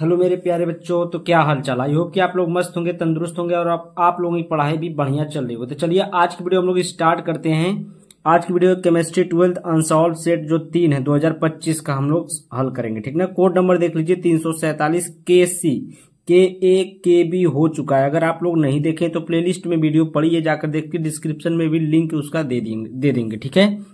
Hello मेरे प्यारे बच्चों, तो क्या हाल चाल। आई होप कि आप लोग मस्त होंगे, तंदुरुस्त होंगे और आप लोगों की पढ़ाई भी बढ़िया चल रही हो। तो चलिए आज की वीडियो हम लोग स्टार्ट करते हैं। आज की video chemistry 12th unsolved set जो 3 है 2025 का हम लोग हल करेंगे। ठीक ना। कोड नंबर देख लीजिए 347 KC KA KB हो चुका है। अगर आप लोग नहीं देखें तो प्लेलिस्ट में वीडियो पढ़िए, जाकर देखिए, डिस्क्रिप्शन में भी लिंक उसका दे देंगे। ठीक है।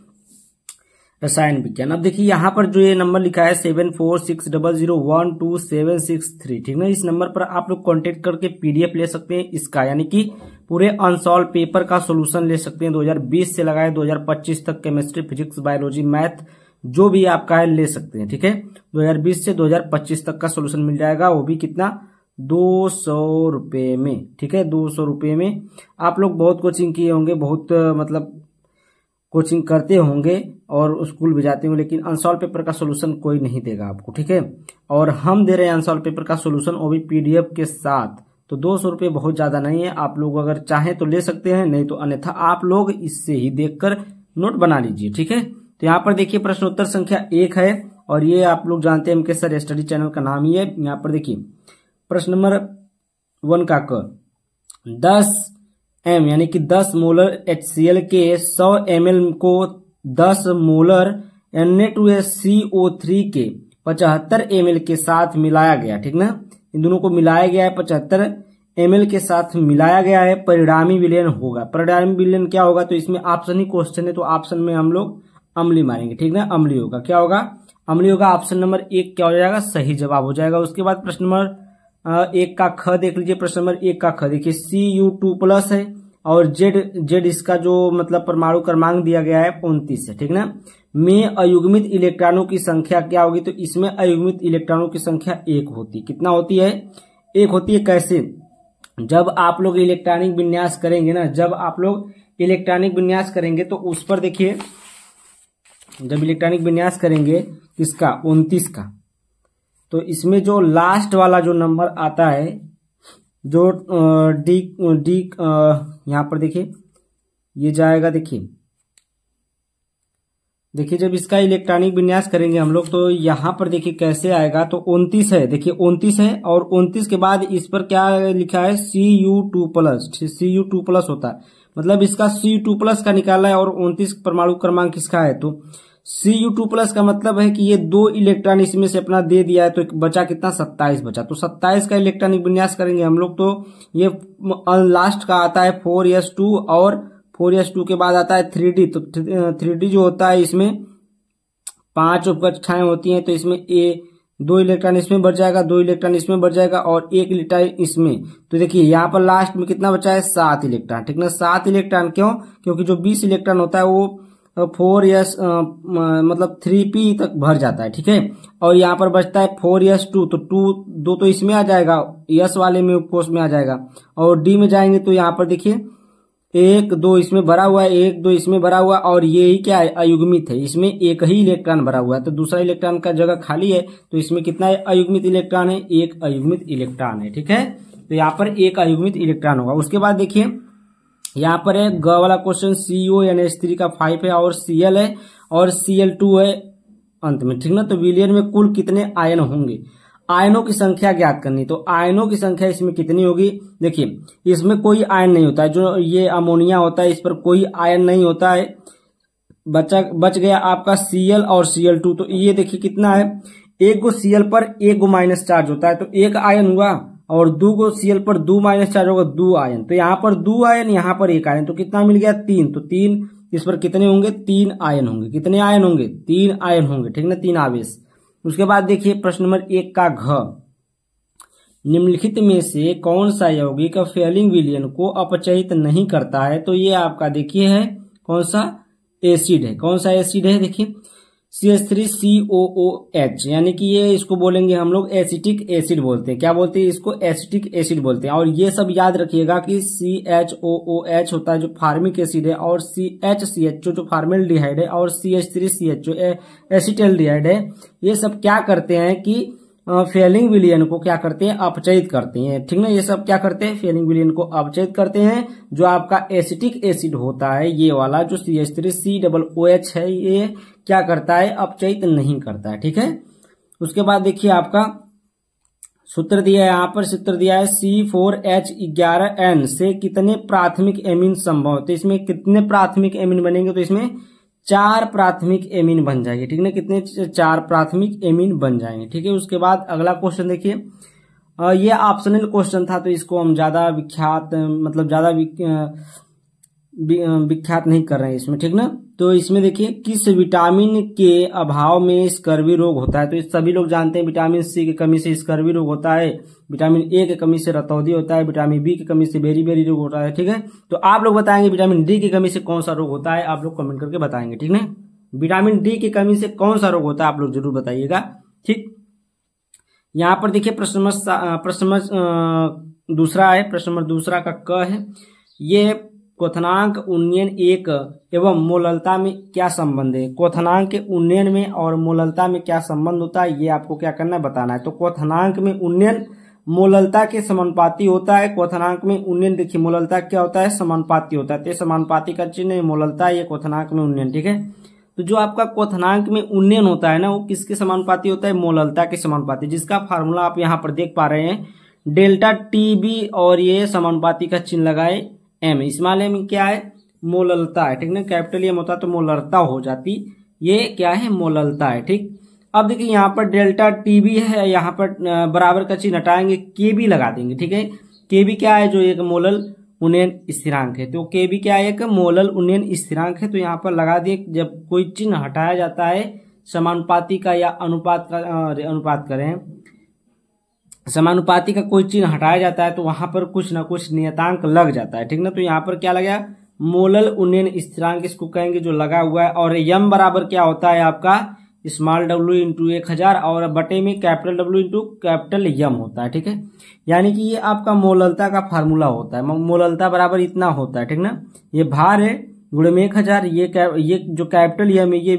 रसायन विज्ञान। अब देखिए यहाँ पर जो ये नंबर लिखा है 7460012763। ठीक है। इस नंबर पर आप लोग कांटेक्ट करके PDF ले सकते हैं इसका, यानी कि पूरे अनसॉल्व पेपर का सॉल्यूशन ले सकते हैं। 2020 से लगाए 2025 तक केमिस्ट्री, फिजिक्स, बायोलॉजी, मैथ जो भी आपका है ले सकते हैं। ठीक है। 2020 से 2025 तक का सॉल्यूशन मिल जाएगा, वो भी कितना, 200 रुपए में। ठीक है। 200 रुपए में। आप लोग बहुत कोचिंग किए होंगे, बहुत मतलब कोचिंग करते होंगे और स्कूल भी जाते होंगे, लेकिन अनसॉल्व पेपर का सॉल्यूशन कोई नहीं देगा आपको। ठीक है। और हम दे रहे हैं अनसॉल्व पेपर का सॉल्यूशन, वो भी PDF के साथ। तो 200 रुपये बहुत ज्यादा नहीं है। आप लोग अगर चाहें तो ले सकते हैं, नहीं तो अन्यथा आप लोग इससे ही देखकर नोट बना लीजिए। ठीक है। तो यहाँ पर देखिए प्रश्नोत्तर संख्या 1 है और ये आप लोग जानते हैं MK सर स्टडी चैनल का नाम ही है। यहाँ पर देखिए प्रश्न नंबर 1 का क 10 M यानी कि 10 मोलर HCl के 100 ml को 10 मोलर Na2CO3 के 75 ml के साथ मिलाया गया। ठीक ना। इन दोनों को मिलाया गया है, 75 ml के साथ मिलाया गया है। परिणामी विलयन होगा। परिणामी विलयन क्या होगा, तो इसमें ऑप्शन ही क्वेश्चन है, तो ऑप्शन में हम लोग अम्लीय मारेंगे। ठीक ना। अम्लीय होगा। क्या होगा, अम्लीय होगा। ऑप्शन नंबर 1 क्या हो जाएगा, सही जवाब हो जाएगा। उसके बाद प्रश्न नंबर 1 का ख देख लीजिए। प्रश्न नंबर 1 का ख देखिए Cu2+ है और Z इसका जो मतलब परमाणु क्रमांक दिया गया है 29 है। ठीक ना। में अयुग्मित इलेक्ट्रॉनों की संख्या क्या होगी, तो इसमें अयुग्मित इलेक्ट्रॉनों की संख्या 1 होती। कितना होती है, 1 होती है। कैसे, जब आप लोग इलेक्ट्रॉनिक विन्यास करेंगे ना, जब आप लोग इलेक्ट्रॉनिक विन्यास करेंगे तो उस पर देखिए, जब इलेक्ट्रॉनिक विन्यास करेंगे किसका, 29 का, तो इसमें जो लास्ट वाला जो नंबर आता है, जो डी यहां पर देखिए ये जाएगा। देखिए जब इसका इलेक्ट्रॉनिक विन्यास करेंगे हम लोग तो यहां पर देखिए कैसे आएगा, तो 29 है। देखिए 29 है और 29 के बाद इस पर क्या लिखा है, Cu2+ होता है, मतलब इसका Cu2+ का निकाला है और 29 परमाणु क्रमांक किसका है, तो Cu2+ का मतलब है कि ये 2 इलेक्ट्रॉन इसमें से अपना दे दिया है, तो बचा कितना, 27 बचा। तो 27 का इलेक्ट्रॉनिक विन्यास करेंगे हम लोग तो ये लास्ट का आता है 4s2 और 4s2 के बाद आता है 3d। तो 3d जो होता है इसमें 5 कक्षाएं होती हैं, तो इसमें 2 इलेक्ट्रॉन इसमें बढ़ जाएगा, 2 इलेक्ट्रॉन इसमें बढ़ जाएगा और 1 इलेक्ट्रॉन इसमें। तो देखिए यहाँ पर लास्ट में कितना बचा है, 7 इलेक्ट्रॉन। ठीक ना। 7 इलेक्ट्रॉन क्यों, क्योंकि जो 20 इलेक्ट्रॉन होता है वो 4s मतलब 3p तक भर जाता है। ठीक है। और यहाँ पर बचता है 4s2, तो 2 तो इसमें आ जाएगा, s वाले में कोष में आ जाएगा, और d में जाएंगे तो यहाँ पर देखिए 1 2 इसमें भरा हुआ है, 1 2 इसमें भरा हुआ, और ये ही क्या है, अयुग्मित है। इसमें एक ही इलेक्ट्रॉन भरा हुआ है, तो दूसरा इलेक्ट्रॉन का जगह खाली है, तो इसमें कितना है, अयुग्मित इलेक्ट्रॉन है, 1 अयुग्मित इलेक्ट्रॉन है। ठीक है। तो यहाँ पर 1 अयुग्मित इलेक्ट्रॉन होगा। उसके बाद देखिए यहाँ पर है ग वाला क्वेश्चन, CONH3 का 5 है और Cl है और Cl2 है अंत में। ठीक ना। तो विलयन में कुल कितने आयन होंगे, आयनों की संख्या ज्ञात करनी। तो आयनों की संख्या इसमें कितनी होगी, देखिए इसमें कोई आयन नहीं होता है, जो ये अमोनिया होता है इस पर कोई आयन नहीं होता है। बच गया आपका Cl और Cl2। तो ये देखिए कितना है, 1 गो Cl पर 1 गो माइनस चार्ज होता है, तो 1 आयन हुआ, और 2 गो Cl पर 2 माइनस चार्ज होगा, 2 आयन। तो यहाँ पर 2 आयन, यहाँ पर 1 आयन, तो कितना मिल गया, 3। तो 3 इस पर कितने होंगे, 3 आयन होंगे। कितने आयन होंगे, 3 आयन होंगे। ठीक ना, 3 आवेश। उसके बाद देखिए प्रश्न नंबर 1 का घ, निम्नलिखित में से कौन सा यौगिक फेलिंग विलयन को अपचयित नहीं करता है, तो ये आपका देखिए है कौन सा एसिड है। कौन सा एसिड है, देखिए CH3COOH, यानी कि ये इसको बोलेंगे हम लोग एसिटिक एसिड बोलते हैं। क्या बोलते हैं इसको, एसिटिक एसिड बोलते हैं। और ये सब याद रखिएगा कि CHOOH होता है जो फार्मिक एसिड है, और CHCHO जो फार्मेल्डिहाइड है, और CH3CHO एसिटाल्डिहाइड है। ये सब क्या करते हैं कि फेलिंग विलयन को क्या करते हैं, अपचयित करते हैं। ठीक ना। ये सब क्या करते हैं, फेलिंग विलयन को अपचयित करते हैं। जो आपका एसिटिक एसिड होता है ये वाला जो CH3COOH है, ये क्या करता है, अपचयित नहीं करता है। ठीक है। उसके बाद देखिए आपका सूत्र दिया है यहाँ पर, सूत्र दिया है C4H11N से कितने प्राथमिक एमीन संभव है। तो इसमें कितने प्राथमिक एमीन बनेंगे, तो इसमें 4 प्राथमिक एमीन बन जाएंगे, ठीक है। कितने 4 प्राथमिक एमीन बन जाएंगे, ठीक है। उसके बाद अगला क्वेश्चन देखिए, ये ऑप्शनल क्वेश्चन था तो इसको हम ज्यादा विख्यात मतलब ज्यादा विख्यात नहीं कर रहे हैं इसमें, ठीक ना। तो इसमें देखिए किस विटामिन के अभाव में स्कर्वी रोग होता है। तो सभी लोग जानते हैं विटामिन सी की कमी से स्कर्वी रोग होता है, विटामिन ए की कमी से रतौंधी होता है, विटामिन बी की कमी से बेरी रोग होता है, ठीक है। तो आप लोग बताएंगे विटामिन डी की कमी से कौन सा रोग होता है, आप लोग कमेंट करके बताएंगे, ठीक ना। विटामिन डी की कमी से कौन सा रोग होता है आप लोग जरूर बताइएगा, ठीक। यहाँ पर देखिए प्रश्न नंबर दूसरा है, प्रश्न नंबर दूसरा का क है, ये क्वथनांक उन्नयन एक एवं मोललता में क्या संबंध है। क्वथनांक के उन्नयन में और मोललता में क्या संबंध होता है, ये आपको क्या करना है, बताना है। तो क्वथनांक में उन्नयन मोललता के समानुपाती होता है। क्वथनांक में उन्नयन देखिए मोललता क्या होता है, समानुपाती होता है। तो समानुपाती का चिन्ह है मोललता, ये क्वथनांक में उन्नयन, ठीक है। तो जो आपका क्वथनांक में उन्नयन होता है ना, वो किसके समानुपाती होता है, मोललता के समानुपाती, जिसका फार्मूला आप यहाँ पर देख पा रहे हैं, डेल्टा टी और ये समानुपाती का चिन्ह लगाए एम, स्मॉल एम क्या है, मोललता है, ठीक ना। कैपिटल एम होता तो मोललता हो जाती, ये क्या है, मोललता है, ठीक। अब देखिए यहाँ पर डेल्टा टीबी है, यहाँ पर बराबर का चिन्ह हटाएंगे, केबी लगा देंगे, ठीक है। केबी क्या है, जो एक मोलल उन्नयन स्थिरांक है। तो केबी क्या है, एक मोलल उन्नयन स्थिरांक है। तो यहाँ पर लगा दिए, जब कोई चिन्ह हटाया जाता है समानुपाती का या अनुपात करें, समानुपाती का कोई चिन्ह हटाया जाता है तो वहां पर कुछ ना कुछ नियतांक लग जाता है, ठीक ना। तो यहाँ पर क्या लगा, मोलल उन्नयन स्थिरांक इसको कहेंगे जो लगा हुआ है। और यम बराबर क्या होता है आपका, स्मॉल डब्ल्यू इंटू 1000 और बटे में capital W into capital M होता है, ठीक है। यानी कि ये आपका मोललता का फार्मूला होता है, मोललता बराबर इतना होता है, ठीक ना। ये भार है गुणे में 1000, ये जो कैपिटल यम है ये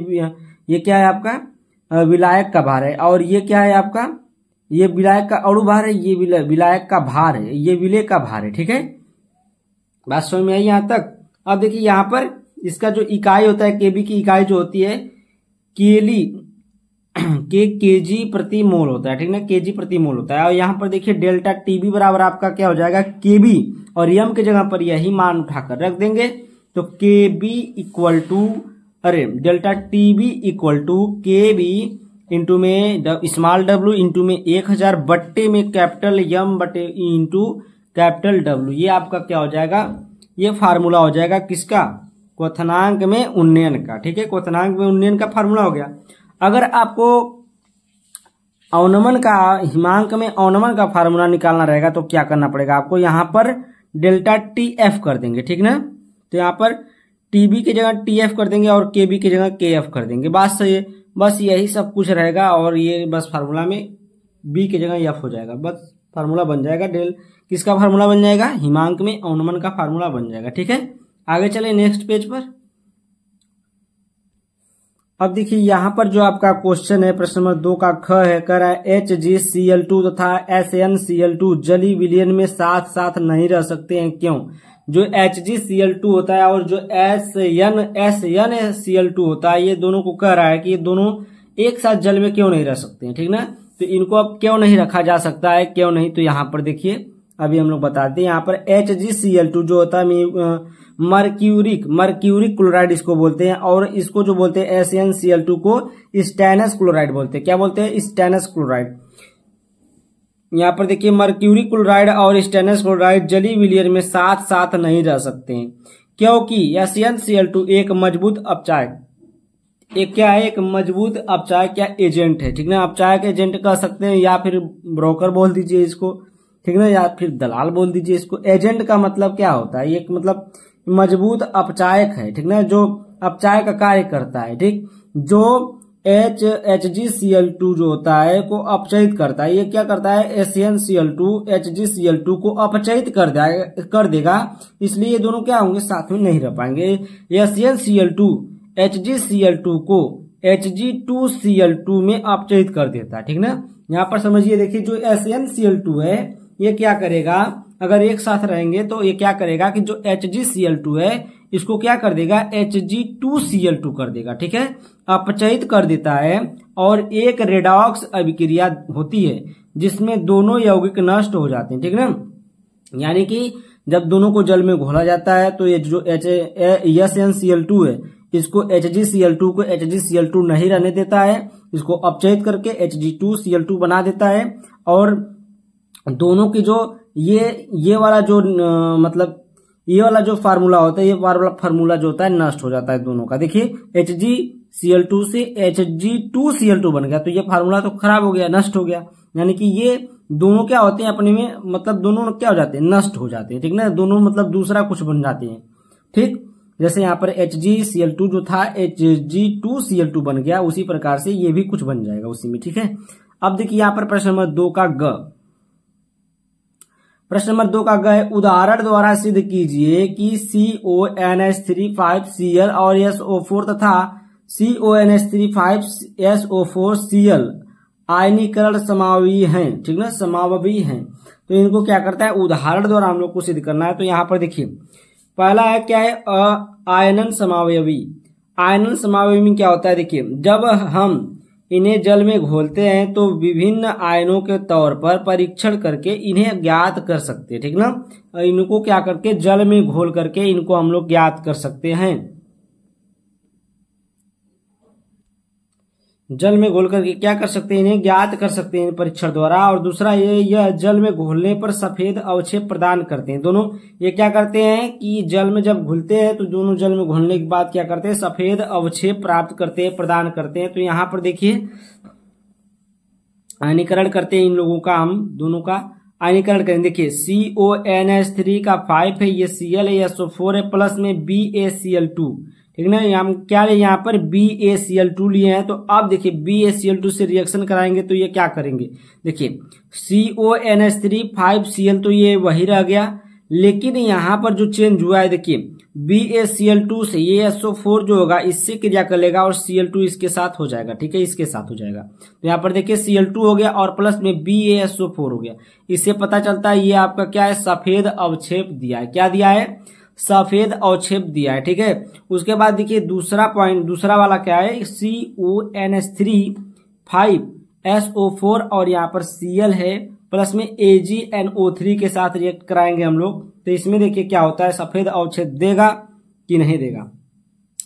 क्या है आपका, विलायक का भार है। और ये क्या है आपका, ये विलायक का अणु भार है, ये विलायक का भार है, ये विलेय का भार है, ठीक है। बात समझ में आई यहाँ तक। अब देखिए यहाँ पर इसका जो इकाई होता है, केबी की इकाई जो होती है केजी प्रति मोल होता है, ठीक ना, केजी प्रति मोल होता है। और यहाँ पर देखिए डेल्टा टीबी बराबर आपका क्या हो जाएगा, केबी, और यम के जगह पर यही मान उठाकर रख देंगे। तो KB equal to delta TB equal to KB into में स्मॉल डब्ल्यू इंटू में 1000 बट्टे में कैपिटल यम बटे इंटू कैपिटल डब्ल्यू। ये आपका क्या हो जाएगा, ये फार्मूला हो जाएगा किसका, क्वथनांक में उन्नयन का, ठीक है। क्वथनांक में उन्नयन का फार्मूला हो गया। अगर आपको अवनमन का, हिमांक में अवनमन का फार्मूला निकालना रहेगा तो क्या करना पड़ेगा आपको, यहाँ पर डेल्टा टी एफ कर देंगे, ठीक ना। तो यहाँ पर टीबी की जगह टी एफ कर देंगे और केबी की जगह के एफ कर देंगे, बात सही है। बस यही सब कुछ रहेगा और ये बस फार्मूला में बी की जगह एफ हो जाएगा, बस फार्मूला बन जाएगा। किसका फार्मूला बन जाएगा, हिमांक में अवनमन का फार्मूला बन जाएगा, ठीक है। आगे चले नेक्स्ट पेज पर। अब देखिए यहाँ पर जो आपका क्वेश्चन है, प्रश्न नंबर 2 का ख है, कह रहा है HgCl2 तथा SnCl2 जलीय विलयन में साथ साथ नहीं रह सकते हैं, क्यों। जो HgCl2 होता है और जो SnCl2 होता है, ये दोनों को कह रहा है कि ये दोनों एक साथ जल में क्यों नहीं रह सकते हैं, ठीक ना। तो इनको अब क्यों नहीं रखा जा सकता है, क्यों नहीं, तो यहाँ पर देखिए अभी हम लोग बताते हैं। यहाँ पर HgCl2 जो होता है मर्क्यूरिक क्लोराइड इसको बोलते हैं, और इसको जो बोलते हैं SnCl2 को स्टेनस क्लोराइड बोलते हैं। क्या बोलते हैं, स्टेनस क्लोराइड। यहाँ पर देखिए मर्क्यूरिक क्लोराइड और स्टेनस क्लोराइड जलीय विलयन में साथ साथ नहीं रह सकते हैं, क्योंकि SnCl2 एक मजबूत अपचायक, एक क्या है, एक मजबूत अपचायक क्या एजेंट है, ठीक ना। अपचायक एजेंट कह सकते हैं या फिर ब्रोकर बोल दीजिए इसको, ठीक ना, या फिर दलाल बोल दीजिए इसको। एजेंट का मतलब क्या होता है, एक मतलब मजबूत अपचायक है, ठीक ना, जो अपचायक का कार्य करता है, ठीक। जो HgCl2 जो होता है को अपचयित करता है, ये क्या करता है, SnCl2 HgCl2 को अपचयित कर देगा, इसलिए ये दोनों क्या होंगे, साथ में नहीं रह पाएंगे। SnCl2 HgCl2 को Hg2Cl2 में अपचयित कर देता है, ठीक ना। यहाँ पर समझिए, देखिए जो SnCl2 है ये क्या करेगा, अगर एक साथ रहेंगे तो ये क्या करेगा कि जो HgCl2 है इसको क्या कर देगा, Hg2Cl2 कर देगा, ठीक है, अपचयित कर देता है। और एक रेडॉक्स अभिक्रिया होती है जिसमें दोनों यौगिक नष्ट हो जाते हैं, ठीक ना। यानी कि जब दोनों को जल में घोला जाता है तो ये जो HNCl2 है इसको HgCl2 को HgCl2 नहीं रहने देता है, इसको अपचयित करके Hg2Cl2 बना देता है और दोनों की जो ये वाला जो मतलब ये वाला जो फार्मूला होता है, ये फार्मूला जो होता है नष्ट हो जाता है दोनों का। देखिए HgCl2 से Hg2Cl2 बन गया, तो ये फार्मूला तो खराब हो गया, नष्ट हो गया। यानी कि ये दोनों क्या होते हैं अपने में, मतलब दोनों क्या हो जाते हैं, नष्ट हो जाते हैं, ठीक ना। दोनों मतलब दूसरा कुछ बन जाते हैं, ठीक। जैसे यहाँ पर HgCl2 जो था Hg2Cl2 बन गया, उसी प्रकार से ये भी कुछ बन जाएगा उसी में, ठीक है। अब देखिए यहाँ पर प्रश्न नंबर 2 का ग। प्रश्न नंबर 2 का ग है, उदाहरण द्वारा सिद्ध कीजिए कि CONH3 5Cl और SO4 तथा CONH3 5SO4Cl आयनीकरण समावी हैं, ठीक ना, समाववी हैं। तो इनको क्या करता है, उदाहरण द्वारा हम लोग को सिद्ध करना है। तो यहाँ पर देखिए पहला है क्या है, आयनन समावयवी। आयनन समावयवी में क्या होता है, देखिए जब हम इन्हें जल में घोलते हैं तो विभिन्न आयनों के तौर पर परीक्षण करके इन्हें ज्ञात कर सकते हैं, ठीक ना। इनको क्या करके जल में घोल करके इनको हम लोग ज्ञात कर सकते हैं, जल में घोल करके क्या कर सकते हैं, इन्हें ज्ञात कर सकते हैं परीक्षण द्वारा। और दूसरा यह जल में घोलने पर सफेद अवक्षेप प्रदान करते हैं। दोनों ये क्या करते हैं कि जल में जब घुलते हैं तो दोनों जल में घुलने के बाद क्या करते हैं, सफेद अवक्षेप प्राप्त करते हैं, प्रदान करते हैं। तो यहाँ पर देखिए आयनीकरण करते हैं इन लोगों का, हम दोनों का आयनीकरण करेंगे। देखिए CONH3 का 5 है, ये Cl है, SO4 है, प्लस में BaCl2, ठीक ना। हम क्या ले यहाँ पर BaCl2 लिए हैं। तो अब देखिए BaCl2 से रिएक्शन कराएंगे तो ये क्या करेंगे, देखिए CONH3 5Cl तो ये वही रह गया, लेकिन यहाँ पर जो चेंज हुआ है देखिए BaCl2 से ये SO4 जो होगा इससे क्रिया कर लेगा और Cl2 इसके साथ हो जाएगा, ठीक है, इसके साथ हो जाएगा। तो यहाँ पर देखिए Cl2 हो गया और प्लस में BaSO4 हो गया। इससे पता चलता है ये आपका क्या है, सफेद अवक्षेप दिया है। क्या दिया है, सफेद अवक्षेप दिया है, ठीक है। उसके बाद देखिए दूसरा पॉइंट, दूसरा वाला क्या है, CONH3 5SO4 और यहाँ पर Cl है, प्लस में AgNO3 के साथ रिएक्ट कराएंगे हम लोग। तो इसमें देखिए क्या होता है, सफेद अवक्षेप देगा कि नहीं देगा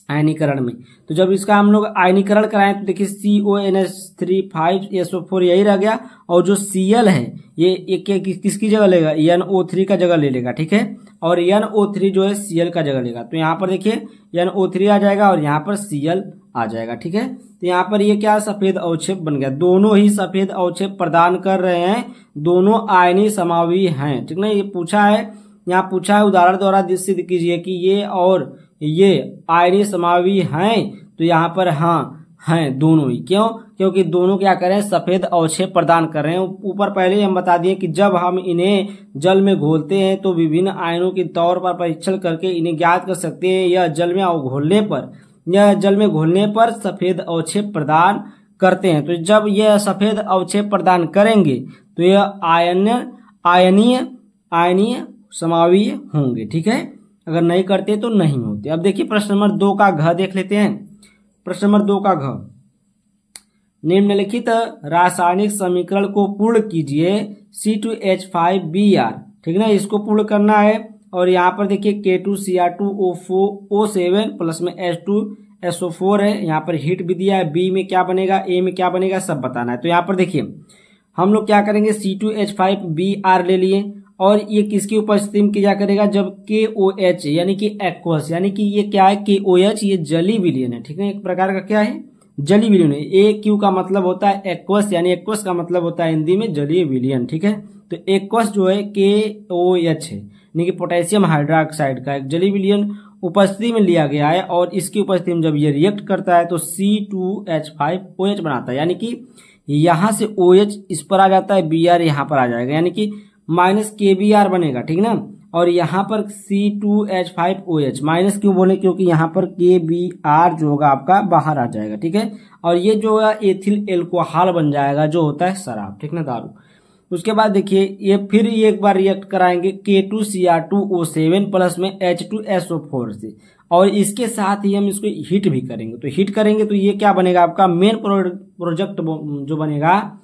आयनीकरण में। तो जब इसका हम लोग आयनीकरण कराएं तो देखिए CONH3 5SO4 यही रह गया और जो Cl है ये किसकी जगह लेगा, NO3 का जगह ले लेगा, ठीक है। और NO3 जो है Cl का जगह लेगा। तो यहाँ पर देखिए NO3 आ जाएगा और यहाँ पर Cl आ जाएगा, ठीक है। तो यहाँ पर ये क्या सफेद अवक्षेप बन गया, दोनों ही सफेद अवक्षेप प्रदान कर रहे हैं, दोनों आयनी समावी हैं, ठीक ना। ये पूछा है, यहाँ पूछा है उदाहरण द्वारा सिद्ध कीजिए कि ये और ये आयनी समावी हैं। तो यहाँ पर हाँ हैं दोनों ही, क्यों, क्योंकि दोनों क्या कर रहे हैं, सफेद अवक्षेप प्रदान कर रहे हैं। ऊपर पहले ही हम बता दिए कि जब हम इन्हें जल में घोलते हैं तो विभिन्न आयनों के तौर पर परीक्षण करके इन्हें ज्ञात कर सकते हैं। यह जल में घोलने पर सफेद अवक्षेप प्रदान करते हैं। तो जब यह सफेद अवक्षेप प्रदान करेंगे तो यह आयनीय समावीय होंगे, ठीक है। अगर नहीं करते तो नहीं होते। अब देखिए प्रश्न नंबर 2 का घ देख लेते हैं। प्रश्न नंबर 2 का घ, निम्नलिखित रासायनिक समीकरण को पूर्ण कीजिए C2H5Br, ठीक ना, इसको पूर्ण करना है। और यहाँ पर देखिए K2Cr2O7 प्लस में H2SO4 है, यहाँ पर हीट भी दिया है, बी में क्या बनेगा, ए में क्या बनेगा, सब बताना है। तो यहाँ पर देखिए हम लोग क्या करेंगे, C2H5Br ले लिए और ये किसकी उपस्थिति में क्रिया करेगा, जब KOH यानी कि एक्वस, यानी कि ये क्या है KOH, ये जली विलयन है, ठीक है, एक प्रकार का क्या है, जली विलयन है। AQ का मतलब होता है एक्वस, यानी एक्वस का मतलब होता है हिंदी में जलीय विलयन, ठीक है। तो एक्वस जो है KOH है, यानी कि पोटेशियम हाइड्रोक्साइड का एक जलीय विलयन उपस्थिति में लिया गया है और इसकी उपस्थिति में जब ये रिएक्ट करता है तो C2H5OH बनाता है, यानी कि यहां से OH इस पर आ जाता है, Br यहाँ पर आ जाएगा, यानी कि माइनस KBr बनेगा, ठीक ना। और यहाँ पर C2H5OH माइनस क्यों बोले, क्योंकि यहाँ पर KBr जो होगा आपका बाहर आ जाएगा, ठीक है। और ये जो है एथिल एल्कोहल बन जाएगा, जो होता है शराब, ठीक ना, दारू। उसके बाद देखिए ये फिर ये एक बार रिएक्ट कराएंगे K2Cr2O7 प्लस में H2SO4 से, और इसके साथ ही हम इसको हीट भी करेंगे। तो हीट करेंगे तो ये क्या बनेगा आपका मेन प्रोडक्ट जो बनेगा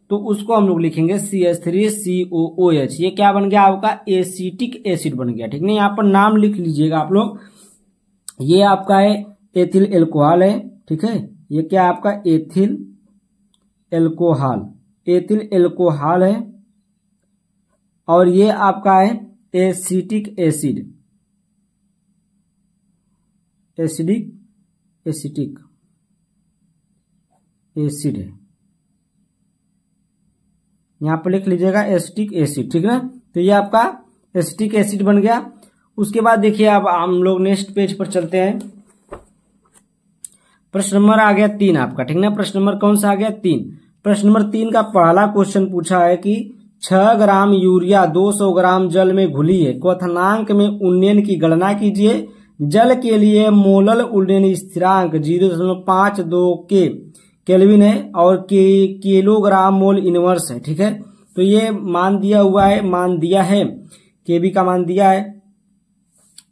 तो उसको हम लोग लिखेंगे CH3COOH। ये क्या बन गया आपका एसिटिक एसिड बन गया, ठीक नहीं। यहाँ पर नाम लिख लीजिएगा आप लोग। ये आपका है एथिल एल्कोहल है, ठीक है। ये क्या आपका एथिल एल्कोहल, एथिल एल्कोहल है। और ये आपका है एसिटिक एसिड, एसिटिक एसिड है। यहां पर लिख लीजिएगा एसिटिक एसिड, ठीक है। तो ये आपका एसिटिक एसिड बन गया। उसके बाद देखिए अब हम लोग नेक्स्ट पेज पर चलते हैं। प्रश्न नंबर आ गया 3 आपका, ठीक ना। प्रश्न नंबर कौन सा आ गया 3। प्रश्न नंबर 3 का पहला क्वेश्चन पूछा है कि 6 ग्राम यूरिया 200 ग्राम जल में घुली है, क्वथनांक में उन्नयन की गणना कीजिए। जल के लिए मोलल उन्नयन स्थिरांक 0.52 के केल्विन है और किलोग्राम मोल इनवर्स है, ठीक है। तो ये मान दिया हुआ है, मान दिया है, केबी का मान दिया है।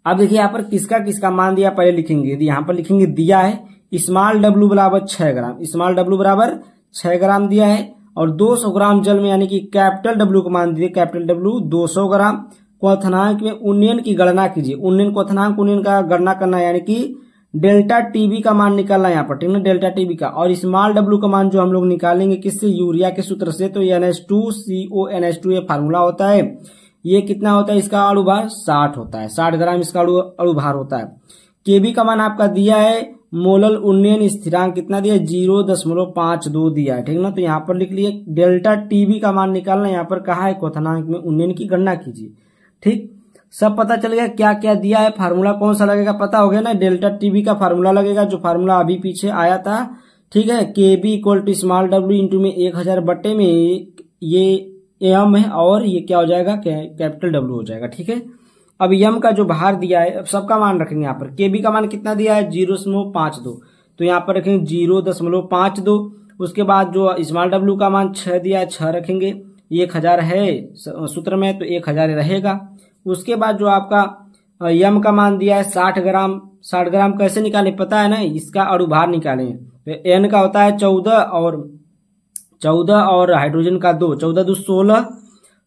अब देखिए यहाँ पर किसका किसका मान दिया पहले लिखेंगे। यहाँ पर लिखेंगे दिया है स्मॉल डब्ल्यू बराबर 6 ग्राम, स्मॉल डब्ल्यू बराबर 6 ग्राम दिया है। और 200 ग्राम जल में यानी कि कैपिटल डब्ल्यू को मान दिए, कैपिटल डब्ल्यू 200 ग्राम। क्वथनांक में उन्नयन की गणना कीजिए। उन्नयन क्वथनांक उन्नयन का गणना करना यानी कि डेल्टा टीबी का मान निकालना यहाँ पर, ठीक है, डेल्टा टीबी का। और स्मॉल डब्ल्यू का मान जो हम लोग निकालेंगे किससे, यूरिया के सूत्र से। तो NH2CO NH2 ये फार्मूला होता है। ये कितना होता है इसका अणुभार 60 होता है, 60 ग्राम इसका अणुभार होता है। केबी का मान आपका दिया है, मोलल उन्नयन स्थिरांक कितना दिया है 0.52 दिया है, ठीक ना। तो यहाँ पर लिख लिए डेल्टा टीबी का मान निकालना, यहाँ पर कहा है क्वथनांक में उन्नयन की गणना कीजिए, ठीक। सब पता चल गया क्या क्या दिया है, फार्मूला कौन सा लगेगा पता हो गया ना। डेल्टा टीबी का फार्मूला लगेगा जो फार्मूला अभी पीछे आया था, ठीक है। KB equal to small W into में 1000 बट्टे में ये एम है और ये क्या हो जाएगा कैपिटल डब्ल्यू हो जाएगा, ठीक है। अब एम का जो भार दिया है अब सबका मान रखेंगे यहाँ पर। केबी का मान कितना दिया है 0.52, तो यहाँ पर रखेंगे 0.52। उसके बाद जो स्मॉल डब्ल्यू का मान 6 दिया है 6 रखेंगे, 1000 है सूत्र में तो 1000 रहेगा। उसके बाद जो आपका यम का मान दिया है 60 ग्राम, 60 ग्राम कैसे निकाले पता है ना, इसका अणुभार निकाले। तो एन का होता है 14 और हाइड्रोजन का 2, 14 2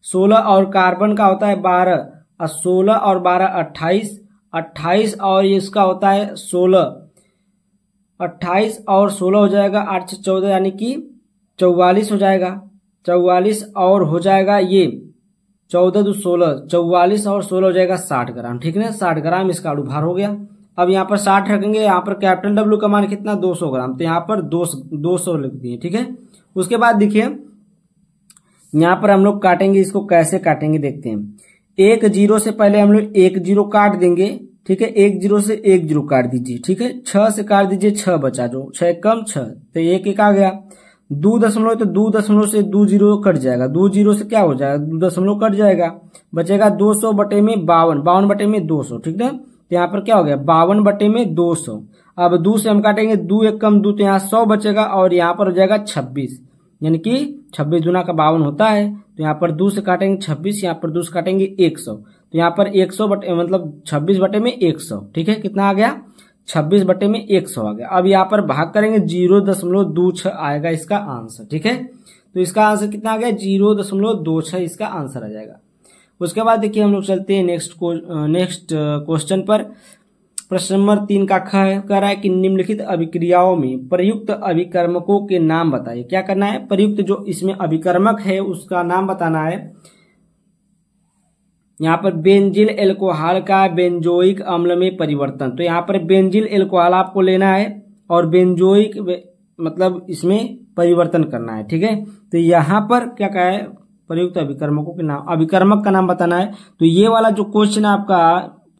16 और कार्बन का होता है 12 और 16 और 12 28 और इसका होता है 16, 28 और 16 हो जाएगा 8 से 14 यानी कि 44 हो जाएगा। 44 और हो जाएगा ये 14 2 16, 44 और 16 हो जाएगा 60 ग्राम, ठीक है। 60 ग्राम इसका अणुभार हो गया। अब यहाँ पर 60 रखेंगे, यहाँ पर कैपिटल डब्ल्यू का मान कितना 200 ग्राम, तो यहाँ पर 200 लिख दिए, ठीक है। उसके बाद देखिए यहाँ पर हम लोग काटेंगे, इसको कैसे काटेंगे देखते हैं। 1 0 से पहले हम लोग 1 0 काट देंगे, ठीक है। 1 0 से 1 0 काट दीजिए, ठीक है। 6 से काट दीजिए, 6 बचा, जो 6 कम 6 तो 1 1 आ गया। 2 दशमलव तो 2 दशमलव से 2 0 कट जाएगा, 2 0 से क्या हो जाएगा 2 दशमलव कट जाएगा, बचेगा 200 बटे में 52, 52 बटे में 200, ठीक है। तो यहाँ पर क्या हो गया 52 बटे में 200। अब 2 से हम काटेंगे, 2 1 कम 2 तो यहाँ 100 बचेगा और यहाँ पर हो जाएगा 26, यानी कि 26 दूना का 52 होता है। तो यहाँ पर 2 से काटेंगे 26, यहाँ पर 2 से काटेंगे 100, तो यहाँ पर 100 बटे मतलब 26 बटे में 100, ठीक है। कितना आ गया 26 बटे में 100 आ गया। अब यहाँ पर भाग करेंगे 0.26 आएगा इसका आंसर, ठीक है। तो इसका आंसर कितना आ गया 0.26 इसका आंसर आ जाएगा। उसके बाद देखिए हम लोग चलते हैं नेक्स्ट क्वेश्चन पर। प्रश्न नंबर 3 का ख कह रहा है कि निम्नलिखित अभिक्रियाओं में प्रयुक्त अभिकर्मकों के नाम बताइए। क्या करना है, प्रयुक्त जो इसमें अभिकर्मक है उसका नाम बताना है। यहाँ पर बेंजिल एल्कोहल का बेंजोइक अम्ल में परिवर्तन, तो यहाँ पर बेंजिल एल्कोहल आपको लेना है और बेंजोइक मतलब इसमें परिवर्तन करना है, ठीक है। तो यहाँ पर क्या कहा है प्रयुक्त अभिकर्मकों के नाम, अभिकर्मक का नाम बताना है। तो ये वाला जो क्वेश्चन आपका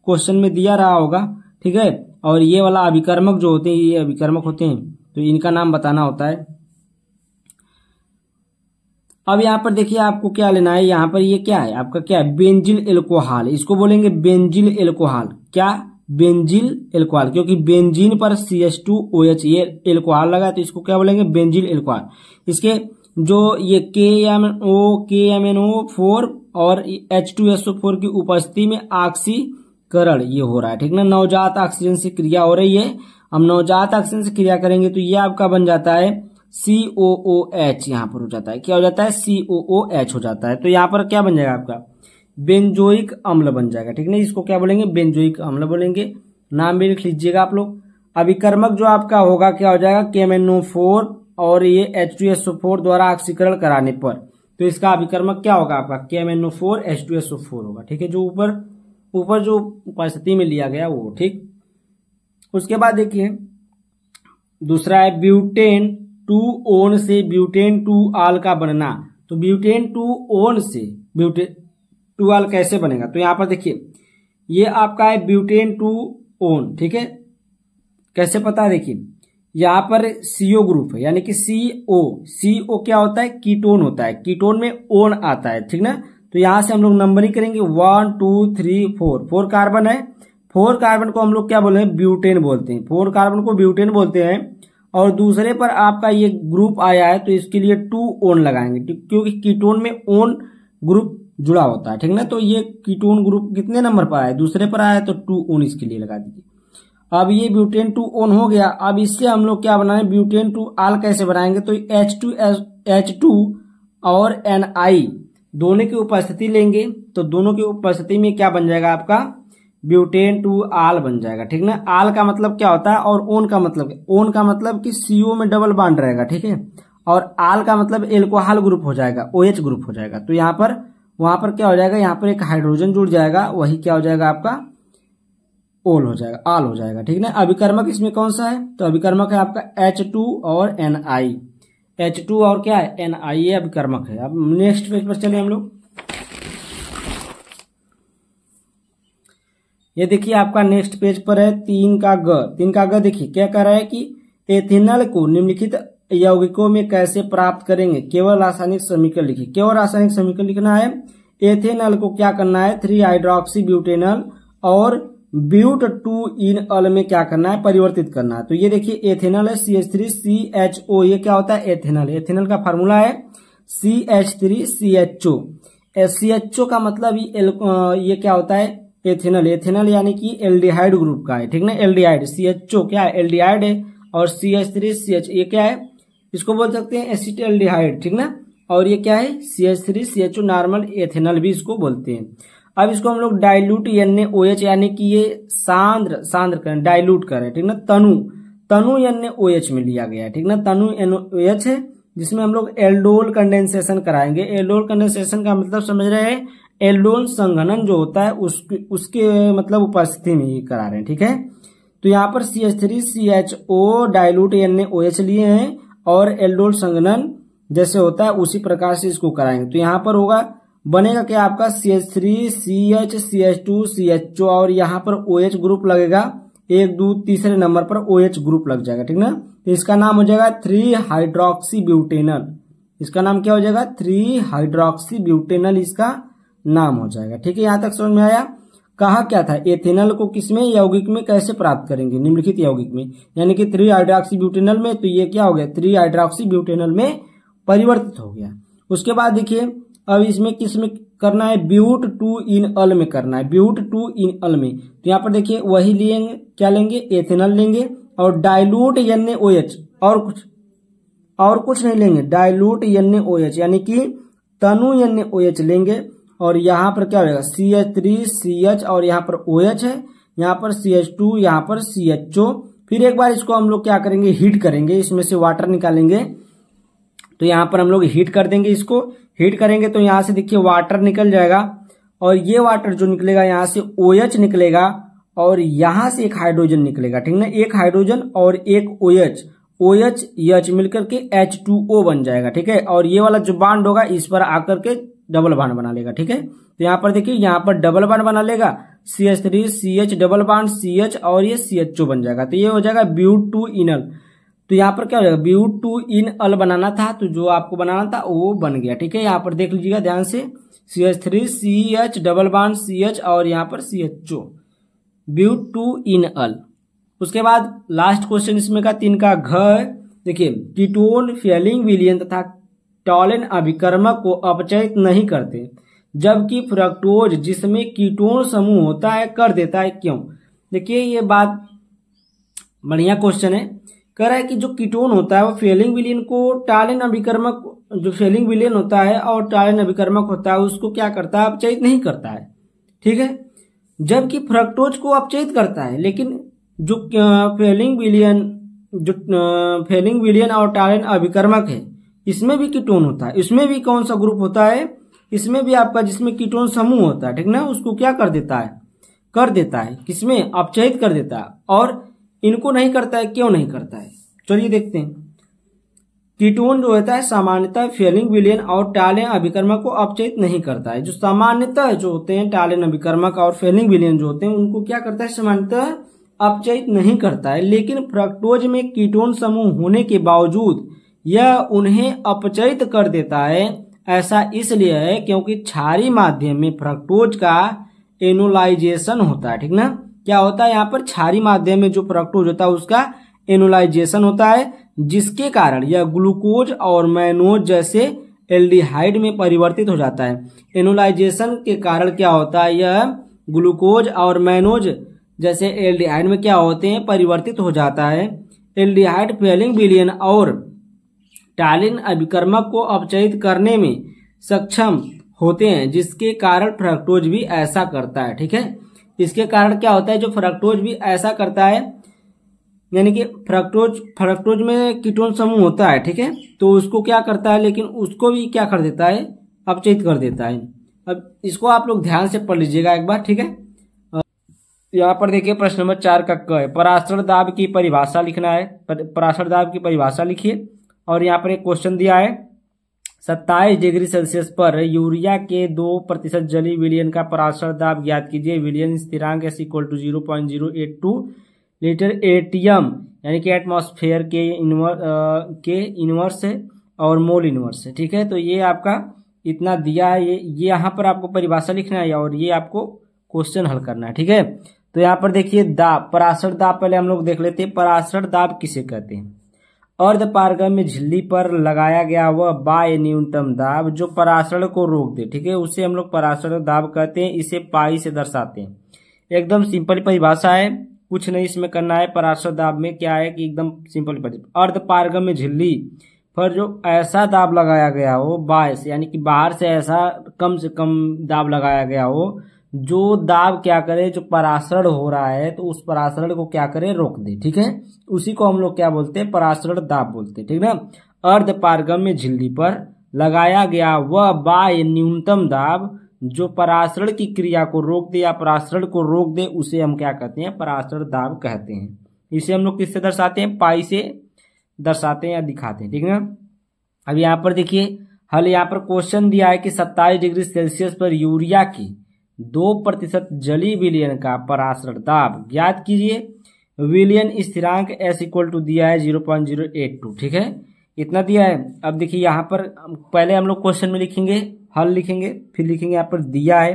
क्वेश्चन में दिया रहा होगा, ठीक है, और ये वाला अभिकर्मक जो होते हैं ये अभिकर्मक होते हैं, तो इनका नाम बताना होता है। अब यहाँ पर देखिए आपको क्या लेना है, यहाँ पर ये क्या है आपका क्या है बेंजिल एल्कोहल, इसको बोलेंगे बेंजिल एल्कोहल। क्या बेंजिल एल्कोहल, क्योंकि बेंजीन पर CH2OH ये एल्कोहल लगा तो इसको क्या बोलेंगे बेंजिल एल्कोहल। इसके जो ये KMNO4 और H2SO4 की उपस्थिति में ऑक्सीकरण ये हो रहा है, ठीक ना। नवजात ऑक्सीजन से क्रिया हो रही है। हम नवजात ऑक्सीजन से क्रिया करेंगे तो ये आपका बन जाता है COOH यहाँ पर हो जाता है। क्या हो जाता है? COOH हो जाता है। तो यहाँ पर क्या बन जाएगा आपका? बेंजोइक अम्ल बन जाएगा। ठीक है, इसको क्या बोलेंगे? बेंजोइक अम्ल बोलेंगे। नाम भी लिख लीजिएगा आप लोग। अभिकर्मक जो आपका होगा क्या हो जाएगा? KMnO4 और ये H2SO4 द्वारा ऑक्सीकरण कराने पर, तो इसका अभिकर्मक क्या होगा आपका? KMnO4 H2SO4 होगा। ठीक है, जो ऊपर जो उपस्थिति में लिया गया वो। ठीक, उसके बाद देखिए दूसरा है ब्यूटेन 2 ओन से ब्यूटेन 2 आल का बनना। तो ब्यूटेन 2 ओन से ब्यूटेन 2 आल कैसे बनेगा? तो यहां पर देखिए ये आपका है ब्यूटेन 2 ओन। ठीक है, कैसे पता है? देखिए यहाँ पर CO ग्रुप है, यानी कि CO क्या होता है? कीटोन होता है। कीटोन में ओन आता है। ठीक ना, तो यहां से हम लोग नंबरिंग करेंगे 1 2 3 4 कार्बन है। 4 कार्बन को हम लोग क्या बोलते हैं? ब्यूटेन बोलते हैं। 4 कार्बन को ब्यूटेन बोलते हैं। और दूसरे पर आपका ये ग्रुप आया है तो इसके लिए 2 ओन लगाएंगे, क्योंकि कीटोन में ओन ग्रुप जुड़ा होता है। ठीक ना, तो ये कीटोन ग्रुप कितने नंबर पर आया है? दूसरे पर आया है, तो 2 ओन इसके लिए लगा दीजिए। अब ये ब्यूटेन 2 ओन हो गया। अब इससे हम लोग क्या बनाएंगे? ब्यूटेन 2 आल कैसे बनाएंगे? तो H2 और Ni दोनों की उपस्थिति लेंगे, तो दोनों की उपस्थिति में क्या बन जाएगा आपका? ब्यूटेन 2 आल बन जाएगा। ठीक ना, आल का मतलब क्या होता है और ओन का मतलब कि CO में डबल बॉन्ड रहेगा। ठीक है, और आल का मतलब एल्कोहल ग्रुप हो जाएगा, OH ग्रुप हो जाएगा। तो यहाँ पर वहां पर क्या हो जाएगा? यहाँ पर एक हाइड्रोजन जुड़ जाएगा, वही क्या हो जाएगा आपका? आल हो जाएगा। ठीक है, अभिकर्मक इसमें कौन सा है? तो अभिकर्मक है आपका H2 और Ni। H2 और क्या है? Ni, ये अभिकर्मक है। अब नेक्स्ट पेज पर चले हम लोग। ये देखिए आपका नेक्स्ट पेज पर है 3 का ग। देखिए क्या कह रहा है कि एथेनॉल को निम्नलिखित यौगिकों में कैसे प्राप्त करेंगे? केवल रासायनिक समीकरण लिखिए। केवल रासायनिक समीकरण लिखना है। एथेनॉल को क्या करना है? 3 हाइड्रोक्सी ब्यूटेनॉल और ब्यूट 2 इन अल में क्या करना है? परिवर्तित करना है। तो ये देखिए एथेनॉल है CH3CHO। ये क्या होता है? एथेनॉल का फार्मूला है CH3CHO। CHO का मतलब ये क्या होता है? एथेनॉल यानी कि एल्डिहाइड ग्रुप का है। ठीक ना, एल्डिहाइड। CHO क्या है? एल्डिहाइड है। और CH3CH ये क्या है? इसको बोल सकते हैं एसिटाल्डिहाइड। ठीक ना, और ये क्या है? CH3CHO नॉर्मल एथेनॉल भी इसको बोलते हैं। अब इसको हम लोग डाइल्यूट NaOH यानी कि ये सांद्र करें, डाइल्यूट करें। ठीक ना, तनु NaOH में लिया गया है। ठीक ना, तनु NaOH है जिसमें हम लोग एल्डोल कंडेंसेशन कराएंगे। एल्डोल कंडेंसेशन का मतलब समझ रहे हैं? एल्डोल संघनन जो होता है उसके मतलब उपस्थिति में ये करा रहे हैं। ठीक है, तो यहाँ पर CH3CHO डाइल्यूट NaOH लिए हैं और एल्डोल संघनन जैसे होता है उसी प्रकार से इसको कराएंगे। तो यहाँ पर होगा बनेगा क्या आपका? CH3CH CH2 CHO और यहाँ पर OH ग्रुप लगेगा। 1 2 तीसरे नंबर पर OH ग्रुप लग जाएगा। ठीक ना, तो इसका नाम हो जाएगा 3 हाइड्रोक्सी ब्यूटेनॉल। इसका नाम क्या हो जाएगा? 3 हाइड्रोक्सी ब्यूटेनॉल इसका नाम हो जाएगा। ठीक है, यहां तक समझ में आया? कहा क्या था? एथेनॉल को किसमें? यौगिक में कैसे प्राप्त करेंगे? निम्नलिखित यौगिक में, यानी कि 3 हाइड्रोक्सी ब्यूटेनॉल में। तो ये क्या हो गया? 3 हाइड्रोक्सी ब्यूटेनॉल में परिवर्तित हो गया। उसके बाद देखिए अब इसमें किसमें करना है? ब्यूट 2 इन अल में करना है। ब्यूट 2 इन अल में, तो यहाँ पर देखिए वही लेंगे, क्या लेंगे? एथेनॉल लेंगे और डाइल्यूट NaOH और कुछ नहीं लेंगे। डाइल्यूट NaOH यानी कि तनु NaOH लेंगे और यहाँ पर क्या हो जाएगा? CH3CH और यहाँ पर OH है, यहाँ पर CH2, यहाँ पर CHO। फिर एक बार इसको हम लोग क्या करेंगे? हीट करेंगे, इसमें से वाटर निकालेंगे। तो यहाँ पर हम लोग हीट कर देंगे। इसको हीट करेंगे तो यहाँ से देखिए वाटर निकल जाएगा और ये वाटर जो निकलेगा यहाँ से OH निकलेगा और यहाँ से एक हाइड्रोजन निकलेगा। ठीक ना, एक हाइड्रोजन और एक OH मिलकर के H2O बन जाएगा। ठीक है, और ये वाला जो बांड होगा इस पर आकर के डबल बांड बना लेगा। ठीक है, तो यहाँ पर देखिए यहाँ पर डबल बांड बना लेगा, CH3CH डबल बांड CH और ये CHO बन जाएगा। तो ये हो जाएगा ब्यूट 2 इनल। तो यहाँ पर क्या हो जाएगा? ब्यूट 2 इन अल बनाना था, तो जो आपको बनाना था वो बन गया। ठीक है, यहाँ पर देख लीजिएगा ध्यान से, CH3CH डबल बांड CH और यहाँ पर CHO, ब्यूट 2 इन अल। उसके बाद लास्ट क्वेश्चन इसमें का 3 का घ। देखिए कीटोन फेलिंग विलयन तथा टॉलिन अभिकर्मक को अपचयित नहीं करते, जबकि फ्रक्टोज जिसमें कीटोन समूह होता है कर देता है। क्यों? देखिए ये बात बढ़िया क्वेश्चन है। कह रहा है कि जो कीटोन होता है वो फेलिंग विलियन को टालेन अभिकर्मक, जो फेलिंग विलियन होता है और टालेन अभिकर्मक होता है उसको क्या करता है, अपचयित नहीं करता है। ठीक है, जबकि फ्रक्टोज को अपचयित करता है। लेकिन जो फेलिंग विलियन और टालेन अभिकर्मक है इसमें भी कीटोन होता है। इसमें भी कौन सा ग्रुप होता है, इसमें भी आपका जिसमें कीटोन समूह होता है, ठीक ना, उसको क्या कर देता है किसमें, अपचयित कर देता है। और इनको नहीं करता है, क्यों नहीं करता है, चलिए देखते हैं। कीटोन जो होता है सामान्यतः फेलिंग विलियन और टालेन अभिकर्मक को अपचयित नहीं करता है। जो सामान्यतः जो होते हैं टालेन अभिकर्मक और फेलिंग विलियन जो होते हैं उनको क्या करता है, सामान्यतः अपचयित नहीं करता है। लेकिन फ्रक्टोज में कीटोन समूह होने के बावजूद यह उन्हें अपचयित कर देता है। ऐसा इसलिए है क्योंकि क्षारीय माध्यम में फ्रक्टोज का एनोलाइजेशन होता है। ठीक ना, क्या होता है यहाँ पर, क्षारीय माध्यम में जो फ्रक्टोज होता है उसका एनोलाइजेशन होता है, जिसके कारण यह ग्लूकोज और मैनोज जैसे एल्डिहाइड में परिवर्तित हो जाता है। एनोलाइजेशन के कारण क्या होता है, यह ग्लूकोज और मैनोज जैसे एल्डिहाइड में क्या होते हैं, परिवर्तित हो जाता है। एल्डिहाइड फेलिंग विलियन और टालिन अभिकर्मक को अपचयित करने में सक्षम होते हैं, जिसके कारण फ्रक्टोज भी ऐसा करता है। ठीक है, इसके कारण क्या होता है, जो फ्रक्टोज भी ऐसा करता है, यानी कि फ्रक्टोज में कीटोन समूह होता है। ठीक है, तो उसको क्या करता है, लेकिन उसको भी क्या कर देता है, अपचयित कर देता है। अब इसको आप लोग ध्यान से पढ़ लीजिएगा एक बार। ठीक है, यहाँ पर देखिए प्रश्न नंबर 4 का क है, पराशर दाब की परिभाषा लिखना है। पराशर दाब की परिभाषा लिखिए। और यहाँ पर एक क्वेश्चन दिया है, 27 डिग्री सेल्सियस पर यूरिया के 2% जलीय विलयन का पराशर दाब ज्ञात कीजिए। विलयन स्थिरांक S = 0.082 लीटर एटीएम यानी कि एटमॉस्फेयर के इनवर्स है और मोल इनवर्स है। ठीक है, तो ये आपका इतना दिया है, ये यहाँ पर आपको परिभाषा लिखना है और ये आपको क्वेश्चन हल करना है। ठीक है, तो यहाँ पर देखिए दाब, पराशर दाब पहले हम लोग देख लेते हैं। पराशर दाब किसे कहते हैं, अर्धपारगम में झिल्ली पर लगाया गया वह बाह्य न्यूनतम दाब जो पराशर को रोक दे। ठीक है, उसे हम लोग पराशर दाब कहते हैं। इसे पाई से दर्शाते हैं। एकदम सिंपल परिभाषा है, कुछ नहीं इसमें करना है। पराशर दाब में क्या है कि एकदम सिंपल परिभाषा, अर्धपारगम में झिल्ली पर जो ऐसा दाब लगाया गया हो बाह्य से, यानी कि बाहर से ऐसा कम से कम दाब लगाया गया हो जो दाब क्या करे, जो पराशर हो रहा है तो उस पराशर को क्या करे, रोक दे। ठीक है, उसी को हम लोग क्या बोलते हैं, पराशर दाब बोलते हैं। ठीक ना, अर्धपारगम में झिल्ली पर लगाया गया वह बाह्य न्यूनतम दाब जो पराशर की क्रिया को रोक दे या पराशर को रोक दे, उसे हम क्या कहते हैं, पराशर दाब कहते हैं। इसे हम लोग किससे दर्शाते हैं, पाई से दर्शाते हैं या दिखाते हैं। ठीक है, अब यहाँ पर देखिए हल। यहाँ पर क्वेश्चन दिया है कि 27 डिग्री सेल्सियस पर यूरिया की 2% जलीय विलयन का पराशर दाब ज्ञात कीजिए। विलयन स्थिरांक S = दिया है 0.082। ठीक है, इतना दिया है। अब देखिए यहाँ पर पहले हम लोग क्वेश्चन में लिखेंगे, हल लिखेंगे, फिर लिखेंगे यहाँ पर दिया है,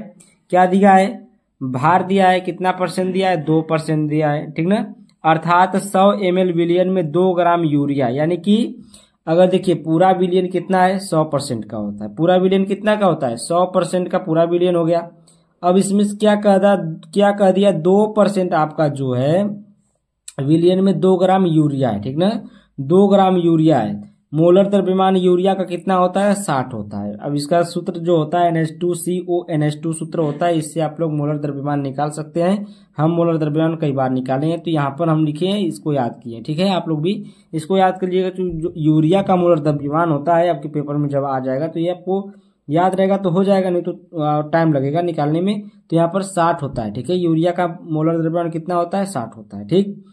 क्या दिया है, भार दिया है, कितना परसेंट दिया है, 2% दिया है। ठीक ना, अर्थात 100 ml विलयन में 2 ग्राम यूरिया, यानी कि अगर देखिए पूरा विलयन कितना है, 100% का होता है। पूरा विलयन कितना का होता है, 100% का पूरा विलयन हो गया। अब इसमें क्या कह दिया, 2% आपका जो है विलयन में 2 ग्राम यूरिया है। ठीक ना, 2 ग्राम यूरिया है। मोलर द्रव्यमान यूरिया का कितना होता है, 60 होता है। अब इसका सूत्र जो होता है NH2CONH2 सूत्र होता है, इससे आप लोग मोलर द्रव्यमान निकाल सकते हैं। हम मोलर द्रव्यमान कई बार निकाले हैं, तो यहाँ पर हम लिखे हैं, इसको याद किए। ठीक है, आप लोग भी इसको याद कर लीजिएगा। जो यूरिया का मोलर द्रव्यमान होता है आपके पेपर में जब आ जाएगा तो ये आपको याद रहेगा तो हो जाएगा, नहीं तो टाइम लगेगा निकालने में। तो यहाँ पर 60 होता है। ठीक है, यूरिया का मोलर द्रव्यमान कितना होता है, 60 होता है। ठीक,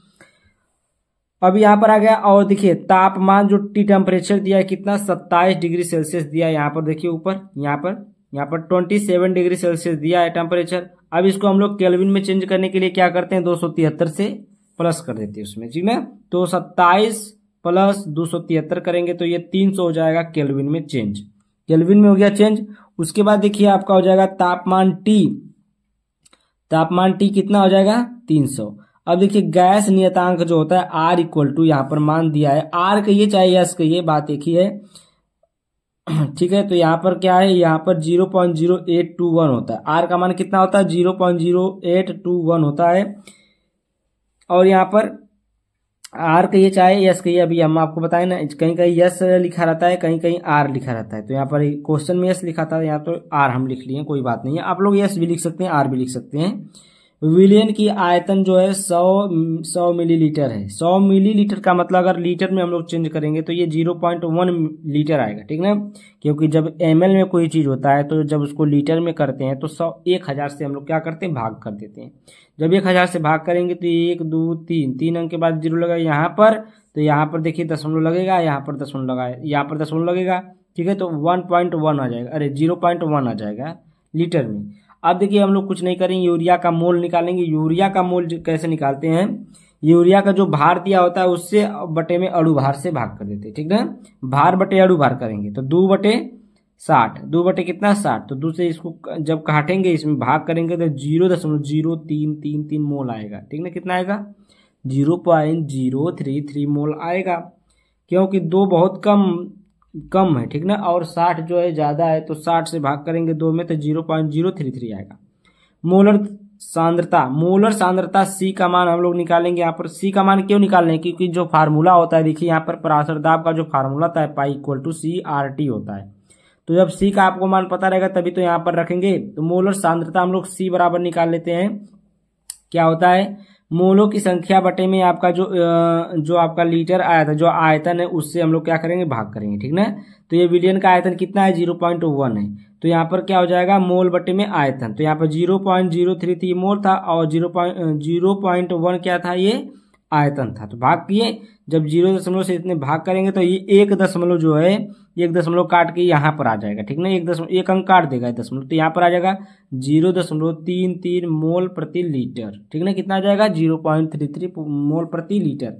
अब यहाँ पर आ गया। और देखिए तापमान जो टेम्परेचर दिया है कितना, 27 डिग्री सेल्सियस दिया है। यहाँ पर देखिए ऊपर यहाँ पर 27 डिग्री सेल्सियस दिया है टेम्परेचर। अब इसको हम लोग केल्विन में चेंज करने के लिए क्या करते हैं, 273 से प्लस कर देते हैं उसमें। ठीक है, तो 27 + 273 करेंगे तो ये 300 हो जाएगा केल्विन में चेंज। केल्विन में हो गया चेंज। उसके बाद देखिए आपका हो जाएगा तापमान T कितना हो जाएगा, 300। अब देखिए गैस नियतांक जो होता है R = यहाँ पर मान दिया है, R कहिए चाहे S कहिए, बात एक ही है। ठीक है, तो यहाँ पर क्या है, यहाँ पर 0.0821 होता है। R का मान कितना होता है, 0.0821 होता है। और यहाँ पर आर कहिए चाहे यस कहिए, अभी हम आपको बताएं ना, कहीं कहीं यस लिखा रहता है, कहीं कहीं आर लिखा रहता है। तो यहाँ पर क्वेश्चन में यस लिखा था, यहाँ तो आर हम लिख लिए, कोई बात नहीं है। आप लोग यस भी लिख सकते हैं, आर भी लिख सकते हैं। विलियन की आयतन जो है 100 मिलीलीटर है। 100 मिलीलीटर का मतलब अगर लीटर में हम लोग चेंज करेंगे तो ये 0.1 लीटर आएगा, ठीक ना। क्योंकि जब ml में कोई चीज होता है तो जब उसको लीटर में करते हैं तो 1000 से हम लोग क्या करते हैं, भाग कर देते हैं। जब 1000 से भाग करेंगे तो 1 2 3 अंक के बाद जीरो लगेगा यहाँ पर, तो यहाँ पर देखिए दशमलव लगेगा, यहाँ पर दशमलव लगा, यहाँ पर दशमलव लगेगा, ठीक है। तो 1.1 आ जाएगा, अरे 0.1 आ जाएगा लीटर में। अब देखिए हम लोग कुछ नहीं करेंगे, यूरिया का मोल निकालेंगे। यूरिया का मोल कैसे निकालते हैं, यूरिया का जो भार दिया होता है उससे बटे में अणु भार से भाग कर देते हैं, ठीक ना। भार बटे अणु भार करेंगे तो 2/60, 2 बटे कितना 60, तो 2 से इसको जब काटेंगे इसमें भाग करेंगे तो 0.0333 मोल आएगा, ठीक ना। कितना आएगा, 0.033 मोल आएगा, क्योंकि 2 बहुत कम है, ठीक ना, और 60 जो है ज्यादा है, तो 60 से भाग करेंगे 2 में तो 0.033 आएगा। मोलर सांद्रता सी का मान हम लोग निकालेंगे। यहाँ पर सी का मान क्यों निकाल रहे हैं, क्योंकि जो फार्मूला होता है, देखिए यहाँ पर पराशर दाब का जो फार्मूला होता है पाई इक्वल टू CRT होता है। तो जब सी का आपको मान पता रहेगा तभी तो यहाँ पर रखेंगे। तो मोलर सांद्रता हम लोग सी बराबर निकाल लेते हैं, क्या होता है, मोलों की संख्या बटे में आपका जो आपका लीटर आया था, जो आयतन है उससे हम लोग क्या करेंगे, भाग करेंगे, ठीक ना। तो ये विलियन का आयतन कितना है, 0.1 है। तो यहाँ पर क्या हो जाएगा, मोल बटे में आयतन, तो यहाँ पर 0.033 मोल था और 0.1 क्या था, ये आयतन था। तो भाग किए, जब 0 से इतने भाग करेंगे तो ये 1 दशमलव जो है, 1 दशमलव काट के यहाँ पर आ जाएगा, ठीक ना। 1 अंक काट देगा दशमलव, तो यहाँ पर आ जाएगा 0.33 मोल प्रति लीटर, ठीक ना। कितना आ जाएगा, 0.33 मोल प्रति लीटर।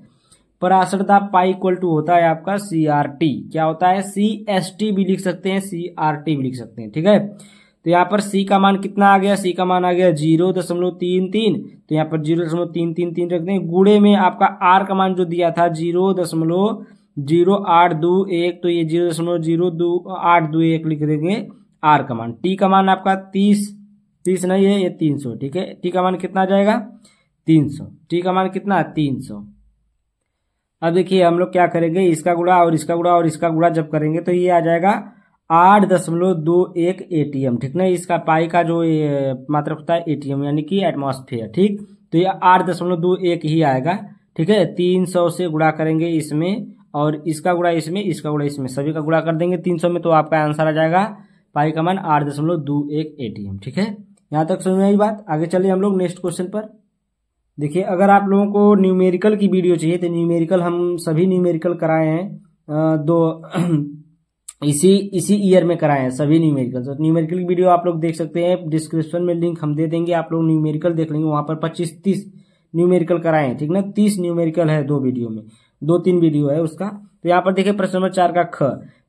पराशर दाब पाई इक्वल टू होता है आपका CRT, क्या होता है, CST भी लिख सकते हैं, CRT भी लिख सकते हैं, ठीक है। तो यहाँ पर सी का मान कितना आ गया, सी का मान आ गया 0.33, तो यहाँ पर 0.333 रख दें, गुणे में आपका आर का मान जो दिया था 0.0821, तो ये 0.02821 लिख देंगे आर का मान। टी का मान आपका 30 नहीं है, ये 300, ठीक है। टी का मान कितना आ जाएगा, 300, टी का मान कितना, 300। अब देखिए हम लोग क्या करेंगे, इसका गुणा और इसका गुणा और इसका गुणा जब करेंगे तो ये आ जाएगा 8.21 ATM, ठीक ना। इसका पाई का जो मात्रक होता है ATM यानी कि एटमॉस्फेयर, ठीक। तो ये 8.21 ही आएगा, ठीक है। 300 से गुणा करेंगे इसमें और इसका गुणा इसमें, इसका गुणा इसमें, सभी का गुणा कर देंगे 300 में, तो आपका आंसर आ जाएगा पाई का मान 8.21 ATM, ठीक है। यहाँ तक समझ में आई बात। आगे चलिए हम लोग नेक्स्ट क्वेश्चन पर। देखिए अगर आप लोगों को न्यूमेरिकल की वीडियो चाहिए तो न्यूमेरिकल हम सभी न्यूमेरिकल कराए हैं, इसी ईयर में कराए हैं सभी न्यूमेरिकल। तो न्यूमेरिकल की वीडियो आप लोग देख सकते हैं, डिस्क्रिप्शन में लिंक हम दे देंगे, आप लोग न्यूमेरिकल देख लेंगे, वहां पर 25-30 न्यूमेरिकल कराए हैं, ठीक ना। 30 न्यूमेरिकल है 2 वीडियो में, 2-3 वीडियो है उसका। तो यहाँ पर देखिए प्रश्न नंबर 4 का ख,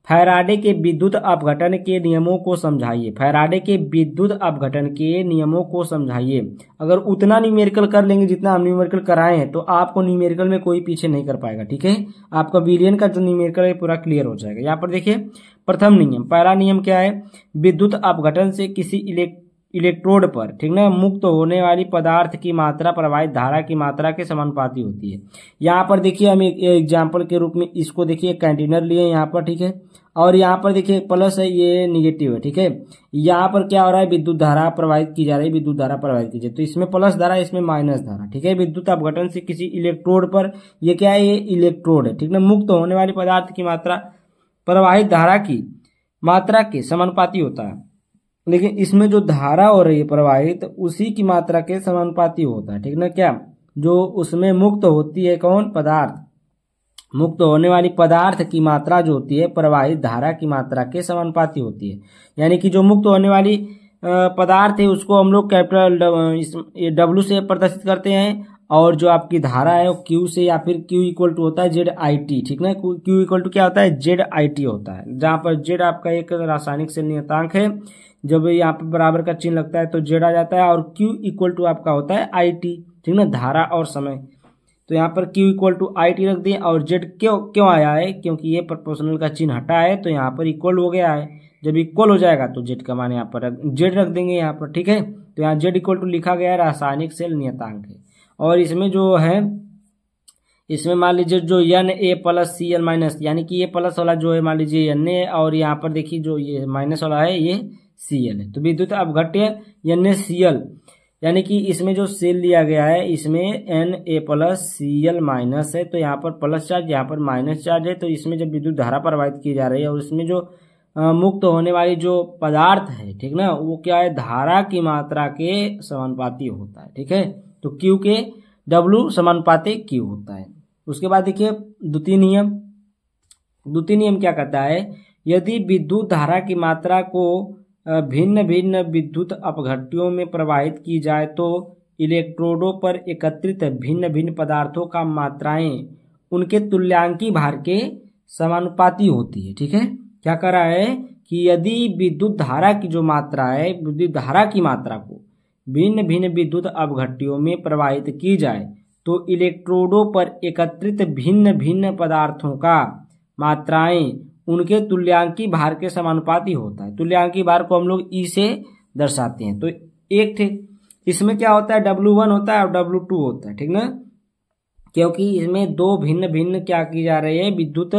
फैराडे के विद्युत अपघटन के नियमों को समझाइए। फैराडे के विद्युत अपघटन के नियमों को समझाइए। अगर उतना न्यूमेरिकल कर लेंगे जितना हम न्यूमेरिकल कराए हैं तो आपको न्यूमेरिकल में कोई पीछे नहीं कर पाएगा, ठीक है। आपका विलियन का जो न्यूमेरिकल है पूरा क्लियर हो जाएगा। यहाँ पर देखिए प्रथम नियम, पहला नियम क्या है, विद्युत अपघटन से किसी इलेक्ट्रोड पर, ठीक ना, मुक्त होने वाली पदार्थ की मात्रा प्रवाहित धारा की मात्रा के समानुपाती होती है। यहाँ पर देखिए हम एक एग्जाम्पल के रूप में इसको देखिए कंटेनर लिए यहाँ पर, ठीक है, और यहाँ पर देखिए प्लस है, ये निगेटिव है, ठीक है। यहाँ पर क्या हो रहा है, विद्युत धारा प्रवाहित की जा रही है, विद्युत धारा प्रवाहित की जाए, तो इसमें प्लस धारा इसमें माइनस धारा, ठीक है। विद्युत अपघटन से किसी इलेक्ट्रोड पर, ये क्या है, ये इलेक्ट्रोड है, ठीक ना, मुक्त होने वाली पदार्थ की मात्रा प्रवाहित धारा की मात्रा के समानुपाती होता है। लेकिन इसमें जो धारा हो रही है प्रवाहित उसी की मात्रा के समानुपाती होता है, ठीक ना। क्या, जो उसमें मुक्त होती है कौन, पदार्थ, मुक्त होने वाली पदार्थ की मात्रा जो होती है प्रवाहित धारा की मात्रा के समानुपाती होती है। यानी कि जो मुक्त होने वाली पदार्थ है उसको हम लोग कैपिटल W से प्रदर्शित करते हैं, और जो आपकी धारा है वो Q से, या फिर Q इक्वल टू होता है ZIT, ठीक ना। Q इक्वल टू क्या होता है, ZIT होता है, जहां पर Z आपका एक रासायनिक से नियतांक है। जब यहाँ पर बराबर का चिन्ह लगता है तो Z आ जाता है, और Q इक्वल टू आपका होता है IT, ठीक ना, धारा और समय। तो यहाँ पर Q इक्वल टू IT रख दिए, और Z क्यों आया है, क्योंकि ये प्रोपोर्शनल का चिन्ह हटा है तो यहाँ पर इक्वल हो गया है। जब इक्वल हो जाएगा तो Z का मान यहाँ पर Z रख देंगे यहाँ पर, ठीक है। तो यहाँ Z इक्वल टू लिखा गया है, रासायनिक सेल नियतांक है। और इसमें जो है इसमें मान लीजिए जो Na+Cl माइनस, यानी कि ये प्लस वाला जो है मान लीजिए Na, और यहाँ पर देखिए जो ये माइनस वाला है ये Cl है। तो विद्युत अपघट्य NaCl, यानी कि इसमें जो सेल लिया गया है इसमें Na+Cl माइनस है, तो यहाँ पर प्लस चार्ज यहाँ पर माइनस चार्ज है। तो इसमें जब विद्युत धारा प्रवाहित की जा रही है और इसमें जो मुक्त होने वाली जो पदार्थ है, ठीक ना, वो क्या है, धारा की मात्रा के समानुपाती होता है। ठीक है, तो Q के W समानुपाती Q होता है। उसके बाद देखिए द्वितीय नियम। द्वितीय नियम क्या कहता है, यदि विद्युत धारा की मात्रा को भिन्न भिन्न विद्युत अपघट्यों में प्रवाहित की जाए तो इलेक्ट्रोडों पर एकत्रित भिन्न भिन्न पदार्थों का मात्राएं उनके तुल्यांकी भार के समानुपाती होती है। ठीक है, क्या कर रहा है कि यदि विद्युत धारा की जो मात्रा है, विद्युत धारा की मात्रा को भिन्न भिन्न विद्युत अपघट्यों में प्रवाहित की जाए तो इलेक्ट्रोडों पर एकत्रित भिन्न भिन्न पदार्थों का मात्राएं उनके तुल्यांकी भार के समानुपाती होता है। तुल्यांकी भार को हम लोग E से दर्शाते हैं। तो एक थे इसमें क्या होता है, W1 होता है और W2 होता है, ठीक ना, क्योंकि इसमें दो भिन्न भिन्न क्या की जा रही है, विद्युत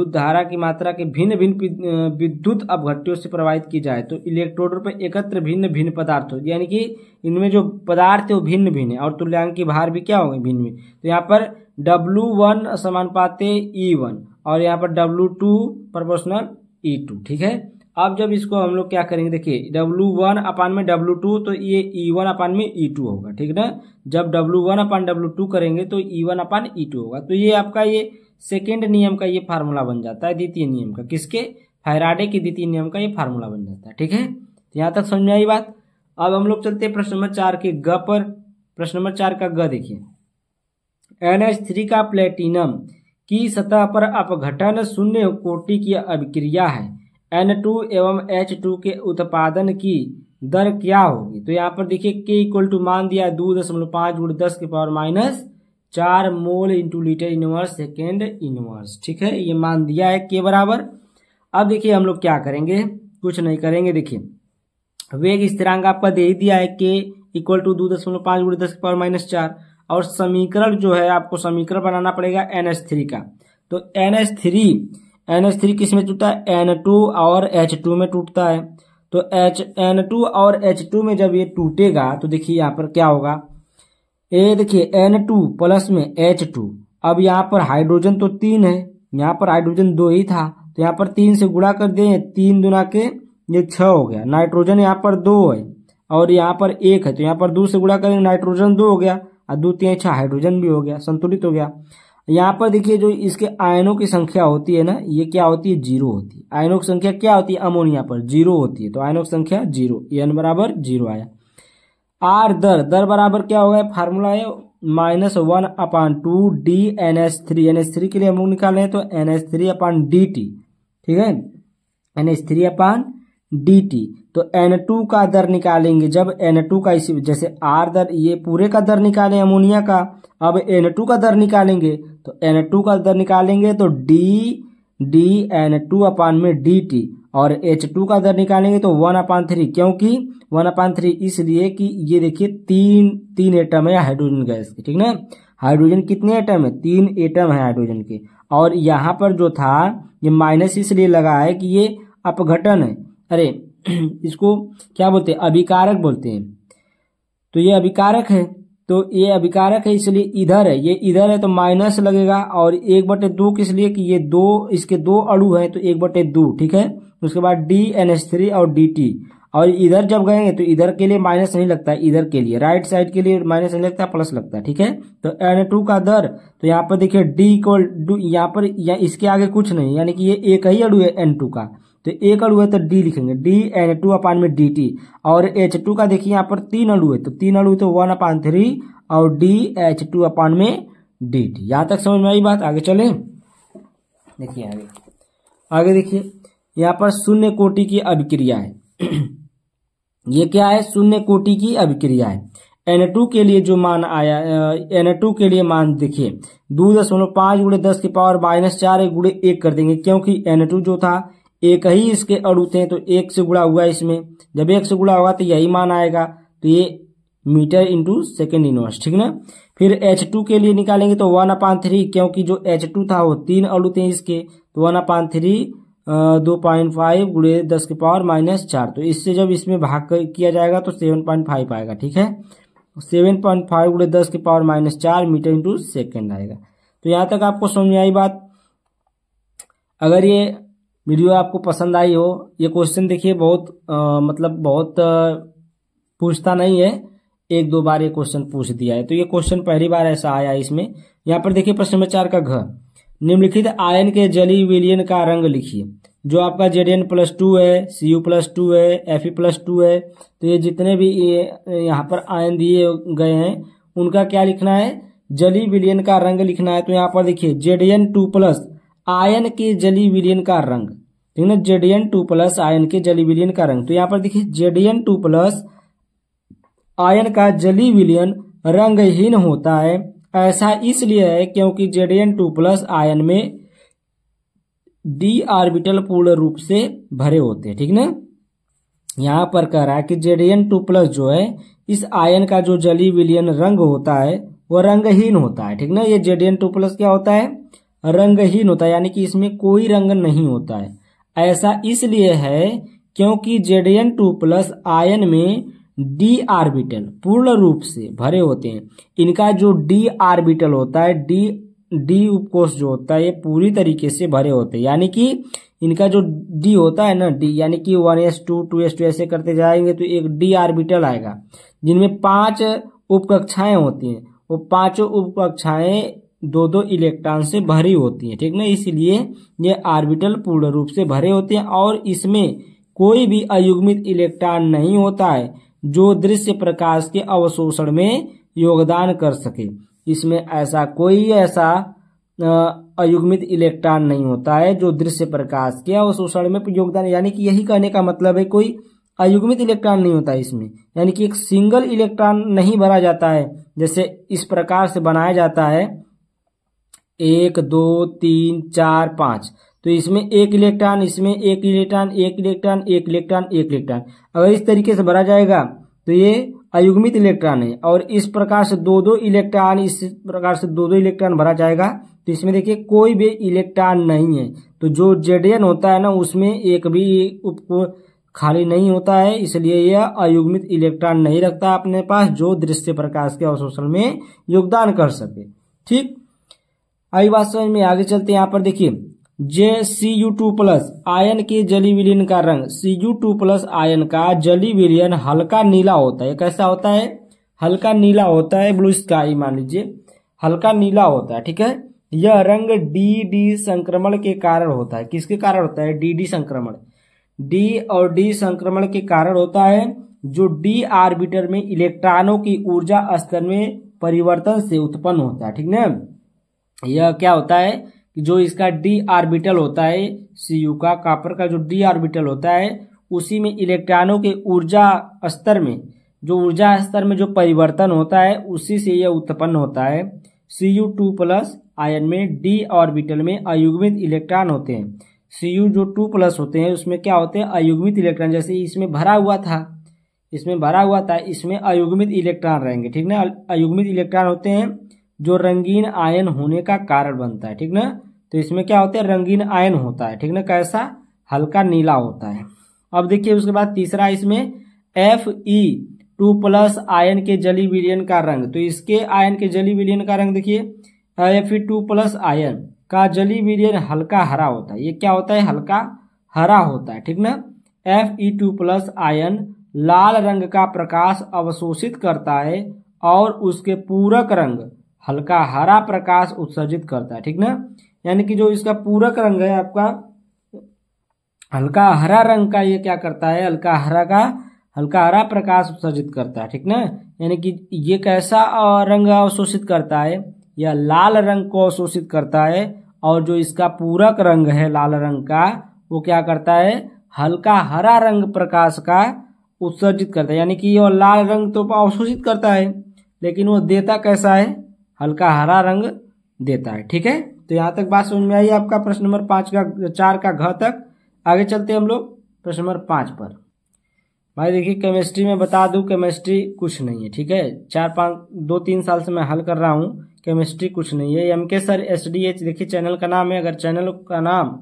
धारा की मात्रा के भिन्न भिन्न विद्युत अपघट्यों से प्रवाहित की जाए तो इलेक्ट्रोडों पर एकत्र भिन्न भिन्न पदार्थ हो, यानी कि इनमें जो पदार्थ है वो भिन्न भिन्न है और तुल्यांकी भार भी क्या होंगे, भिन्न भिन्न। तो यहाँ पर W1 समानुपाते E1 और यहाँ पर W2 प्रोपोर्शनल E2। ठीक है, अब जब इसको हम लोग क्या करेंगे, देखिए W1 अपान में W2 तो ये E1 अपान में E2 होगा। ठीक ना, जब W1 अपान W2 करेंगे तो E1 अपान E2 होगा। तो ये आपका ये सेकेंड नियम का ये फार्मूला बन जाता है, द्वितीय नियम का, किसके, फैराडे के द्वितीय नियम का ये फार्मूला बन जाता है। ठीक है, तो यहाँ तक समझ में आई बात। अब हम लोग चलते हैं प्रश्न नंबर 4 के ग पर। प्रश्न नंबर 4 का ग देखिए, NH3 का प्लेटिनम की सतह पर अपघटन शून्य कोटि की अभिक्रिया है, N2 एवं H2 के उत्पादन की दर क्या होगी। तो यहाँ पर देखिए K इक्वल टू मान दिया है 2.5 × 10⁻⁴ mole into litre inverse second inverse. ठीक है, ये मान दिया है K बराबर। अब देखिए हम लोग क्या करेंगे, कुछ नहीं करेंगे। देखिए वेग स्थिरांक आपका दे ही दिया है K इक्वल टू 2.5 × 10⁻⁴ और समीकरण जो है आपको समीकरण बनाना पड़ेगा NH3 का। तो NH3 किस में टूटता है, N2 और H2 में टूटता है। तो N2 और H2 में जब ये टूटेगा तो देखिए यहाँ पर क्या होगा, ये देखिए N2 प्लस में H2। अब यहाँ पर हाइड्रोजन तो 3 है, यहाँ पर हाइड्रोजन 2 ही था, तो यहाँ पर 3 से गुणा कर दें, 3 दूना के ये 6 हो गया। नाइट्रोजन यहाँ पर 2 है और यहाँ पर 1 है, तो यहाँ पर 2 से गुणा करेंगे, नाइट्रोजन 2 हो गया और 2 3 6 हाइड्रोजन भी हो गया, संतुलित हो गया। यहाँ पर देखिए जो इसके आयनों की संख्या होती है ना, ये क्या होती है, 0 होती है। आयनों की संख्या क्या होती है, अमोनिया पर 0 होती है, तो आयनों की संख्या 0, N बराबर 0 आया। R दर बराबर क्या होगा, फार्मूला है -1/2 dNH3। NH3 के लिए हम लोग निकाले हैं तो NH3/dt। ठीक है, NH3/dt। तो N2 का दर निकालेंगे, जब N2 का इसी जैसे R दर ये पूरे का दर निकाले अमोनिया का, अब N2 का दर निकालेंगे तो N2 का दर निकालेंगे तो dN2/dt और H2 का दर निकालेंगे तो 1/3, क्योंकि 1/3 इसलिए कि ये देखिए तीन एटम है हाइड्रोजन गैस के। ठीक ना, हाइड्रोजन कितने एटम है, 3 एटम है हाइड्रोजन के, और यहाँ पर जो था ये माइनस इसलिए लगा है कि ये अपघटन है, अरे इसको क्या बोलते हैं, अभिकारक बोलते हैं। तो ये अभिकारक है, तो ये अभिकारक है इसलिए इधर है, ये इधर है तो माइनस लगेगा, और 1/2 किस लिए कि ये इसके 2 अणु हैं तो 1/2। ठीक है, उसके बाद DNH3 और DT, और इधर जब गएंगे तो इधर के लिए माइनस नहीं लगता है, इधर के लिए राइट साइड के लिए माइनस नहीं लगता, प्लस लगता है। ठीक है, तो N2 का दर, तो यहाँ पर देखिए D इक्वल यहाँ पर इसके आगे कुछ नहीं, यानी कि ये एक ही अणु है N2 का, तो एक अणु है तो D लिखेंगे, dN2/dt। और H2 का देखिए यहाँ पर 3 अणु है, तो 3 अणु तो 1/3 और dH2/dt। यहाँ तक समझ में आई बात, आगे चले। देखिए आगे देखिए यहाँ पर शून्य कोटि की अभिक्रिया है। ये क्या है, शून्य कोटि की अभिक्रिया है। N2 के लिए जो मान आया, N2 के लिए मान देखिए 2.5 × 10⁻⁴ गुणे 1 कर देंगे, क्योंकि N2 जो था एक ही इसके अणु थे तो 1 से गुणा हुआ इसमें, जब 1 से गुणा होगा तो यही मान आएगा, तो ये मीटर इंटू सेकेंड इनवर्स, ठीक ना। फिर H2 के लिए निकालेंगे तो 1/3, क्योंकि जो H2 था वो 3 अणु थे इसके, तो 1/3 2.5 गुणे 10⁻⁻4। तो इससे जब इसमें भाग किया जाएगा तो 7.5 आएगा, ठीक है। 7.5 गुणे 10⁻⁻4 मीटर इंटू सेकेंड आएगा। तो यहाँ तक आपको समझ में आई बात। अगर ये वीडियो आपको पसंद आई हो, ये क्वेश्चन देखिए बहुत बहुत पूछता नहीं है, 1-2 बार ये क्वेश्चन पूछ दिया है, तो ये क्वेश्चन पहली बार ऐसा आया इसमें। यहाँ पर देखिए प्रश्न नंबर 4 का घ, निम्नलिखित आयन के जलीय विलयन का रंग लिखिए। जो आपका Zn+2 है, Cu+2 है, Fe+2 है, तो ये जितने भी यहाँ पर आयन दिए गए हैं उनका क्या लिखना है, जलीय विलयन का रंग लिखना है। तो यहाँ पर देखिए Zn2+ आयन के जलीय विलयन का रंग, ठीक है ना, Zn2+ आयन के जलीय विलयन का रंग। तो यहाँ पर देखिए Zn2+ आयन का जलीय विलयन रंगहीन होता है। ऐसा इसलिए है क्योंकि Zn2+ आयन में d ऑर्बिटल पूर्ण रूप से भरे होते हैं, ठीक ना। यहाँ पर कह रहा है कि Zn2+ जो है इस आयन का जो जलीय विलयन रंग होता है वो रंगहीन होता है, ठीक ना। ये Zn2+ क्या होता है, रंगहीन होता है, यानी कि इसमें कोई रंग नहीं होता है। ऐसा इसलिए है क्योंकि Zn2+ आयन में d ऑर्बिटल पूर्ण रूप से भरे होते हैं। इनका जो d ऑर्बिटल होता है, d उपकोष जो होता है, ये पूरी तरीके से भरे होते हैं, यानी कि इनका जो d होता है ना, d यानी कि 1s2 2s2 ऐसे करते जाएंगे तो एक d ऑर्बिटल आएगा जिनमें 5 उपकक्षाएं होती हैं। वो 5 उपकक्षाएं 2-2 इलेक्ट्रॉन से भरी होती हैं, ठीक ना। इसलिए ये ऑर्बिटल पूर्ण रूप से भरे होते हैं और इसमें कोई भी अयुग्मित इलेक्ट्रॉन नहीं होता है जो दृश्य प्रकाश के अवशोषण में योगदान कर सके। इसमें ऐसा कोई अयुग्मित इलेक्ट्रॉन नहीं होता है जो दृश्य प्रकाश के अवशोषण में योगदान, यानी कि यही कहने का मतलब है कोई अयुग्मित इलेक्ट्रॉन नहीं होता है इसमें, यानी कि एक सिंगल इलेक्ट्रॉन नहीं भरा जाता है जैसे इस प्रकार से बनाया जाता है 1 2 3 4 5। तो इसमें एक इलेक्ट्रॉन, इसमें एक इलेक्ट्रॉन, एक इलेक्ट्रॉन, एक इलेक्ट्रॉन, एक इलेक्ट्रॉन, अगर इस तरीके से भरा जाएगा तो ये अयुग्मित इलेक्ट्रॉन है। और इस प्रकार से 2-2 इलेक्ट्रॉन, इस प्रकार से 2-2 इलेक्ट्रॉन भरा जाएगा तो इसमें देखिए कोई भी इलेक्ट्रॉन नहीं है। तो जो Zn होता है ना, उसमें एक भी उपकोष खाली नहीं होता है, इसलिए यह अयुग्मित इलेक्ट्रॉन नहीं रखता अपने पास जो दृश्य प्रकाश के अवशोषण में योगदान कर सके। ठीक, आई बात समझ में। आगे चलते हैं। यहाँ पर देखिए Cu2+ आयन के जलीय विलयन का रंग, Cu2+ आयन का जलीय विलयन हल्का नीला होता है। कैसा होता है, हल्का नीला होता है, ब्लू स्काई मान लीजिए, हल्का नीला होता है, ठीक है। यह रंग डी संक्रमण के कारण होता है। किसके कारण होता है, डी संक्रमण, डी और डी संक्रमण के कारण होता है, जो डी ऑर्बिटर में इलेक्ट्रॉनों की ऊर्जा स्तर में परिवर्तन से उत्पन्न होता है, ठीक ना। यह क्या होता है कि जो इसका डी ऑर्बिटल होता है, Cu का, कॉपर का जो डी ऑर्बिटल होता है, उसी में इलेक्ट्रॉनों के ऊर्जा स्तर में जो परिवर्तन होता है उसी से यह उत्पन्न होता है। Cu2+ आयन में डी ऑर्बिटल में अयुग्मित इलेक्ट्रॉन होते हैं। Cu जो 2+ होते हैं उसमें क्या होते हैं, अयुग्मित इलेक्ट्रॉन। जैसे इसमें भरा हुआ था, इसमें अयुग्मित इलेक्ट्रॉन रहेंगे, ठीक ना। अयुग्मित इलेक्ट्रॉन होते हैं जो रंगीन आयन होने का कारण बनता है, ठीक ना। तो इसमें क्या होता है, रंगीन आयन होता है, ठीक ना। कैसा, हल्का नीला होता है। अब देखिए उसके बाद तीसरा, इसमें Fe2+ आयन के जलीय विलयन का रंग। तो इसके आयन के जलीय विलयन का रंग देखिए, Fe2+ आयन का जलीय विलयन हल्का हरा होता है। ये क्या होता है, हल्का हरा होता है, ठीक ना। Fe2+ आयन लाल रंग का प्रकाश अवशोषित करता है और उसके पूरक रंग हल्का हरा प्रकाश उत्सर्जित करता है, ठीक ना। यानी कि जो इसका पूरक रंग है आपका हल्का हरा रंग का, ये क्या करता है, हल्का हरा प्रकाश उत्सर्जित करता है, ठीक ना। यानी कि ये कैसा रंग अवशोषित करता है, यह लाल रंग को अवशोषित करता है। और जो इसका पूरक रंग है लाल रंग का, वो क्या करता है, हल्का हरा रंग प्रकाश का उत्सर्जित करता है। यानी कि ये लाल रंग तो अवशोषित करता है, लेकिन वो देता कैसा है, हल्का हरा रंग देता है, ठीक है। तो यहाँ तक बात समझ में आई आपका प्रश्न नंबर 4 का घ तक। आगे चलते हैं हम लोग प्रश्न नंबर 5 पर। भाई देखिए केमिस्ट्री में बता दूं, केमिस्ट्री कुछ नहीं है, ठीक है। 2-3 साल से मैं हल कर रहा हूँ, केमिस्ट्री कुछ नहीं है। MK सर SDH देखिए चैनल का नाम है। अगर चैनल का नाम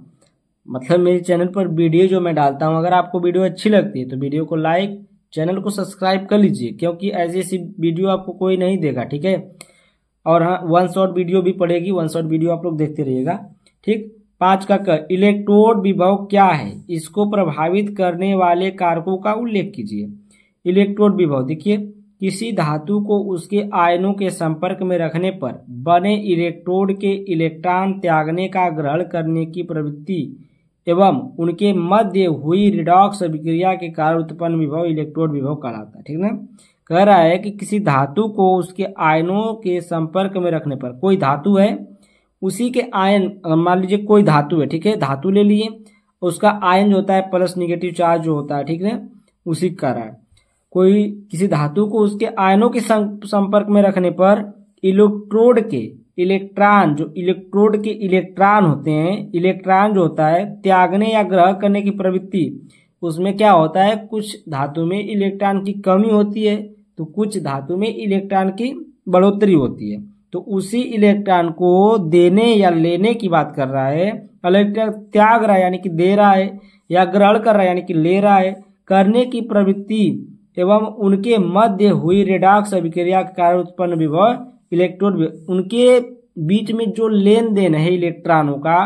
मतलब मेरे चैनल पर वीडियो जो मैं डालता हूँ, अगर आपको वीडियो अच्छी लगती है तो वीडियो को लाइक, चैनल को सब्सक्राइब कर लीजिए, क्योंकि ऐसी वीडियो आपको कोई नहीं देगा, ठीक है। और हाँ, वन शॉट वीडियो भी पड़ेगी, वन शॉट वीडियो आप लोग देखते रहिएगा, ठीक। 5 का क, इलेक्ट्रोड विभव क्या है, इसको प्रभावित करने वाले कारकों का उल्लेख कीजिए। इलेक्ट्रोड विभव देखिए, किसी धातु को उसके आयनों के संपर्क में रखने पर बने इलेक्ट्रोड के इलेक्ट्रॉन त्यागने का ग्रहण करने की प्रवृत्ति एवं उनके मध्य हुई रिडॉक्स अभिक्रिया के कारण उत्पन्न विभव इलेक्ट्रोड विभव कहलाता है, ठीक ना। कह रहा है कि किसी धातु को उसके आयनों के संपर्क में रखने पर, कोई धातु है, उसी के आयन, मान लीजिए कोई धातु है, ठीक है, धातु ले लिए, उसका आयन जो होता है प्लस निगेटिव चार्ज जो होता है, ठीक है, उसी का रहा है। कोई किसी धातु को उसके आयनों के संपर्क में रखने पर इलेक्ट्रोड के इलेक्ट्रॉन, जो इलेक्ट्रोड के इलेक्ट्रॉन होते हैं, इलेक्ट्रॉन जो होता है त्यागने या ग्रहण करने की प्रवृत्ति, उसमें क्या होता है, कुछ धातु में इलेक्ट्रॉन की कमी होती है तो कुछ धातु में इलेक्ट्रॉन की बढ़ोतरी होती है। तो उसी इलेक्ट्रॉन को देने या लेने की बात कर रहा है। इलेक्ट्रॉन त्याग रहा है यानी कि दे रहा है, या ग्रहण कर रहा है यानी कि ले रहा है, करने की प्रवृत्ति एवं उनके मध्य हुई रेडॉक्स अभिक्रिया के कारण उत्पन्न विभव इलेक्ट्रोड, उनके बीच में जो लेन देन है इलेक्ट्रॉनों का,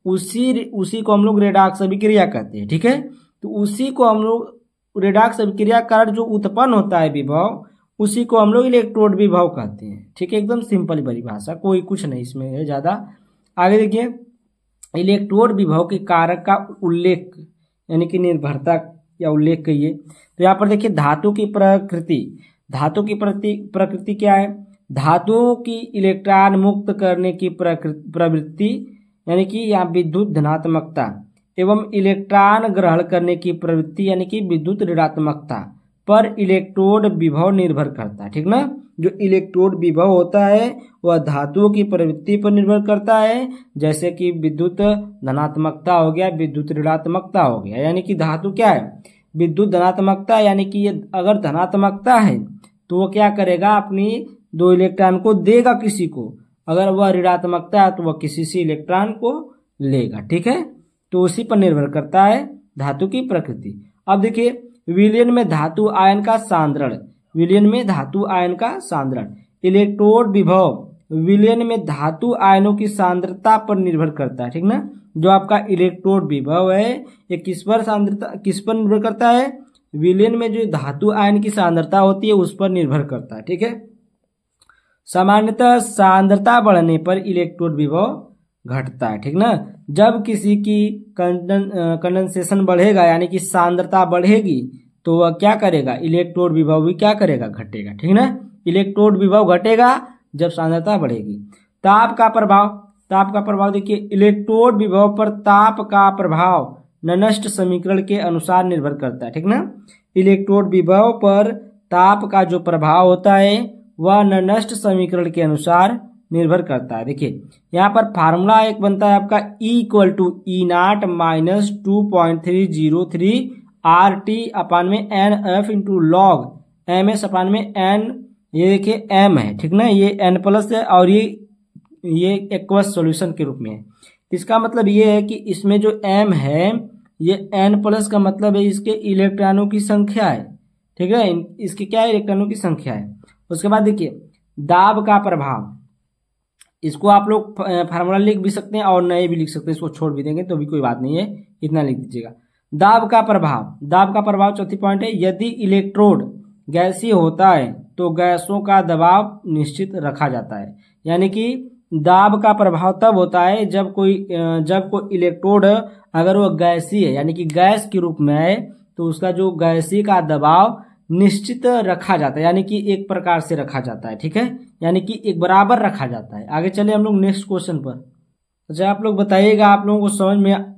उसी को हम लोग रेडॉक्स अभिक्रिया कहते हैं, ठीक है। तो उसी को हम लोग रेडॉक्स अभिक्रिया कारण जो उत्पन्न होता है विभव, उसी को हम लोग इलेक्ट्रोड विभव कहते हैं, ठीक है। एकदम सिंपल परिभाषा, कोई कुछ नहीं इसमें है ज्यादा। आगे देखिए, इलेक्ट्रोड विभव के कारक का उल्लेख यानी कि निर्भरता या उल्लेख कहिए। तो यहाँ पर देखिए धातु की प्रकृति, धातु की प्रकृति क्या है, धातुओं की इलेक्ट्रॉन मुक्त करने की प्रवृत्ति यानी कि यहाँ विद्युत धनात्मकता एवं इलेक्ट्रॉन ग्रहण करने की प्रवृत्ति यानी कि विद्युत ऋणात्मकता पर इलेक्ट्रोड विभव निर्भर करता है, ठीक ना। जो इलेक्ट्रोड विभव होता है वह धातुओं की प्रवृत्ति पर निर्भर करता है, जैसे कि विद्युत धनात्मकता हो गया, विद्युत ऋणात्मकता हो गया। यानी कि धातु क्या है, विद्युत धनात्मकता, यानी कि ये अगर धनात्मकता है तो वो क्या करेगा, अपनी 2 इलेक्ट्रॉन को देगा किसी को, अगर वह ऋणात्मकता है तो वह किसी से इलेक्ट्रॉन को लेगा, ठीक है। तो उसी पर निर्भर करता है धातु की प्रकृति। अब देखिए विलयन में धातु आयन का सांद्रण, विलयन में धातु आयन का सांद्रण, इलेक्ट्रोड विभव विलयन में धातु आयनों की सांद्रता पर निर्भर करता है, ठीक ना। जो आपका इलेक्ट्रोड विभव है ये किस पर निर्भर करता है, विलयन में जो धातु आयन की सांद्रता होती है उस पर निर्भर करता है, ठीक है। सामान्यतः सांद्रता बढ़ने पर इलेक्ट्रोड विभव घटता है, ठीक ना। जब किसी की कंडेंसेशन बढ़ेगा यानी कि सांद्रता बढ़ेगी तो वह क्या करेगा, इलेक्ट्रोड विभव भी क्या करेगा, घटेगा, ठीक ना। इलेक्ट्रोड विभव घटेगा जब सांद्रता बढ़ेगी। ताप का प्रभाव, ताप का प्रभाव देखिए, इलेक्ट्रोड विभव पर ताप का प्रभाव ननस्ट समीकरण के अनुसार निर्भर करता है, ठीक ना। इलेक्ट्रोड विभव पर ताप का जो प्रभाव होता है वह ननस्ट समीकरण के अनुसार निर्भर करता है। देखिए यहाँ पर फार्मूला एक बनता है आपका E=E0 माइनस 2.303 RT अपान में NF इंटू लॉग MS अपान में N, ये देखिए M है, ठीक ना, ये N प्लस है और ये एक्वस सॉल्यूशन के रूप में है। इसका मतलब ये है कि इसमें जो M है ये N प्लस का मतलब है इसके इलेक्ट्रॉनों की संख्या है, ठीक है, इसके क्या है, इलेक्ट्रॉनों की संख्या है। उसके बाद देखिए दाब का प्रभाव, इसको आप लोग फार्मूला लिख भी सकते हैं और नए भी लिख सकते हैं, इसको छोड़ भी देंगे तो भी कोई बात नहीं है, इतना लिख दीजिएगा। दाब का प्रभाव, दाब का प्रभाव चौथी पॉइंट है, यदि इलेक्ट्रोड गैसीय होता है तो गैसों का दबाव निश्चित रखा जाता है। यानी कि दाब का प्रभाव तब होता है जब कोई इलेक्ट्रोड अगर वो गैसीय है यानी कि गैस के रूप में है तो उसका जो गैसीय का दबाव निश्चित रखा जाता है, यानी कि एक प्रकार से रखा जाता है, ठीक है, यानी कि एक बराबर रखा जाता है। आगे चले हम लोग नेक्स्ट क्वेश्चन पर। अच्छा आप लोग बताइएगा, आप लोगों को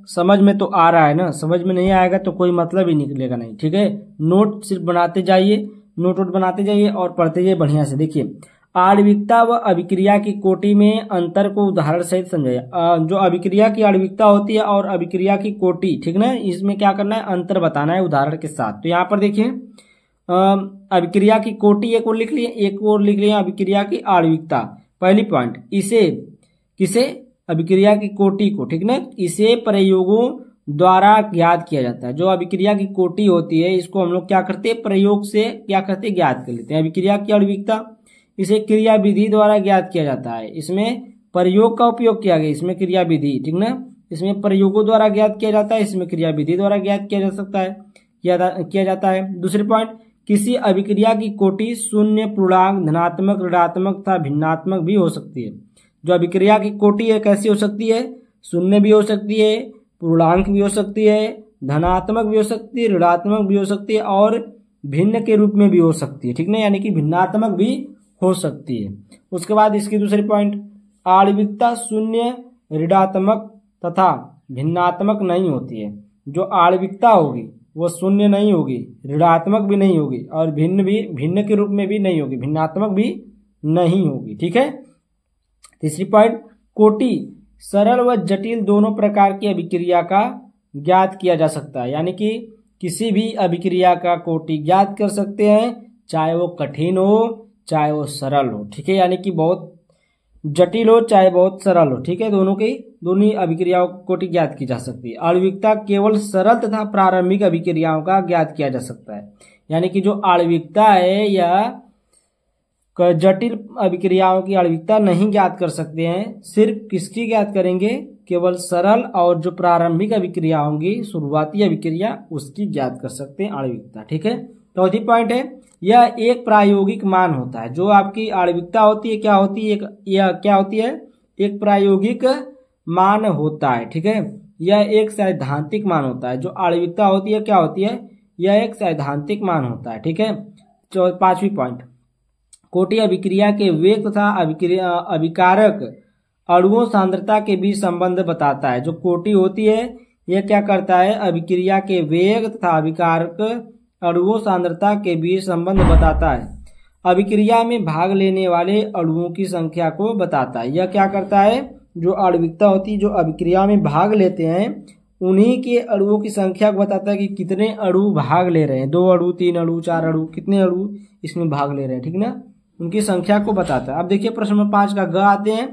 समझ में तो आ रहा है ना, समझ में नहीं आएगा तो कोई मतलब ही निकलेगा नहीं, ठीक है। नोट सिर्फ बनाते जाइए, नोट बनाते जाइए और पढ़ते जाइए बढ़िया से। देखिए आणविकता व अभिक्रिया की कोटि में अंतर को उदाहरण सहित समझाइए। जो अभिक्रिया की आणविकता होती है और अभिक्रिया की कोटि, ठीक ना, इसमें क्या करना है, अंतर बताना है उदाहरण के साथ। तो यहाँ पर देखिए अभिक्रिया की कोटि एक और लिख लिए, एक और लिख लिए अभिक्रिया की आणविकता। पहली पॉइंट, इसे किसे, अभिक्रिया की कोटि को, ठीक ना, इसे प्रयोगों द्वारा ज्ञात किया जाता है। जो अभिक्रिया की कोटि होती है इसको हम लोग क्या करते हैं, प्रयोग से क्या करते हैं, ज्ञात कर लेते हैं। अभिक्रिया की आणविकता इसे क्रिया विधि द्वारा ज्ञात किया जाता है। इसमें प्रयोग का उपयोग किया गया, इसमें क्रिया विधि, ठीक ना, इसमें प्रयोगों द्वारा ज्ञात किया जाता है, इसमें क्रिया विधि द्वारा ज्ञात किया जा सकता है, किया जाता है। दूसरी पॉइंट, किसी अभिक्रिया की कोटि शून्य, पूर्णांक, धनात्मक, ऋणात्मक तथा भिन्नात्मक भी हो सकती है। जो अभिक्रिया की कोटि है कैसी हो सकती है, शून्य भी हो सकती है, पूर्णांक भी हो सकती है, धनात्मक भी हो सकती है, ऋणात्मक भी हो सकती है और भिन्न के रूप में भी हो सकती है, ठीक ना, यानी कि भिन्नात्मक भी हो सकती है। उसके बाद इसकी दूसरी पॉइंट, आणविकता शून्य, ऋणात्मक तथा भिन्नात्मक नहीं होती है। जो आणविकता होगी वो शून्य नहीं होगी, ऋणात्मक भी नहीं होगी और भिन्न के रूप में भी नहीं होगी, भिन्नात्मक भी नहीं होगी, ठीक है। तीसरी पॉइंट, कोटि सरल व जटिल दोनों प्रकार की अभिक्रिया का ज्ञात किया जा सकता है, यानी कि किसी भी अभिक्रिया का कोटि ज्ञात कर सकते हैं, चाहे वो कठिन हो चाहे वो सरल हो, ठीक है, यानी कि बहुत जटिल हो चाहे बहुत सरल हो, ठीक है, दोनों अभिक्रियाओं को कोटि ज्ञात की जा सकती है। आणविकता केवल सरल तथा प्रारंभिक अभिक्रियाओं का ज्ञात किया जा सकता है, यानी कि जो आणविकता है या जटिल अभिक्रियाओं की आणविकता नहीं ज्ञात कर सकते हैं, सिर्फ किसकी ज्ञात करेंगे, केवल सरल और जो प्रारंभिक अभिक्रिया होंगी, शुरुआती अभिक्रिया, उसकी ज्ञात कर सकते हैं आणविकता, ठीक है। चौथी पॉइंट है, यह एक प्रायोगिक मान होता है। जो आपकी आणविकता होती है क्या होती है, यह क्या होती है, एक प्रायोगिक मान होता है, ठीक है। यह एक सैद्धांतिक मान होता है। जो आणविकता होती है क्या होती है, यह एक सैद्धांतिक मान होता है, ठीक है। पांचवी पॉइंट, कोटि अभिक्रिया के वेग तथा अभिकारक अणुओं सांद्रता के बीच संबंध बताता है। जो कोटि होती है यह क्या करता है, अभिक्रिया के वेग तथा अभिकारक अणुओं सांद्रता के बीच संबंध बताता है। अभिक्रिया में भाग लेने वाले अणुओं की संख्या को बताता है। यह क्या करता है, जो आणविकता होती है, जो अभिक्रिया में भाग लेते हैं उन्हीं के अणुओं की संख्या को बताता है कि कितने अणु भाग ले रहे हैं, 2 अणु, 3 अणु, 4 अणु, कितने अणु इसमें भाग ले रहे हैं, ठीक ना, उनकी संख्या को बताता है। अब देखिए प्रश्न नंबर 5 का ग आते हैं।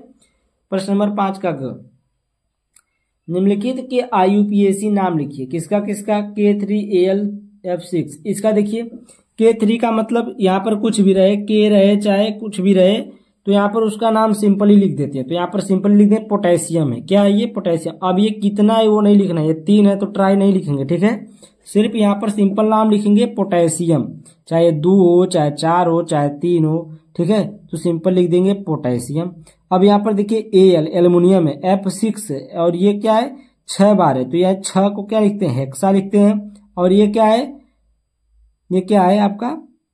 प्रश्न नंबर 5 का ग, निम्नलिखित के IUPAC नाम लिखिए। किसका किसका, K3AlF6। इसका देखिए K3 का मतलब यहाँ पर कुछ भी रहे, K रहे चाहे कुछ भी रहे, तो यहाँ पर उसका नाम सिंपली लिख देते हैं। तो यहाँ पर सिंपली लिख दें पोटेशियम है। क्या है ये, पोटेशियम। अब ये कितना है वो नहीं लिखना है, ये 3 है तो ट्राई नहीं लिखेंगे, ठीक है। सिर्फ यहाँ पर सिंपल नाम लिखेंगे पोटेशियम, चाहे 2 हो चाहे 4 हो चाहे 3 हो, ठीक है, तो सिंपल लिख देंगे पोटेशियम। अब यहाँ पर देखिए Al एल्युमिनियम है, F6 है और ये क्या है 6 बार है, तो यह 6 को क्या लिखते हैं, हेक्सा लिखते हैं। और ये क्या है, ये क्या है आपका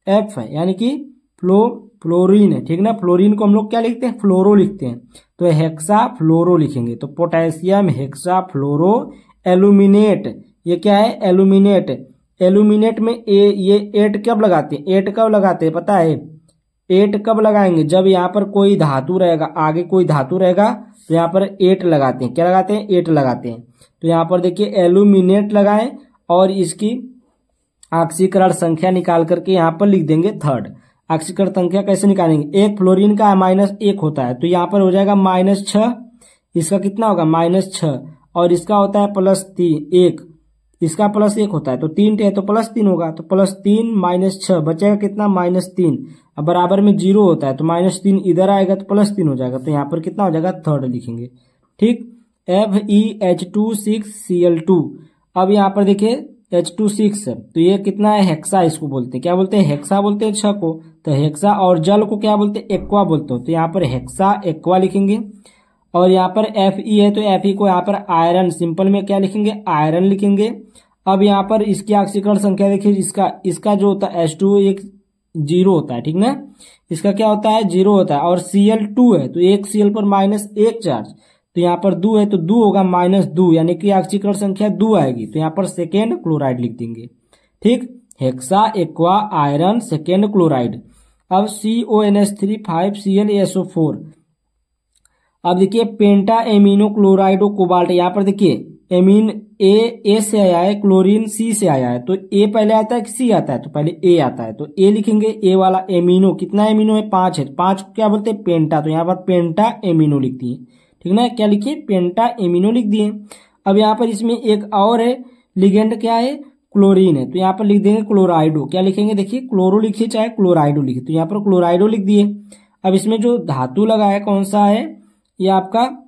F है, यानी कि फ्लोरीन है, ठीक ना। फ्लोरीन को हम लोग क्या लिखते हैं, फ्लोरो लिखते हैं, तो हेक्सा फ्लोरो लिखेंगे। तो पोटेशियम हेक्सा फ्लोरो एल्यूमिनेट, ये क्या है, एल्यूमिनेट। एल्यूमिनेट में ये 8 कब लगाते हैं, 8 कब लगाते हैं पता है, 8 कब लगाएंगे, जब यहाँ पर कोई धातु रहेगा, आगे कोई धातु रहेगा तो यहाँ पर 8 लगाते हैं। क्या लगाते हैं, 8 लगाते हैं। तो यहाँ पर देखिए एल्यूमिनेट लगाएं और इसकी ऑक्सीकरण संख्या निकाल करके यहाँ पर लिख देंगे 3rd। ऑक्सीकरण संख्या कैसे निकालेंगे, एक फ्लोरीन का -1 होता है, तो यहाँ पर हो जाएगा -6, इसका कितना होगा -6, और इसका होता है +1, इसका +1 होता है, तो 3 है तो +3 होगा, तो +3 -6 बचेगा कितना, -3। अब बराबर में 0 होता है तो -3 इधर आएगा तो +3 हो जाएगा, तो यहाँ पर कितना हो जाएगा 3rd लिखेंगे, ठीक। FeH2 6Cl2। अब यहाँ पर देखिए H2 6 है तो ये कितना है, हेक्सा इसको बोलते हैं। क्या बोलते हैं, हेक्सा बोलते हैं 6 को, तो हेक्सा। और जल को क्या बोलते हैं, एक्वा बोलते हो, तो यहाँ पर हेक्सा एक्वा लिखेंगे। और यहाँ पर Fe है तो Fe को यहाँ पर आयरन, सिंपल में क्या लिखेंगे, आयरन लिखेंगे। अब यहाँ पर इसकी ऑक्सीकरण संख्या देखिए, इसका जो होता है H2 एक 0 होता है, ठीक ना, इसका क्या होता है 0 होता है। और Cl2 है तो एक Cl पर -1 चार्ज, तो यहाँ पर 2 है तो 2 होगा -2, यानी कि ऑक्सीकरण संख्या 2 आएगी, तो यहाँ पर सेकेंड क्लोराइड लिख देंगे, ठीक। Hexa aqua iron second chloride. अब CONH3 5Cl अब देखिए पेंटा एमिनो क्लोराइडो कोबाल्ट, यहाँ पर देखिए एमीन ए से आया है, क्लोरीन सी से आया है, तो ए पहले आता है कि सी आता है, तो पहले ए आता है, तो ए लिखेंगे। ए वाला एमिनो, कितना एमिनो है 5 है, 5 को क्या बोलते हैं पेंटा, तो यहाँ पर पेंटा एमिनो लिख दिए, ठीक ना, क्या लिखिए पेंटा एमिनो लिख दिए। अब यहाँ पर इसमें एक और है लिगेंड, क्या है क्लोरीन है, तो यहाँ पर लिख देंगे क्लोराइडो, क्या लिखेंगे देखिए क्लोरो लिखिए चाहे क्लोराइडो लिखिए, तो यहाँ पर क्लोराइडो लिख दिए। अब इसमें जो धातु लगा है कौन सा है, ये आपका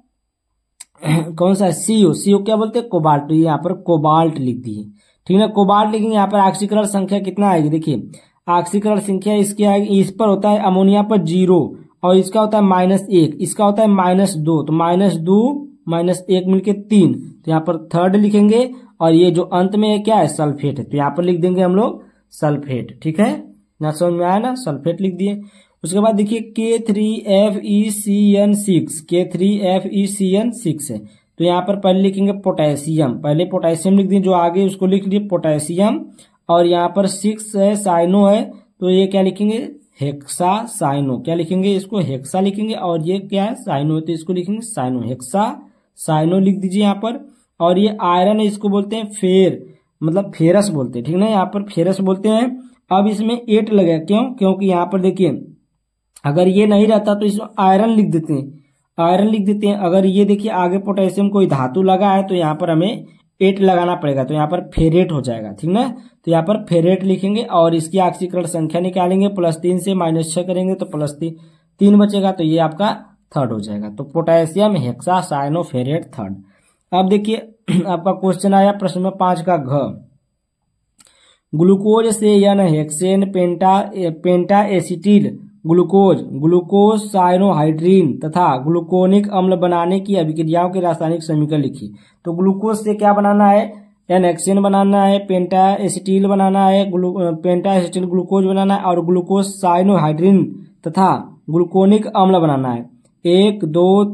कौन सा है सीओ क्या बोलते हैं कोबाल्ट, तो यहाँ पर कोबाल्ट लिख दिए, ठीक है कोबाल्ट लिखेंगे। यहाँ पर ऑक्सीकरण संख्या कितना आएगी, देखिए ऑक्सीकरण संख्या इसकी आएगी, इस पर होता है अमोनिया पर 0 और इसका होता है -1, इसका होता है -2, तो -2 -1 मिलके 3, तो यहाँ पर थर्ड लिखेंगे। और ये जो अंत में है क्या है सल्फेट है, तो यहाँ पर लिख देंगे हम लोग सल्फेट, ठीक है ना, समझ में आया ना, सल्फेट लिख दिए। उसके बाद देखिए K3FeCN6 है, तो यहाँ पर पहले लिखेंगे पोटेशियम, पहले पोटेशियम लिख दिए, जो आगे उसको लिख दिए पोटेशियम, और यहाँ पर 6 है साइनो है, तो ये क्या लिखेंगे हेक्सा साइनो, क्या लिखेंगे इसको हेक्सा लिखेंगे, और ये क्या है साइनो है, तो इसको लिखेंगे साइनो, हेक्सा साइनो लिख दीजिए यहाँ पर। और ये आयरन है, इसको बोलते हैं फेर, मतलब फेरस बोलते हैं, ठीक ना, यहाँ पर फेरस बोलते हैं। अब इसमें 8 लगे, क्यों, क्योंकि यहाँ पर देखिए अगर ये नहीं रहता तो इसमें आयरन लिख देते हैं, आयरन लिख देते हैं। अगर ये देखिए आगे पोटेशियम कोई धातु लगा है तो यहाँ पर हमें 8 लगाना पड़ेगा, तो यहाँ पर फेरेट हो जाएगा, ठीक ना, तो यहाँ पर फेरेट लिखेंगे। और इसकी ऑक्सीकरण संख्या निकालेंगे, +3 से -6 करेंगे तो +3 बचेगा, तो ये आपका थर्ड हो जाएगा। तो potassium hexacyanoferrate third. अब देखिए आपका क्वेश्चन आया प्रश्न में 5 का घ, ग्लूकोज से एन हेक्सेन पेंटा एसिटिल ग्लूकोज साइनोहाइड्रीन तथा ग्लूकोनिक अम्ल बनाने की अभिक्रियाओं के रासायनिक समीकरण लिखिए। तो ग्लूकोज से क्या बनाना है, एन हेक्सेन बनाना है, पेंटा एसिटिल बनाना है, पेंटा एसिटिल ग्लूकोज बनाना है, और ग्लूकोज साइनोहाइड्रीन तथा ग्लूकोनिक अम्ल बनाना है। 1 2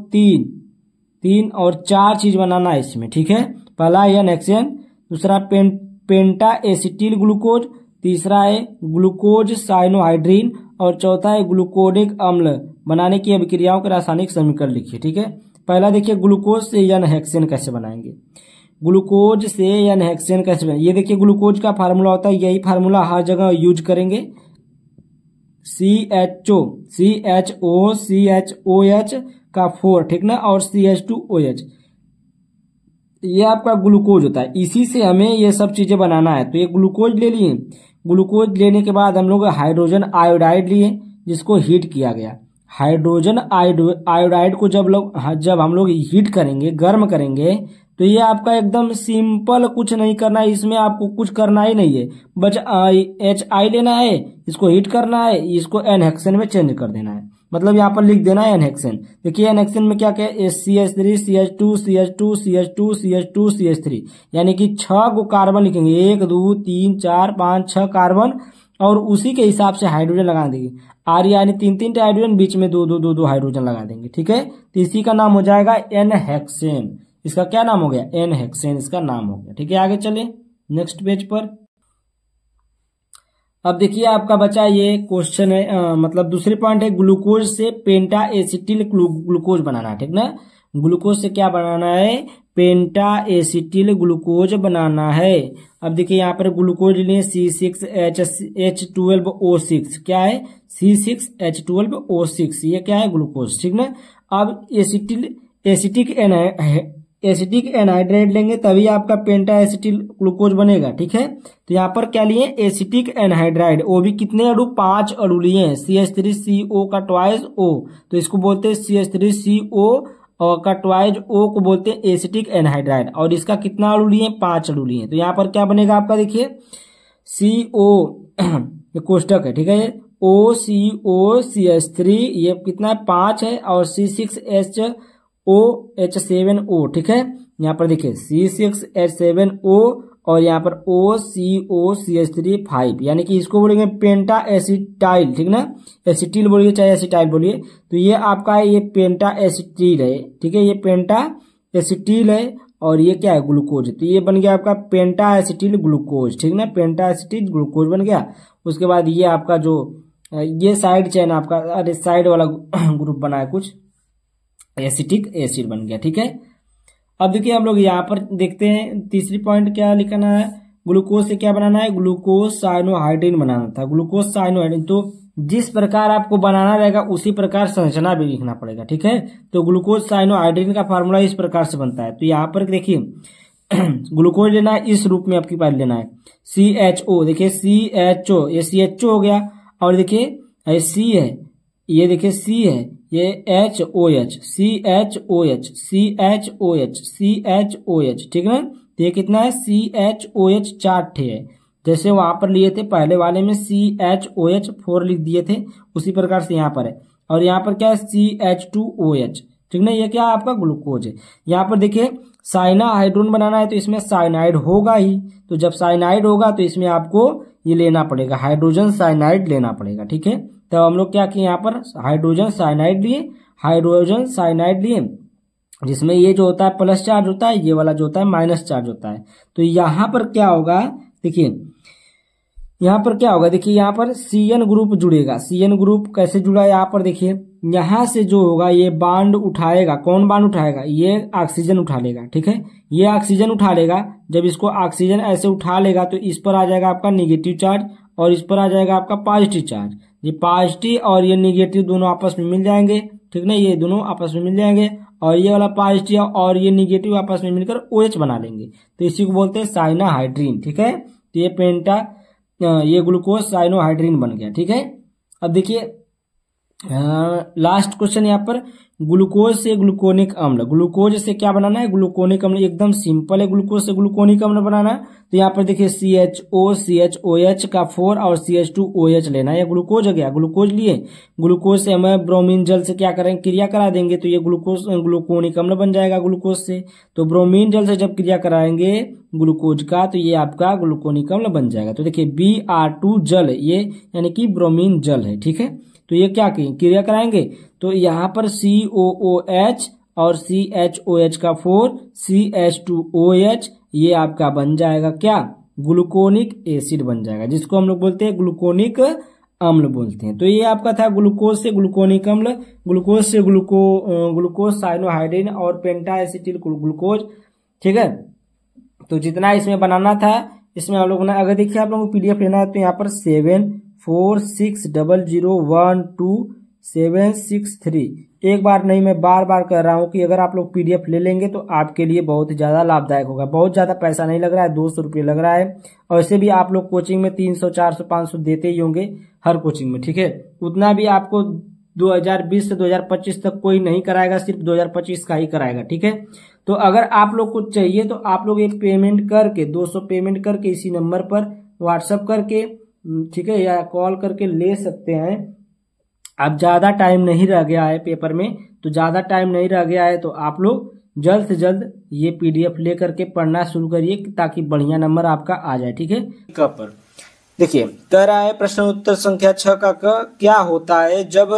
3 और 4 चीज बनाना है इसमें, ठीक है। पहला एन हेक्सेन, दूसरा पेंटा एसिटिल ग्लूकोज, तीसरा है ग्लूकोज साइनोहाइड्रीन, और चौथा है ग्लूकोनिक अम्ल बनाने की अभिक्रियाओं के रासायनिक समीकरण लिखिए, ठीक है। पहला देखिए ग्लूकोज से एन हेक्सेन कैसे बनाएंगे, ग्लूकोज से एन हेक्सेन कैसे बनाएंगे, ये देखिए ग्लूकोज का फार्मूला होता है, यही फार्मूला हर जगह यूज करेंगे, CHOCHOH का 4, ठीक ना, और CH2OH, ये आपका ग्लूकोज होता है, इसी से हमें ये सब चीजें बनाना है। तो ये ग्लूकोज ले लिए, ग्लूकोज लेने के बाद हम लोग हाइड्रोजन आयोडाइड लिए, जिसको हीट किया गया। हाइड्रोजन आयोडाइड को जब हम लोग हीट करेंगे, गर्म करेंगे, तो ये आपका एकदम सिंपल, कुछ नहीं करना है इसमें, आपको कुछ करना ही नहीं है, बस HI लेना है, इसको हीट करना है, इसको एन हेक्सेन में चेंज कर देना है, मतलब यहाँ पर लिख देना है एन हेक्सेन। देखिए एन हेक्सेन में क्या क्या है, CH3 CH2 CH2 CH2 CH2 CH3, यानी कि 6 को कार्बन लिखेंगे, 1 2 3 4 5 6 कार्बन, और उसी के हिसाब से हाइड्रोजन लगा देंगे, आर यानी 3 हाइड्रोजन, बीच में 2 हाइड्रोजन लगा देंगे, ठीक है। तो इसी का नाम हो जाएगा एन हेक्सेन, इसका क्या नाम हो गया एन हेक्सेन, इसका नाम हो गया, ठीक है। आगे चले नेक्स्ट पेज पर। अब देखिए आपका बचा ये क्वेश्चन है, मतलब दूसरी पॉइंट है, ग्लूकोज से पेंटा एसिटिल ग्लूकोज बनाना है, ठीक ना, ग्लूकोज से क्या बनाना है, पेंटा एसिटिल ग्लूकोज बनाना है। अब देखिए यहाँ पर ग्लूकोज लिए C6H12O6, क्या है C6H12O6, ये क्या है ग्लूकोज, ठीक ना। अब एसिटिक एनहाइड्राइड लेंगे तभी आपका पेंटा एसिटिल ग्लूकोज बनेगा, ठीक है। तो यहाँ पर क्या लिए एसिटिक एनहाइड्राइड, वो भी कितने अणु 5 अणु लिए हैं, CH3CO का ट्वाइस O, तो इसको बोलते हैं CH3CO का ट्वाइस O को बोलते हैं एसिटिक एनहाइड्राइड, और इसका कितना अणु लिए 5 अणु लिए। तो यहाँ पर क्या बनेगा आपका देखिए CO कोष्टक है, ठीक है, OCOCH3 ये कितना है 5 है, और C6HOH7O, ठीक है। यहाँ पर देखिए C6H7O, और यहाँ पर OCOCH3 5, यानी कि इसको बोलेंगे पेंटा एसिटाइल, ठीक ना, एसिटिल बोलिए चाहे एसिटाइल बोलिए, तो ये आपका है, ये पेंटा एसिटिल है, ठीक है, ये पेंटा एसिटिल है, और ये क्या है ग्लूकोज, तो ये बन गया आपका पेंटा एसिटिल ग्लूकोज, ठीक ना, पेंटा एसिटिल ग्लूकोज बन गया। उसके बाद ये आपका जो ये साइड चेन आपका, अरे साइड वाला ग्रुप बना है कुछ, एसिटिक एसिड बन गया। ठीक है, अब देखिए हम लोग यहाँ पर देखते हैं तीसरी पॉइंट क्या लिखना है, ग्लूकोज से क्या बनाना है, ग्लूकोज साइनोहाइड्रिन बनाना था। ग्लूकोज साइनोहाइड्रिन, तो जिस प्रकार आपको बनाना रहेगा उसी प्रकार संरचना भी लिखना पड़ेगा। ठीक है, तो ग्लूकोज साइनोहाइड्रिन का फार्मूला इस प्रकार से बनता है। तो यहाँ पर देखिए ग्लूकोज लेना है, इस रूप में आपकी पास लेना है, CHO, देखिए CHO, ये CHO हो गया, और देखिए C है, ये देखिए C है, ये HOH, CHOH, ठीक है ना। तो ये कितना है, CHOH 4 ठे है, जैसे वहां पर लिए थे पहले वाले में CHOH 4 लिख दिए थे, उसी प्रकार से यहाँ पर है। और यहाँ पर क्या है, CH2OH, ठीक ना, ये क्या है आपका ग्लूकोज है। यहाँ पर देखिए साइनाहाइड्रोन बनाना है, तो इसमें साइनाइड होगा ही, तो जब साइनाइड होगा तो इसमें आपको ये लेना पड़ेगा, हाइड्रोजन साइनाइड लेना पड़ेगा। ठीक है, तो हम लोग क्या किए, यहाँ पर हाइड्रोजन साइनाइड लिए, जिसमें ये जो होता है प्लस चार्ज होता है, ये वाला जो होता है माइनस चार्ज होता है। तो यहाँ पर क्या होगा, देखिए यहाँ पर क्या होगा, देखिए यहाँ पर CN ग्रुप जुड़ेगा। CN ग्रुप कैसे जुड़ा है, यहाँ पर देखिए, यहाँ से जो होगा ये बांड उठाएगा, कौन बांड उठाएगा, ये ऑक्सीजन उठा लेगा। ठीक है, ये ऑक्सीजन उठा लेगा, जब इसको ऑक्सीजन ऐसे उठा लेगा तो इस पर आ जाएगा आपका निगेटिव चार्ज, और इस पर आ जाएगा आपका पॉजिटिव चार्ज। ये पॉजिटिव और ये निगेटिव दोनों आपस में मिल जाएंगे, ठीक ना, ये दोनों आपस में मिल जाएंगे, और ये वाला पॉजिटिव और ये निगेटिव आपस में मिलकर OH बना लेंगे, तो इसी को बोलते हैं साइनाहाइड्रिन। ठीक है, तो ये ग्लूकोज साइनोहाइड्रिन बन गया। ठीक है, अब देखिए लास्ट क्वेश्चन यहाँ पर, ग्लूकोज से ग्लूकोनिक अम्ल, ग्लूकोज से क्या बनाना है, ग्लूकोनिक अम्ल, एकदम सिंपल है ग्लूकोज से ग्लूकोनिक अम्ल बनाना। तो यहाँ पर देखिए CHO CHOH का 4 और CH2OH लेना है, ये ग्लूकोज हो गया, ग्लूकोज लिए, ग्लूकोज से हमें ब्रोमीन जल से क्या करेंगे, क्रिया करा देंगे, तो ये ग्लूकोनिक अम्ल बन जाएगा ग्लूकोज से। तो ब्रोमीन जल से जब क्रिया कराएंगे ग्लूकोज का, तो ये आपका ग्लूकोनिक अम्ल बन जाएगा। तो देखिए Br2 जल, ये यानी कि ब्रोमीन जल है। ठीक है, तो ये क्या क्रिया कराएंगे, तो यहाँ पर COOH और CHOH का 4 CH2OH, ये आपका बन जाएगा क्या, ग्लूकोनिक एसिड बन जाएगा, जिसको हम लोग बोलते हैं ग्लूकोनिक अम्ल बोलते हैं। तो ये आपका था ग्लूकोज से ग्लूकोनिक अम्ल, ग्लूकोज से ग्लूकोज साइनोहाइड्रिन और पेंटा एसिटिल ग्लूकोज। ठीक है, तो जितना इसमें बनाना था, इसमें हम लोग ने, अगर देखिए आप लोगों को PDF लेना है तो यहाँ पर 7460012763, एक बार नहीं, मैं बार बार कह रहा हूँ कि अगर आप लोग PDF ले लेंगे तो आपके लिए बहुत ही ज्यादा लाभदायक होगा। बहुत ज्यादा पैसा नहीं लग रहा है, 200 रुपये लग रहा है, और ऐसे भी आप लोग कोचिंग में 300 400 500 देते ही होंगे हर कोचिंग में। ठीक है, उतना भी आपको 2020 से 2025 तक कोई नहीं कराएगा, सिर्फ 2025 का ही कराएगा। ठीक है, तो अगर आप लोग को चाहिए तो आप लोग एक पेमेंट करके, 200 पेमेंट करके इसी नंबर पर व्हाट्सएप करके, ठीक है, या कॉल करके ले सकते हैं। अब ज्यादा टाइम नहीं रह गया है पेपर में, तो ज्यादा टाइम नहीं रह गया है, तो आप लोग जल्द से जल्द ये PDF ले करके पढ़ना शुरू करिए, ताकि बढ़िया नंबर आपका आ जाए। ठीक है, पर देखिए कह रहा है प्रश्न उत्तर संख्या 6 का क्या होता है जब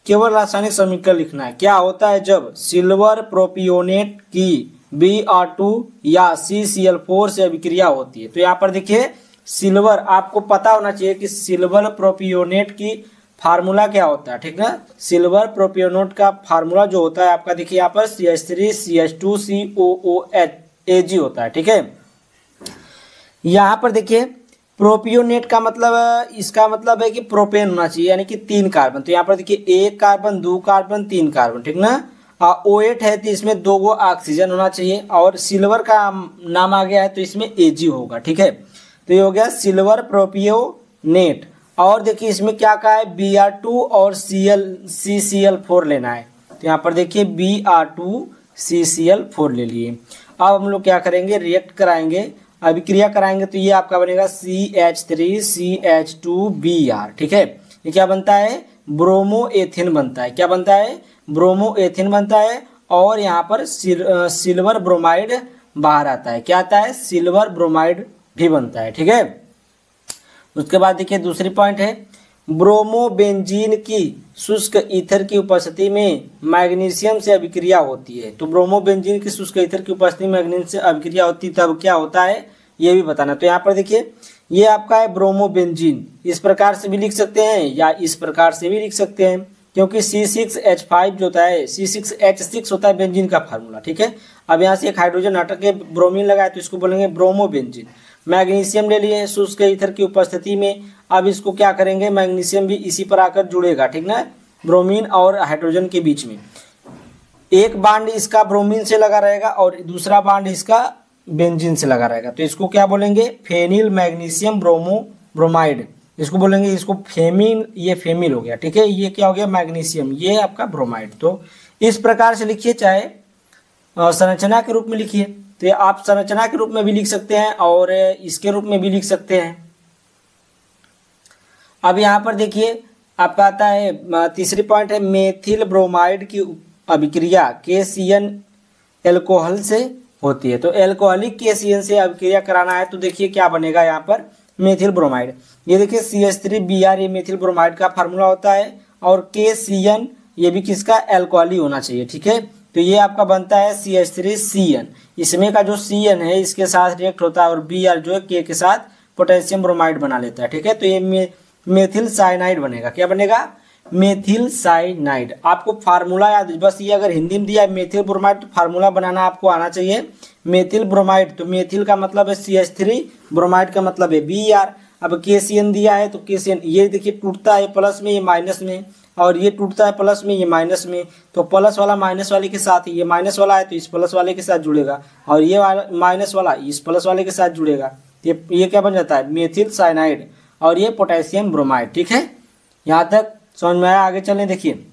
केवल रासायनिक समीकरण लिखना है, क्या होता है जब सिल्वर प्रोपियोनेट की Br2 या CCl4 से अभिक्रिया होती है। तो यहाँ पर देखिए सिल्वर, आपको पता होना चाहिए कि सिल्वर प्रोपियोनेट की फार्मूला क्या होता है। ठीक है, सिल्वर प्रोपियोनेट का फार्मूला जो होता है आपका, देखिए यहाँ पर CH3CH2COOH होता है। ठीक है, यहाँ पर देखिए प्रोपियोनेट का मतलब, इसका मतलब है कि प्रोपेन होना चाहिए, यानी कि 3 कार्बन। तो यहाँ पर देखिए 1 कार्बन 2 कार्बन 3 कार्बन, ठीक ना। O8 है तो इसमें 2 गो ऑक्सीजन होना चाहिए, और सिल्वर का नाम आ गया है तो इसमें Ag होगा। ठीक है, तो ये हो गया सिल्वर प्रोपियोनेट। और देखिए इसमें क्या कहा है, Br2 और CCl4 लेना है। तो यहाँ पर देखिए Br2 CCl4 ले लिए। अब हम लोग क्या करेंगे, रिएक्ट कराएंगे, अभिक्रिया कराएंगे, तो ये आपका बनेगा CH3CH2Br। ठीक है, ये क्या बनता है, ब्रोमोएथेन बनता है। क्या बनता है, ब्रोमोएथेन बनता है। और यहाँ पर सिल्वर ब्रोमाइड बाहर आता है, क्या आता है, सिल्वर ब्रोमाइड भी बनता है। ठीक है, उसके बाद देखिए दूसरी पॉइंट है, ब्रोमोबेंजीन की शुष्क ईथर की उपस्थिति में मैग्नीशियम से अभिक्रिया होती है। तो ब्रोमोबेंजीन की शुष्क ईथर की उपस्थिति में मैग्नीशियम से अभिक्रिया होती है, तब क्या होता है ये भी बताना। तो यहाँ पर देखिए ये आपका है ब्रोमोबेंजीन। इस प्रकार से भी लिख सकते हैं या इस प्रकार से भी लिख सकते हैं, क्योंकि C6H5 जो होता है C6H6 होता है बेंजीन का फार्मूला। ठीक है, अब यहाँ से एक हाइड्रोजन हटा के ब्रोमीन लगाए तो इसको बोलेंगे ब्रोमोबेंजीन। मैग्नीशियम ले लिए शुष्क ईथर की उपस्थिति में, अब इसको क्या करेंगे, मैग्नीशियम भी इसी पर आकर जुड़ेगा। ठीक ना, ब्रोमीन और हाइड्रोजन के बीच में एक बांड इसका ब्रोमीन से लगा रहेगा और दूसरा बांड इसका बेंजीन से लगा रहेगा, तो इसको क्या बोलेंगे, फेनिल मैग्नीशियम ब्रोमाइड। इसको बोलेंगे, इसको फेमिन, ये फेमिल हो गया। ठीक है, ये क्या हो गया, मैग्नीशियम, ये आपका ब्रोमाइड। तो इस प्रकार से लिखिए, चाहे संरचना के रूप में लिखिए, तो ये आप संरचना के रूप में भी लिख सकते हैं और इसके रूप में भी लिख सकते हैं। अब यहाँ पर देखिए आपका आता है तीसरी पॉइंट है मेथिल ब्रोमाइड की अभिक्रिया KCN एल्कोहल से होती है। तो एल्कोहलिक KCN से अभिक्रिया कराना है तो देखिए क्या बनेगा यहाँ पर, मेथिल ब्रोमाइड। ये देखिए CH3Br, ये मेथिल ब्रोमाइड का फार्मूला होता है, और KCN ये भी किसका, एल्कोहली होना चाहिए। ठीक है, तो ये आपका बनता है CH3CN। इसमें का जो CN है इसके साथ रिएक्ट होता है और Br जो है K के साथ पोटेशियम ब्रोमाइड बना लेता है। ठीक है, तो ये मेथिल साइनाइड बनेगा। क्या बनेगा, मेथिल साइनाइड। आपको फार्मूला याद, बस ये अगर हिंदी में दिया है मेथिल ब्रोमाइड तो फार्मूला बनाना आपको आना चाहिए। मेथिल ब्रोमाइड, तो मेथिल का मतलब है CH3, ब्रोमाइड का मतलब है Br। अब KCN दिया है तो KCN, ये देखिए टूटता है प्लस में, ये माइनस में, और ये टूटता है प्लस में, ये माइनस में। तो प्लस वाला माइनस वाले के साथ, ये माइनस वाला है तो इस प्लस वाले के साथ जुड़ेगा, और ये माइनस वाला इस प्लस वाले के साथ जुड़ेगा। ये क्या बन जाता है, मेथिल साइनाइड, और ये पोटेशियम ब्रोमाइड। ठीक है, यहाँ तक समझ में आया। आगे चलें, देखिए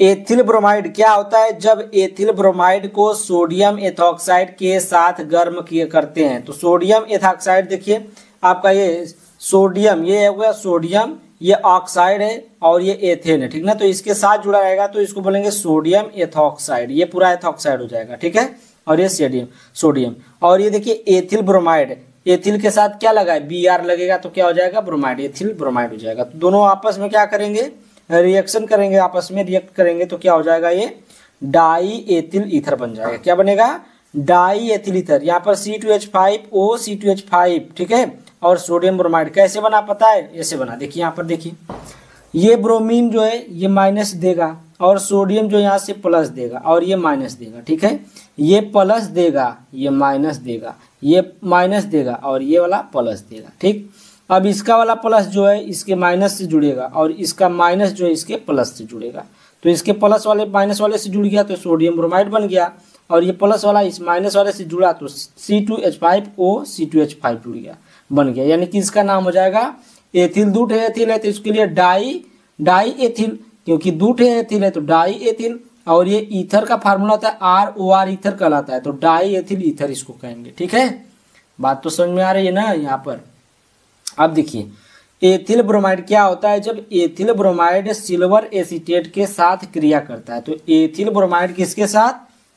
एथिल ब्रोमाइड क्या होता है, जब एथिल ब्रोमाइड को सोडियम एथॉक्साइड के साथ गर्म किए करते हैं। तो सोडियम एथॉक्साइड देखिए आपका, ये सोडियम, ये हो गया सोडियम, ये ऑक्साइड है और ये एथेन है। ठीक ना, तो इसके साथ जुड़ा रहेगा तो इसको बोलेंगे सोडियम एथॉक्साइड, ये पूरा एथॉक्साइड हो जाएगा। ठीक है, और ये सोडियम। और ये देखिए एथिल ब्रोमाइड, एथिल के साथ क्या लगा है, Br लगेगा तो क्या हो जाएगा, ब्रोमाइड, एथिल ब्रोमाइड हो जाएगा। तो दोनों आपस में क्या करेंगे, रिएक्शन करेंगे, आपस में रिएक्ट करेंगे तो क्या हो जाएगा, ये डाई एथिल ईथर बन जाएगा। क्या बनेगा, डाई एथिल ईथर। यहाँ पर C2H5O C2H5। ठीक है, और सोडियम ब्रोमाइड कैसे बना पता है, ऐसे बना। देखिए यहाँ पर देखिए, ये ब्रोमीन जो है ये माइनस देगा और सोडियम जो यहाँ से प्लस देगा और ये माइनस देगा। ठीक है, ये प्लस देगा, ये माइनस देगा, ये माइनस देगा और ये वाला प्लस देगा। ठीक, अब इसका वाला प्लस जो है इसके माइनस से जुड़ेगा और इसका माइनस जो है इसके प्लस से जुड़ेगा। तो इसके प्लस वाले माइनस वाले से जुड़ गया तो सोडियम ब्रोमाइड बन गया, और ये प्लस वाला इस माइनस वाले से जुड़ा तो C2H5O C2H5 जुड़ गया, बन गया। यानी कि इसका नाम हो जाएगा एथिल। दूठ है एथिल है तो इसके लिए डाई एथिल, क्योंकि दूठ है एथिल है तो डाई एथिल। और ये ईथर का फार्मूला होता है ROR, ईथर कहलाता है, तो डाई एथिल ईथर इसको कहेंगे। ठीक है, बात तो समझ में आ रही है ना यहाँ पर। अब देखिए एथिल ब्रोमाइड क्या होता है, जब एथिल ब्रोमाइड सिल्वर एसीटेट के साथ क्रिया करता है। तो एथिल ब्रोमाइड किसके साथ,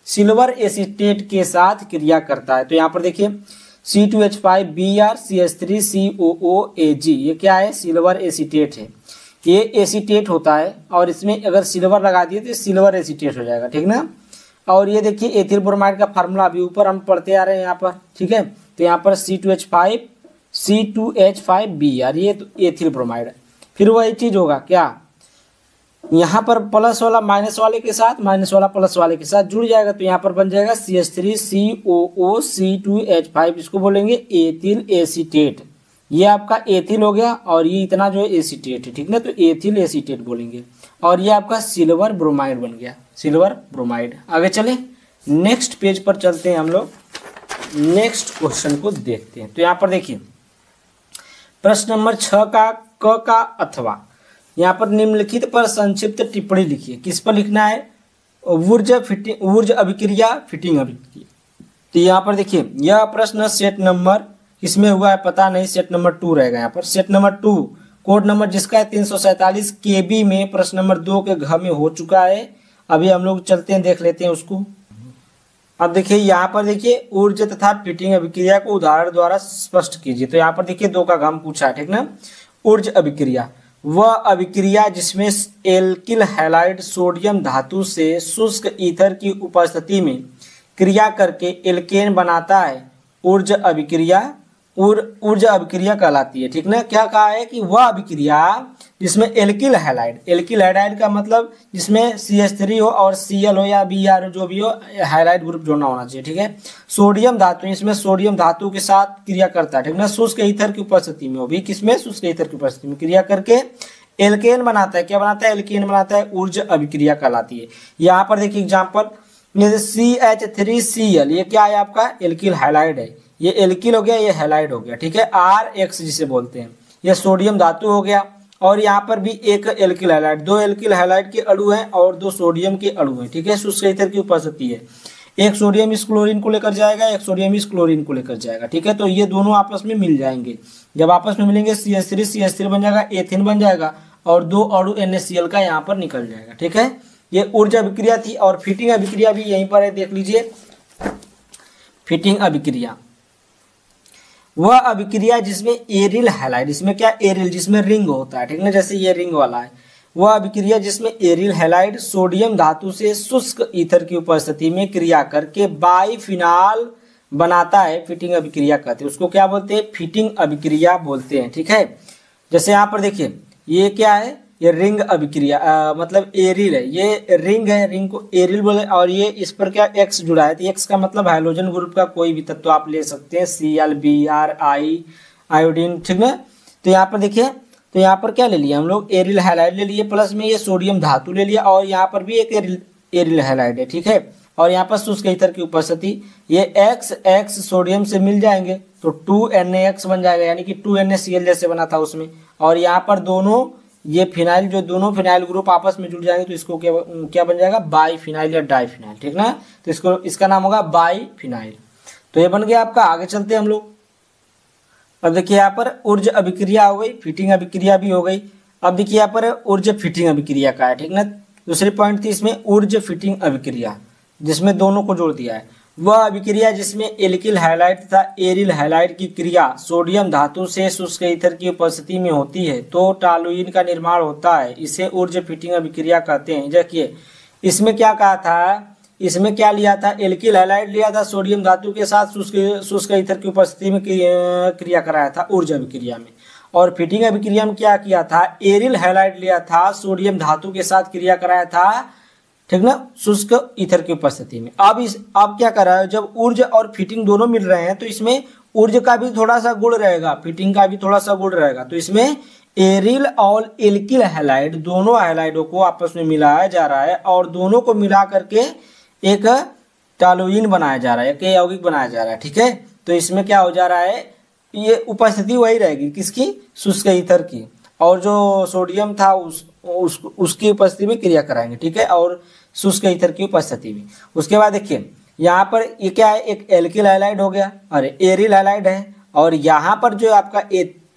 सिल्वर एसीटेट के साथ क्रिया करता है। तो यहाँ पर देखिए C2H5Br CH3COOAg, ये क्या है, सिल्वर एसीटेट है। ये एसीटेट होता है और इसमें अगर सिल्वर लगा दिए तो सिल्वर एसीटेट हो जाएगा। ठीक ना, और ये देखिए एथिल ब्रोमाइड का फार्मूला अभी ऊपर हम पढ़ते आ रहे हैं यहाँ पर। ठीक है, तो यहाँ पर C2H5Br, ये तो एथिल ब्रोमाइड है। फिर वही चीज होगा क्या, यहाँ पर प्लस वाला माइनस वाले के साथ, माइनस वाला प्लस वाले के साथ जुड़ जाएगा तो यहाँ पर बन जाएगा CH3COO C2H5, इसको बोलेंगे एथिल एसीटेट। ये आपका एथिल हो गया और ये इतना जो है एसीटेट है। ठीक ना, तो एथिल एसीटेट बोलेंगे, और ये आपका सिल्वर ब्रोमाइड बन गया, सिल्वर ब्रोमाइड। आगे चले, नेक्स्ट पेज पर चलते हैं हम लोग, नेक्स्ट क्वेश्चन को देखते हैं। तो यहाँ पर देखिए प्रश्न नंबर 6 का क का अथवा, यहाँ पर निम्नलिखित पर संक्षिप्त टिप्पणी लिखिए। किस पर लिखना है, ऊर्ज अभिक्रिया, फिटिंग अभिक्रिया। तो यहाँ पर देखिए यह प्रश्न सेट नंबर इसमें हुआ है पता नहीं, सेट नंबर 2 रहेगा यहाँ पर। सेट नंबर 2 कोड नंबर जिसका है 347 KB में प्रश्न नंबर 2 के घ में हो चुका है। अभी हम लोग चलते हैं, देख लेते हैं उसको। अब देखिए यहाँ पर देखिए ऊर्ज तथा फिटिंग अभिक्रिया को उदाहरण द्वारा स्पष्ट कीजिए। तो यहाँ पर देखिए 2 का घ पूछा है। ठीक ना, ऊर्ज अभिक्रिया वह अभिक्रिया जिसमें एल्किल हैलाइड सोडियम धातु से शुष्क ईथर की उपस्थिति में क्रिया करके एल्केन बनाता है, ऊर्ज अभिक्रिया ऊर्जा अभिक्रिया कहलाती है। ठीक ना, क्या कहा है कि वह अभिक्रिया जिसमें एल्किल हैलाइड का मतलब जिसमें CH3 हो और Cl हो या Br हो, जो भी हो, हैलाइड ग्रुप जोड़ना होना चाहिए। ठीक है, सोडियम धातु, इसमें सोडियम धातु के साथ क्रिया करता है। ठीक ना, शुष्क ईथर की उपस्थिति में, वो भी किसमें, शुष्क ईथर की उपस्थिति में क्रिया करके एल्केन बनाता है। क्या बनाता है, एल्केन बनाता है, ऊर्जा अभिक्रिया कहलाती है। यहाँ पर देखिए एग्जाम्पल, CH3Cl, ये क्या है आपका, एल्किल हैलाइड है। ये एल्किल हो गया, ये हैलाइड हो गया। ठीक है, RX जिसे बोलते हैं, ये सोडियम धातु हो गया। और यहाँ पर भी एक एल्किल हैलाइड, 2 एल्किल हैलाइड के अणु हैं और 2 सोडियम के अणु हैं। ठीक है, शुष्क ईथर की उपस्थिति है। एक सोडियम इस क्लोरीन को लेकर जाएगा, एक सोडियम इस क्लोरीन को लेकर जाएगा। ठीक है, तो ये दोनों आपस में मिल जाएंगे। जब आपस में मिलेंगे CH3 बन जाएगा, एथिन बन जाएगा और 2 अणु NaCl का यहाँ पर निकल जाएगा। ठीक है, ये ऊर्जा अभिक्रिया थी। और फिटिंग अभिक्रिया भी यहीं पर है, देख लीजिए। फिटिंग अभिक्रिया वह अभिक्रिया जिसमें एरिल हैलाइड, इसमें क्या, एरिल जिसमें रिंग होता है। ठीक है, जैसे ये रिंग वाला है, वह अभिक्रिया जिसमें एरिल हैलाइड सोडियम धातु से शुष्क ईथर की उपस्थिति में क्रिया करके बाइफिनाल बनाता है, फिटिंग अभिक्रिया कहते हैं। उसको क्या बोलते हैं, फिटिंग अभिक्रिया बोलते हैं। ठीक है, जैसे यहाँ पर देखिए, ये क्या है, ये रिंग अभिक्रिया, मतलब एरिल है, ये रिंग है, रिंग को एरिल बोले। और ये इस पर क्या X जुड़ा है, तो X का मतलब हाइड्रोजन ग्रुप का कोई भी तत्व आप ले सकते हैं, Cl, Br, I, आयोडीन। ठीक है, तो यहाँ पर देखिए, तो यहाँ पर क्या ले लिया हम लोग, एरिल हैलाइड ले लिए, प्लस में ये सोडियम धातु ले लिया, और यहाँ पर भी एक एरिल हैलाइड है। ठीक है, और यहाँ पर शुष्क ईथर की उपस्थिति, ये X सोडियम से मिल जाएंगे तो 2NaX बन जाएगा, यानी कि 2NaCl जैसे बना था उसमें। और यहाँ पर दोनों ये फिनाइल, जो दोनों फिनाइल ग्रुप आपस में जुड़ जाएंगे तो इसको क्या बन जाएगा, बाइफिनाइल या डाइफिनाइल। ठीक ना, तो इसका नाम होगा बाइफिनाइल। तो ये बन गया आपका। आगे चलते हैं हम लोग। अब देखिए यहाँ पर ऊर्जा अभिक्रिया हो गई, फिटिंग अभिक्रिया भी हो गई। अब देखिए यहाँ पर ऊर्जा फिटिंग अभिक्रिया का है। ठीक ना, दूसरी पॉइंट थी इसमें ऊर्जा फिटिंग अभिक्रिया, जिसमें दोनों को जोड़ दिया है। वह अभिक्रिया जिसमें एल्किल हैलाइड तथा एरिल हैलाइड की क्रिया सोडियम धातु से शुष्क ईथर की उपस्थिति में होती है तो टॉलुइन का निर्माण होता है, इसे ऊर्जा फिटिंग अभिक्रिया कहते हैं। देखिए इसमें क्या कहा था, इसमें क्या लिया था, एल्किल हैलाइड लिया था, सोडियम धातु के साथ शुष्क ईथर की उपस्थिति में क्रिया कराया था ऊर्जा अभिक्रिया में। और फिटिंग अभिक्रिया में क्या किया था, एरिल हैलाइड लिया था, सोडियम धातु के साथ क्रिया कराया था। ठीक ना, शुष्क ईथर की उपस्थिति में। अब क्या कर रहा है, जब ऊर्जा और फिटिंग दोनों मिल रहे हैं तो इसमें ऊर्जा का भी थोड़ा सा गुण रहेगा, फिटिंग का भी थोड़ा सा गुण रहेगा। तो इसमें एरिल और एल्किल हैलाइड, दोनों हैलाइडों को आपस में मिलाया जा रहा है और दोनों को मिला करके एक टॉलुइन बनाया जा रहा है, एक यौगिक बनाया जा रहा है। ठीक है, तो इसमें क्या हो जा रहा है, ये उपस्थिति वही रहेगी किसकी, शुष्क ईथर की, और जो सोडियम था उसकी उपस्थिति में क्रिया कराएंगे। ठीक है, और शुष्क ईथर की उपस्थिति में। उसके बाद देखिए यहाँ पर ये क्या है, एक एल्किल हैलाइड हो गया और एरिल हैलाइड है, और यहाँ पर जो आपका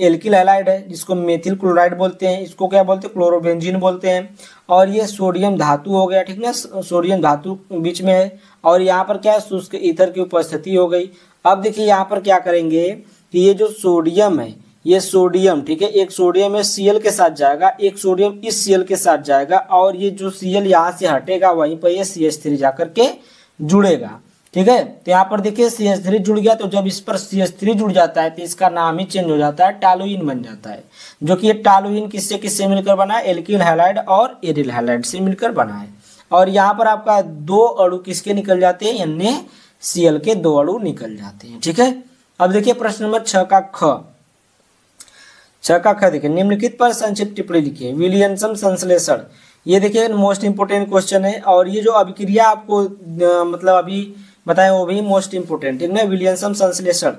एल्किल हैलाइड है जिसको मेथिल क्लोराइड बोलते हैं, इसको क्या बोलते हैं, क्लोरोबेंजीन बोलते हैं। और ये सोडियम धातु हो गया। ठीक ना, सोडियम धातु बीच में है, और यहाँ पर क्या है, शुष्क ईथर की उपस्थिति हो गई। अब देखिए यहाँ पर क्या करेंगे कि ये जो सोडियम है, ये सोडियम, ठीक है, एक सोडियम है Cl के साथ जाएगा, एक सोडियम इस Cl के साथ जाएगा, और ये जो Cl यहाँ से हटेगा वहीं पर ये CH3 जाकर के जुड़ेगा। ठीक है, तो यहाँ पर देखिए CH3 जुड़ गया, तो जब इस पर CH3 जुड़ जाता है तो इसका नाम ही चेंज हो जाता है, टॉलुइन बन जाता है। जो कि ये टॉलुइन किससे किससे मिलकर बना है, एल्किल हैलाइड और एरिल हैलाइड से मिलकर बना है। और यहाँ पर आपका 2 अणु किसके निकल जाते हैं, NaCl के 2 अणु निकल जाते हैं। ठीक है, अब देखिए प्रश्न नंबर 6 का ख देखिए, निम्नलिखित पर संक्षिप्त टिप्पणी लिखिए। विलियमसन संश्लेषण, ये देखिए मोस्ट इंपोर्टेंट क्वेश्चन है, और ये जो अभिक्रिया आपको मतलब अभी बताएं वो भी मोस्ट इंपोर्टेंट। ठीक है, विलियमसन संश्लेषण,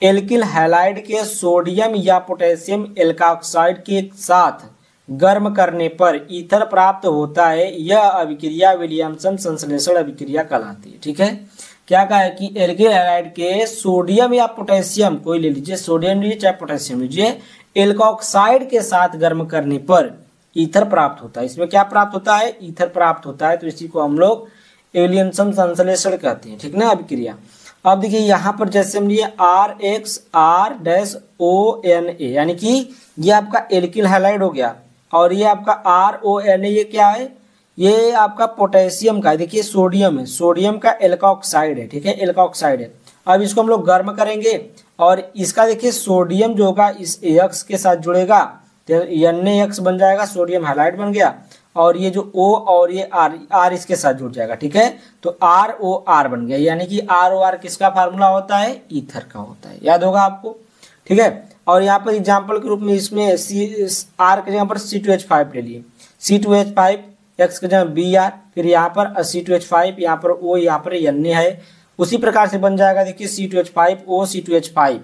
एल्किल हैलाइड के सोडियम या पोटेशियम एल्काऑक्साइड के साथ गर्म करने पर ईथर प्राप्त होता है, यह अभिक्रिया विलियमसन संश्लेषण अभिक्रिया कहलाती है। ठीक है, क्या कहा है कि एल्किल हैलाइड के सोडियम या पोटेशियम, कोई ले लीजिए, सोडियम लीजिए चाहे पोटेशियम लीजिए, एल्काऑक्साइड के साथ गर्म करने पर ईथर प्राप्त होता है। इसमें क्या प्राप्त होता है, ईथर प्राप्त होता है, तो इसी को हम लोग विलियमसन संश्लेषण कहते हैं। ठीक ना, अभिक्रिया। अब देखिए यहाँ पर जैसे हम लिए RXR-ONA, यानी कि ये आपका एल्किल हैलाइड हो गया, और ये आपका RONA ये क्या है, ये आपका पोटेशियम का है। देखिए सोडियम है, सोडियम का एल्काऑक्साइड है। ठीक है, एल्काऑक्साइड है। अब इसको हम लोग गर्म करेंगे और इसका देखिए सोडियम जो होगा इस AX के साथ जुड़ेगा तो NaX बन जाएगा, सोडियम हैलाइड बन गया। और ये जो O और ये R इसके साथ जुड़ जाएगा, ठीक है, तो ROR बन गया। यानी कि ROR किसका फार्मूला होता है? ईथर का होता है, याद होगा आपको, ठीक है। और यहाँ पर एग्जाम्पल के रूप में इसमें R के जगह पर C2H5 ले लिए, C2H5, X के जगह Br, फिर यहाँ पर C2H5, यहाँ पर O, यहाँ पर Na है। उसी प्रकार से बन जाएगा देखिए C2H5O C2H5,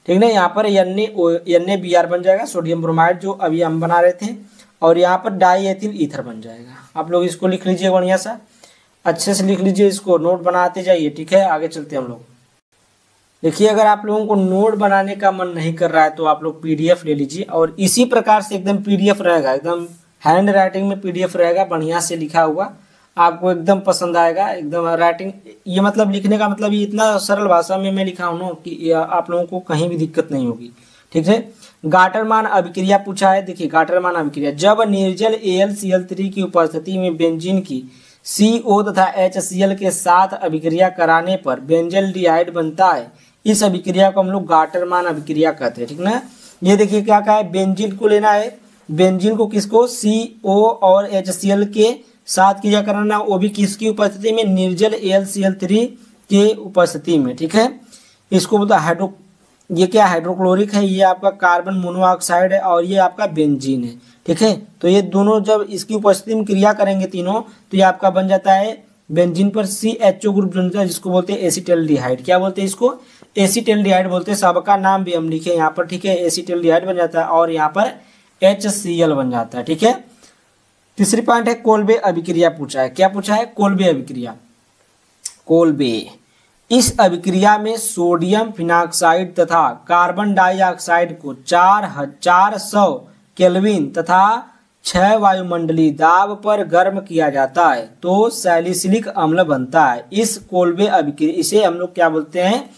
ठीक है, यहाँ पर NaBr बन जाएगा, सोडियम ब्रोमाइड जो अभी हम बना रहे थे। और यहाँ पर डाई एथिल ईथर बन जाएगा। आप लोग इसको लिख लीजिए, बढ़िया सा अच्छे से लिख लीजिए, इसको नोट बनाते जाइए, ठीक है। आगे चलते हैं हम लोग। देखिए अगर आप लोगों को नोट बनाने का मन नहीं कर रहा है तो आप लोग PDF ले लीजिए, और इसी प्रकार से एकदम PDF रहेगा, एकदम हैंड राइटिंग में PDF रहेगा, बढ़िया से लिखा हुआ, आपको एकदम पसंद आएगा। एकदम राइटिंग, ये मतलब लिखने का मतलब ये इतना सरल भाषा में मैं लिखा हूँ ना कि आप लोगों को कहीं भी दिक्कत नहीं होगी, ठीक है। गाटरमान अभिक्रिया पूछा है। देखिए गाटरमान अभिक्रिया, जब निर्जल AlCl3 की उपस्थिति में बेंजीन की CO तथा HCl के साथ अभिक्रिया कराने पर बेंजल्डिहाइड बनता है, इस अभिक्रिया को हम लोग गाटरमान अभिक्रिया कहते हैं, ठीक ना। ये देखिए क्या कहा है, बेंजीन को लेना है, बेंजीन को किसको? CO और HCl के साथ क्रिया कराना, वो भी किसकी उपस्थिति में? निर्जल AlCl3 के उपस्थिति में, ठीक है। इसको बोलता है ये क्या हाइड्रोक्लोरिक है, ये आपका कार्बन मोनोऑक्साइड है, और ये आपका बेंजीन है, ठीक है। तो ये दोनों जब इसकी उपस्थिति में क्रिया करेंगे तीनों, तो ये आपका बन जाता है बेंजीन पर CHO ग्रुप बनता है, जिसको बोलते हैं एसिटल्डिहाइड। क्या बोलते हैं इसको? एसिटल्डिहाइड बोलते हैं। सबका नाम भी हम लिखे यहाँ पर, ठीक है। एसिटल्डिहाइड बन जाता है और यहाँ पर HCl बन जाता है, ठीक है। तीसरी पॉइंट है कोल्बे अभिक्रिया पूछा है। क्या पूछा है? कोल्बे अभिक्रिया। कोल्बे, इस अभिक्रिया में सोडियम फिनॉक्साइड तथा कार्बन डाइऑक्साइड को 400 केल्विन तथा 6 वायुमंडलीय दाब पर गर्म किया जाता है तो सैलिसिलिक अम्ल बनता है। इस कोल्बे अभिक्रिया, इसे हम लोग क्या बोलते हैं?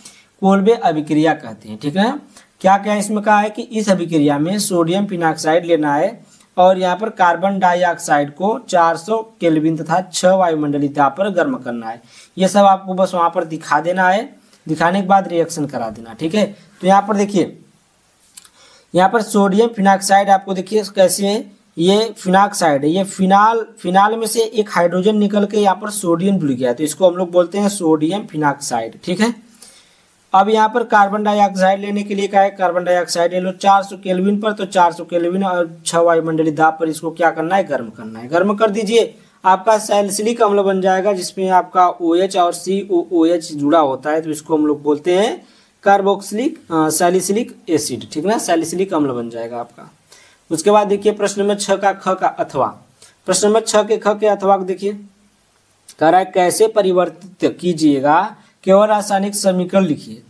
कोल्बे अभिक्रिया कहते हैं, ठीक है। क्या क्या इसमें कहा है कि इस अभिक्रिया में सोडियम फिनॉक्साइड लेना है और यहाँ पर कार्बन डाइऑक्साइड को 400 केल्विन तथा 6 वायुमंडलीय दाब पर गर्म करना है। ये सब आपको बस वहां पर दिखा देना है, दिखाने के बाद रिएक्शन करा देना, ठीक है। तो यहाँ पर देखिए, यहाँ पर सोडियम फिनॉक्साइड आपको देखिए कैसे है, ये फिनॉक्साइड है, ये फिनाल में से एक हाइड्रोजन निकल के यहाँ पर सोडियम जुड़ गया, तो इसको हम लोग बोलते हैं सोडियम फिनॉक्साइड, ठीक है। अब यहाँ पर कार्बन डाइऑक्साइड लेने के लिए क्या है? कार्बन डाइऑक्साइड ले लो 400 केल्विन पर, तो 400 केल्विन और 6 वायुमंडलीय दाब पर इसको क्या करना है? गर्म करना है। गर्म कर दीजिए, आपका सैलिसिलिक अम्ल बन जाएगा, जिसमें आपका OH और COOH जुड़ा होता है, तो इसको हम लोग बोलते हैं कार्बोक्सिलिक सैलिसिलिक एसिड, ठीक ना। सैलिसिलिक अम्ल बन जाएगा आपका। उसके बाद देखिए प्रश्न नंबर 6 का ख का अथवा। प्रश्न नंबर 6 के ख के अथवा को देखिए, कह रहा है कैसे परिवर्तित कीजिएगा, केवल रासायनिक समीकरण लिखिए।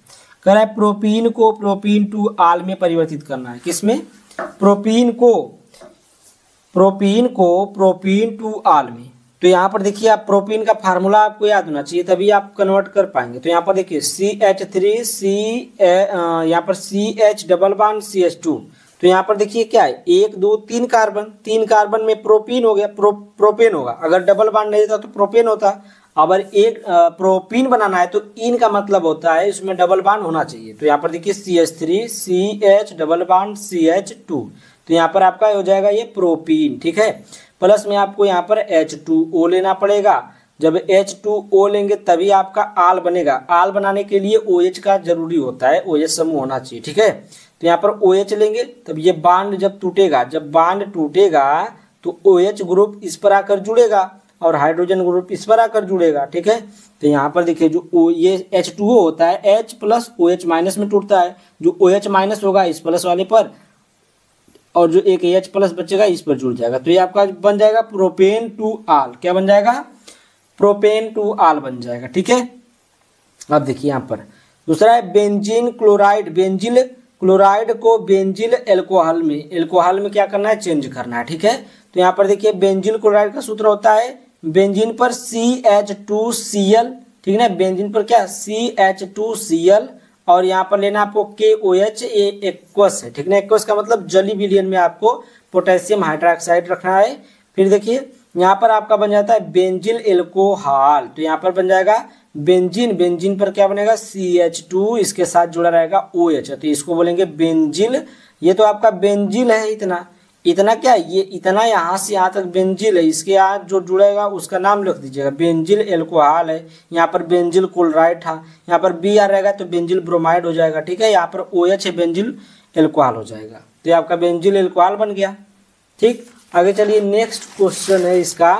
कह रहा है प्रोपीन को प्रोपीन टू आल में परिवर्तित करना है। किसमें? प्रोपीन को प्रोपीन टू आल में। तो यहाँ पर देखिए, आप प्रोपीन का फार्मूला आपको याद होना चाहिए, तभी आप कन्वर्ट कर पाएंगे। तो यहाँ पर देखिए CH3 यहाँ पर CH डबल बॉन्ड CH2। तो यहाँ पर देखिए क्या है, 1 2 3 कार्बन, 3 कार्बन में प्रोपीन हो गया, प्रोपेन होगा। अगर डबल बॉन्ड नहीं था तो प्रोपेन होता। अगर एक प्रोपीन बनाना है तो इन का मतलब होता है इसमें डबल बॉन्ड होना चाहिए। तो यहाँ पर देखिए CH3 CH double bond CH2, तो यहाँ पर आपका हो जाएगा ये प्रोपीन, ठीक है। प्लस में आपको यहाँ पर H2O लेना पड़ेगा। जब H2O लेंगे तभी आपका आल बनेगा। आल बनाने के लिए OH का जरूरी होता है, OH समूह होना चाहिए, ठीक है। तो यहाँ पर OH लेंगे, तब ये बांड जब टूटेगा, जब बांड टूटेगा तो OH ग्रुप इस पर आकर जुड़ेगा और हाइड्रोजन ग्रुप इस पर आकर जुड़ेगा, ठीक है। तो यहाँ पर देखिए जो ये H2O होता है H प्लस OH माइनस में टूटता है। जो OH माइनस होगा इस प्लस वाले पर, और जो एक H प्लस बचेगा इस पर जुड़ जाएगा। तो ये आपका बन जाएगा प्रोपेन टू आल। क्या बन जाएगा? प्रोपेन टू आल बन जाएगा, ठीक है। अब देखिए यहाँ पर दूसरा है बेंजीन क्लोराइड। बेंजील क्लोराइड को बेंजील एल्कोहल में क्या करना है? चेंज करना है, ठीक है। तो यहाँ पर देखिए बेंजील क्लोराइड का सूत्र होता है बेंजीन पर CH2Cl, ठीक है ना। बेंजीन पर क्या? CH2Cl, और यहाँ पर लेना आपको KOH, ये एक्वस है, ठीक है। एक्वस का मतलब जली विलयन में आपको पोटेशियम हाइड्रोक्साइड रखना है। फिर देखिए यहाँ पर आपका बन जाता है बेंजील एल्कोहल। तो यहाँ पर बन जाएगा बेंजीन, बेंजीन पर क्या बनेगा CH2, इसके साथ जुड़ा रहेगा OH, तो इसको बोलेंगे बेंजिल। ये तो आपका बेंजिल है, इतना इतना क्या ये इतना यहाँ से यहाँ तक बेंजिल है, इसके यहाँ जो जुड़ेगा उसका नाम लिख दीजिएगा, बेंजिल एल्कोहल है। यहाँ पर बेंजिल क्लोराइड था, यहाँ पर Br रहेगा तो बेंजिल ब्रोमाइड हो जाएगा, ठीक है। यहाँ पर OH है, बेंजिल एल्कोहल हो जाएगा, तो ये आपका बेंजिल एल्कोहल बन गया, ठीक। आगे चलिए, नेक्स्ट क्वेश्चन है इसका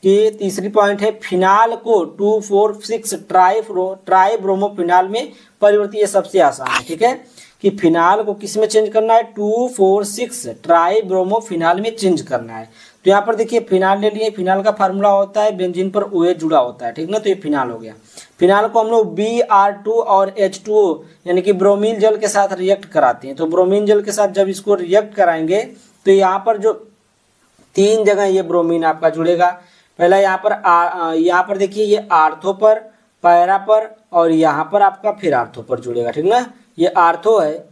कि तीसरी पॉइंट है, फिनाल को 2,4,6 ट्राइब्रोमोफिनाल में परिवर्तित। ये सबसे आसान है, ठीक है, कि फिनाल को किस में चेंज करना है, 2,4,6 ट्राइब्रोमोफिनाल में चेंज करना है। तो यहाँ पर देखिए फिनाल ले लिए, फिनाल का फार्मूला होता है बेंजीन पर OH जुड़ा होता है, ठीक ना, तो ये फिनाल हो गया। फिनाल को हम लोग Br2 और H2O यानी कि ब्रोमीन जल के साथ रिएक्ट कराते हैं। तो ब्रोमीन जल के साथ जब इसको रिएक्ट कराएंगे तो यहाँ पर जो 3 जगह ये ब्रोमीन आपका जुड़ेगा। पहला यहाँ पर देखिए ये आर्थो पर, पैरा पर और यहाँ पर आपका फिर आर्थो पर जुड़ेगा, ठीक ना। ये आर्थो है,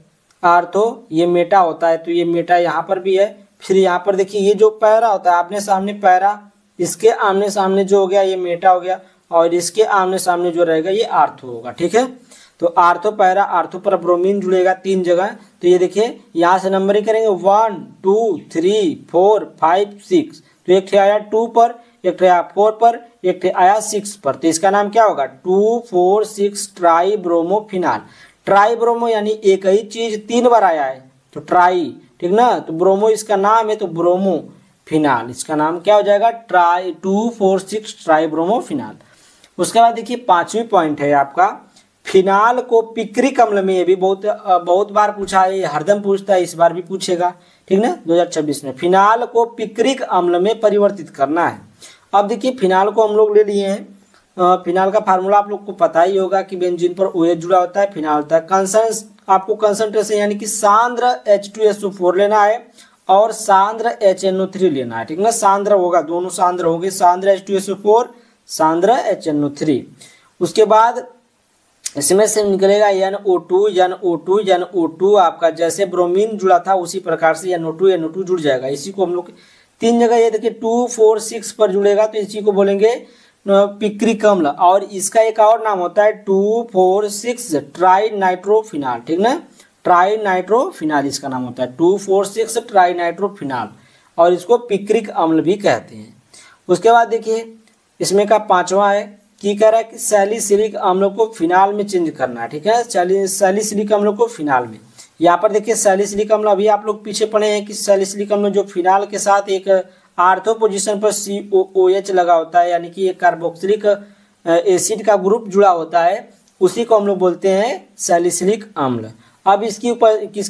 आर्थो ये मेटा होता है, तो ये मेटा यहाँ पर भी है। फिर यहाँ पर देखिए ये जो पैरा होता है, आपने सामने पैरा, इसके आमने सामने जो हो गया ये मेटा हो गया, और इसके आमने सामने जो रहेगा ये आर्थो होगा, ठीक है। तो आर्थो पैरा, आर्थो पर ब्रोमीन जुड़ेगा 3 जगह। तो ये देखिए यहाँ से नंबरिंग करेंगे 1 2 3 4 5 6, तो एक आया 2 पर, एक आया 4 पर, एक आया 6 पर, तो इसका नाम क्या होगा 2,4,6 ट्राइब्रोमोफिनाल। ट्राइब्रोमो यानी एक ही चीज 3 बार आया है तो ट्राई, ठीक ना, तो ब्रोमो इसका नाम है तो ब्रोमोफिनाल, इसका नाम क्या हो जाएगा 2,4,6 ट्राइब्रोमोफिनाल। उसके बाद देखिए 5वीं पॉइंट है आपका, फिनाल को पिक्रिक अम्ल में, ये भी बहुत बार पूछा है, हरदम पूछता है, इस बार भी पूछेगा, ठीक ना, 2026 में। फिनाल को पिक्रिक अम्ल में परिवर्तित करना है। अब देखिए फिनाल को हम लोग ले लिए हैं, फिनाल का फार्मूला आप लोग को पता ही होगा कि बेंजीन पर OH जुड़ा होता है, फिनाल होता है। आपको कंसंट्रेशन यानी कि सांद्र H2SO4 लेना है और सांद्र HNO3 लेना है, ठीक ना। सांद्र होगा, दोनों सांद्र होंगे, सांद्र H2SO4, सांद्र HNO3। उसके बाद इसमें से निकलेगा NO2 आपका, जैसे ब्रोमीन जुड़ा था उसी प्रकार से NO2 जुड़ जाएगा। इसी को हम लोग 3 जगह, ये देखिए 2,4,6 पर जुड़ेगा तो इसी को बोलेंगे पिक्रिक अम्ल, और इसका एक और नाम होता है 2,4,6 ट्राइनाइट्रोफिनाल, ठीक ना, ट्राइनाइट्रोफिनाल इसका नाम होता है 2,4,6 ट्राइनाइट्रोफिनाल, और इसको पिक्रिक अम्ल भी कहते हैं। उसके बाद देखिए इसमें का 5वां है कि कह रहा है कि सैलिसिलिक अम्ल को फिनाल में चेंज करना है, ठीक है, सैलिसिलिक अम्ल को फिनाल में। यहाँ पर देखिए सैलिसिलिक अम्ल, अभी आप लोग पीछे पढ़े हैं कि सैलिसिलिक अम्ल जो फिनाल के साथ एक आर्थो पोजीशन पर COOH लगा होता है, यानी कि एक कार्बोक्सिलिक एसिड का ग्रुप जुड़ा होता है, उसी को हम लोग बोलते हैं सैलिसिलिक अम्ल। अब किसकी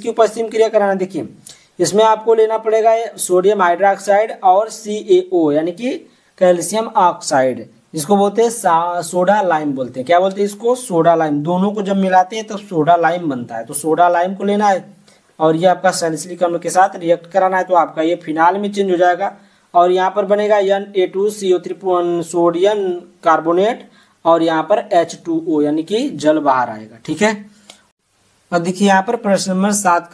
उपस्थिति में क्रिया कराना, देखिए इसमें आपको लेना पड़ेगा सोडियम हाइड्रोक्साइड और CaO यानी कि कैल्शियम ऑक्साइड, जिसको बोलते हैं सोडा लाइम बोलते हैं। क्या बोलते हैं इसको, सोडा लाइम। दोनों को जब मिलाते हैं तो सोडा लाइम बनता है, तो सोडा लाइम को लेना है और ये आपका सैलिसिलिक अम्ल के साथ रिएक्ट कराना है, तो आपका ये फिनाल में चेंज हो जाएगा। और यहाँ पर बनेगा Na2CO3 सोडियम कार्बोनेट, और यहाँ पर H2O यानी कि जल बाहर आएगा, ठीक है। अब देखिए यहाँ पर प्रश्न नंबर 7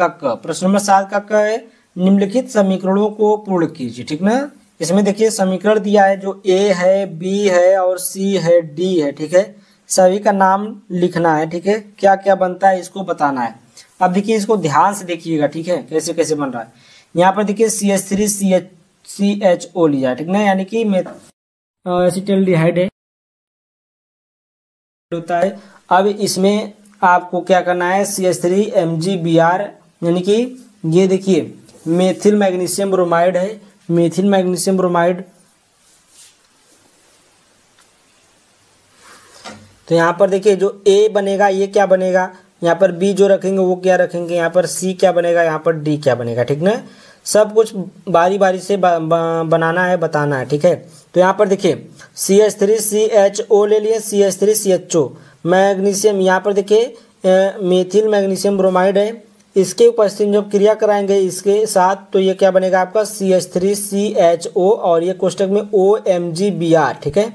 का क है, निम्नलिखित समीकरणों को पूर्ण कीजिए, ठीक ना। इसमें देखिए समीकरण दिया है, जो A है, B है और C है, D है, ठीक है। सभी का नाम लिखना है, ठीक है, क्या क्या बनता है इसको बताना है। अब देखिए इसको ध्यान से देखिएगा, ठीक है, कैसे कैसे बन रहा है। यहाँ पर देखिए CH3CHO लिया है, ठीक ना, यानी कि एसिटाल्डिहाइड है होता है। अब इसमें आपको क्या करना है, CH3MgBr यानी कि ये देखिए मेथिल मैग्नीशियम ब्रोमाइड है, मेथिल मैग्नीशियम ब्रोमाइड। तो यहाँ पर देखिए जो A बनेगा ये क्या बनेगा, यहाँ पर B जो रखेंगे वो क्या रखेंगे, यहाँ पर C क्या बनेगा, यहाँ पर D क्या बनेगा, ठीक ना। सब कुछ बारी बारी से बनाना है, बताना है, ठीक है। तो यहाँ पर देखिए CH3CHO ले लिए, CH3CHO मैग्नीशियम, यहाँ पर देखिए मेथिल मैग्नीशियम ब्रोमाइड है, इसके उपस्थिति जब क्रिया कराएंगे इसके साथ तो ये क्या बनेगा आपका CH3CHO और ये कोष्टक में OMgBr, ठीक है।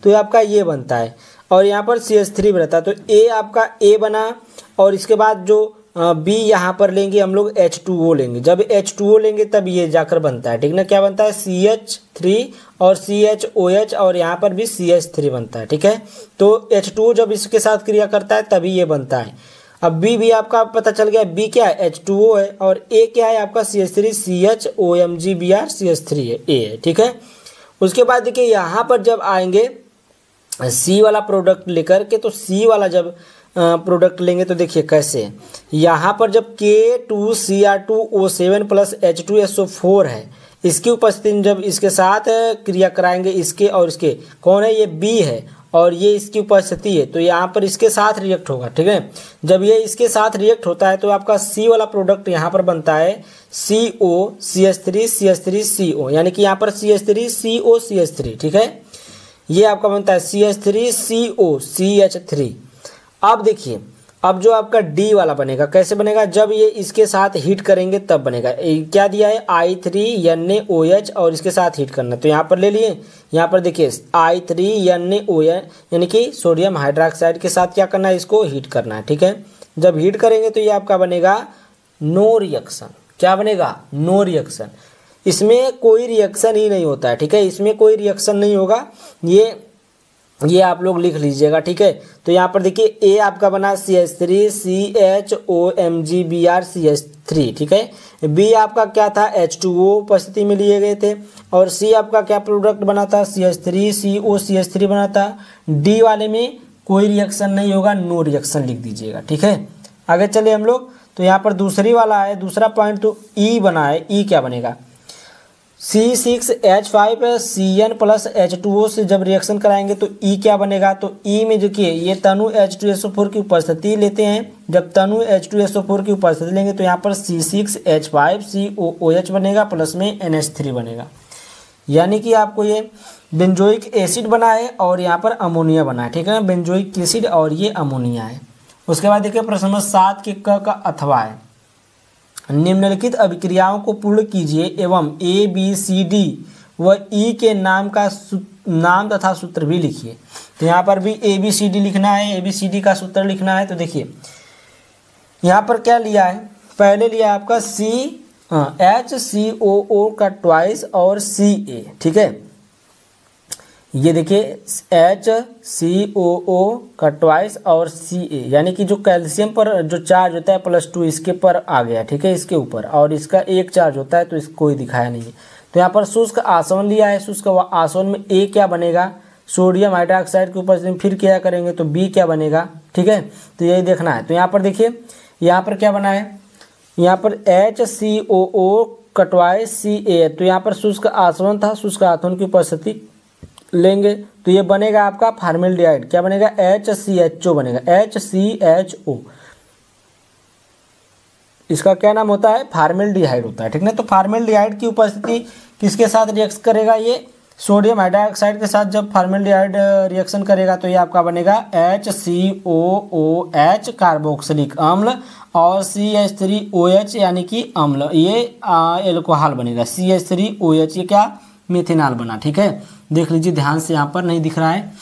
तो ये आपका ये बनता है और यहाँ पर CH3 रहता है, तो A आपका A बना और इसके बाद जो बी यहाँ पर लेंगे हम लोग H2O लेंगे। जब H2O लेंगे तब ये जाकर बनता है, ठीक ना। क्या बनता है? CH3 और CHOH और यहाँ पर भी CH3 बनता है, ठीक है। तो H2O जब इसके साथ क्रिया करता है तभी ये बनता है। अब बी भी आपका पता चल गया, बी क्या है? H2O है, और ए क्या है आपका? CH3 CHOMGBr CH3 है, ए है, ठीक है। उसके बाद देखिए यहाँ पर जब आएंगे सी वाला प्रोडक्ट लेकर के, तो सी वाला जब प्रोडक्ट लेंगे तो देखिए कैसे, यहाँ पर जब K2Cr2O7 प्लस H2SO4 है, इसकी उपस्थिति में जब इसके साथ क्रिया कराएंगे, इसके और इसके, कौन है? ये बी है और ये इसकी उपस्थिति है, तो यहाँ पर इसके साथ रिएक्ट होगा, ठीक है। जब ये इसके साथ रिएक्ट होता है तो आपका सी वाला प्रोडक्ट यहाँ पर बनता है CO CH3 CH3 CO, यानी कि यहाँ पर CH3 CO CH3, ठीक है। ये आपका बनता है CH3 CO CH3। अब देखिए, अब जो आपका डी वाला बनेगा कैसे बनेगा? जब ये इसके साथ हीट करेंगे तब बनेगा। क्या दिया है? I3NaOH और इसके साथ हीट करना, तो यहाँ पर ले लिए। यहाँ पर देखिए I3NaOH यानी कि सोडियम हाइड्रोक्साइड के साथ क्या करना है? इसको हीट करना है, ठीक है। जब हीट करेंगे तो ये आपका बनेगा नो रिएक्शन। क्या बनेगा? No reaction. इसमें कोई रिएक्शन ही नहीं होता है, ठीक है। इसमें कोई रिएक्शन नहीं होगा, ये आप लोग लिख लीजिएगा, ठीक है। तो यहाँ पर देखिए ए आपका बना CH3 CHOMGBr CH3, ठीक है। बी आपका क्या था? H2O उपस्थिति में लिए गए थे, और सी आपका क्या प्रोडक्ट बना था? CH3 CO CH3 बना था। डी वाले में कोई रिएक्शन नहीं होगा, नो रिएक्शन लिख दीजिएगा, ठीक है। आगे चले हम लोग, तो यहाँ पर दूसरी वाला है, दूसरा पॉइंट तो ई बना है। ई क्या बनेगा? C6H5CN प्लस H2O से जब रिएक्शन कराएंगे तो ई क्या बनेगा? तो ई में देखिए ये तनु H2SO4 की उपस्थिति लेते हैं। जब तनु H2SO4 की उपस्थिति लेंगे तो यहाँ पर C6H5COOH बनेगा, प्लस में NH3 बनेगा, यानी कि आपको ये बेंजोइक एसिड बना है और यहाँ पर अमोनिया बना है, ठीक है। बेंजोइक एसिड और ये अमोनिया है। उसके बाद देखिए प्रश्न नंबर 7 के क का अथवा है, निम्नलिखित अभिक्रियाओं को पूर्ण कीजिए एवं ABCD व E के नाम तथा सूत्र भी लिखिए। तो यहाँ पर भी ABCD लिखना है, ABCD का सूत्र लिखना है। तो देखिए यहाँ पर क्या लिया है? पहले लिया आपका HCOO का ट्वाइस और CA, ठीक है। ये देखिए HCOO का ट्वाइस और CA, यानी कि जो कैल्शियम पर जो चार्ज होता है +2 इसके पर आ गया, ठीक है, इसके ऊपर, और इसका एक चार्ज होता है तो इसको कोई दिखाया नहीं है। तो यहाँ पर शुष्क आसवन लिया है। शुष्क आसवन में A क्या बनेगा? सोडियम हाइड्रोक्साइड के ऊपर फिर क्या करेंगे तो B क्या बनेगा, ठीक है। तो यही देखना है। तो यहाँ पर देखिए, यहाँ पर क्या बना है? यहाँ पर HCOO का ट्वाइस CA, तो यहाँ पर शुष्क आसवन था, शुष्क आसवन की उपस्थिति लेंगे तो ये बनेगा आपका फॉर्मेल्डिहाइड। क्या बनेगा? HCHO बनेगा, HCHO। इसका क्या नाम होता है? फॉर्मेल्डिहाइड होता है, ठीक ना। तो फॉर्मेल्डिहाइड की उपस्थिति किसके साथ रिएक्ट करेगा? ये सोडियम हाइड्रोक्साइड के साथ जब फॉर्मेल्डिहाइड रिएक्शन करेगा तो ये आपका बनेगा HCOOH कार्बोक्सिलिक अम्ल और CH3OH यानी कि अम्ल, ये एल्कोहल बनेगा। CH3OH ये क्या? मेथेनॉल बना, ठीक है। देख लीजिए ध्यान से, यहाँ पर नहीं दिख रहा है,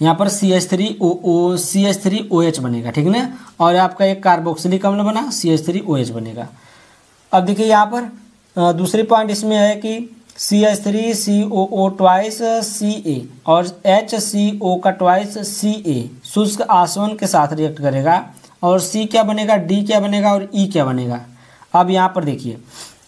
यहाँ पर CH3OH बनेगा, ठीक ना। और आपका एक कार्बोक्सिलिक अम्ल बना, CH3OH बनेगा। अब देखिए यहाँ पर दूसरी पॉइंट इसमें है कि CH3COO ट्वाइस CA और HCO का ट्वाइस CA शुष्क आसवन के साथ रिएक्ट करेगा, और C क्या बनेगा, D क्या बनेगा और E क्या बनेगा। अब यहाँ पर देखिए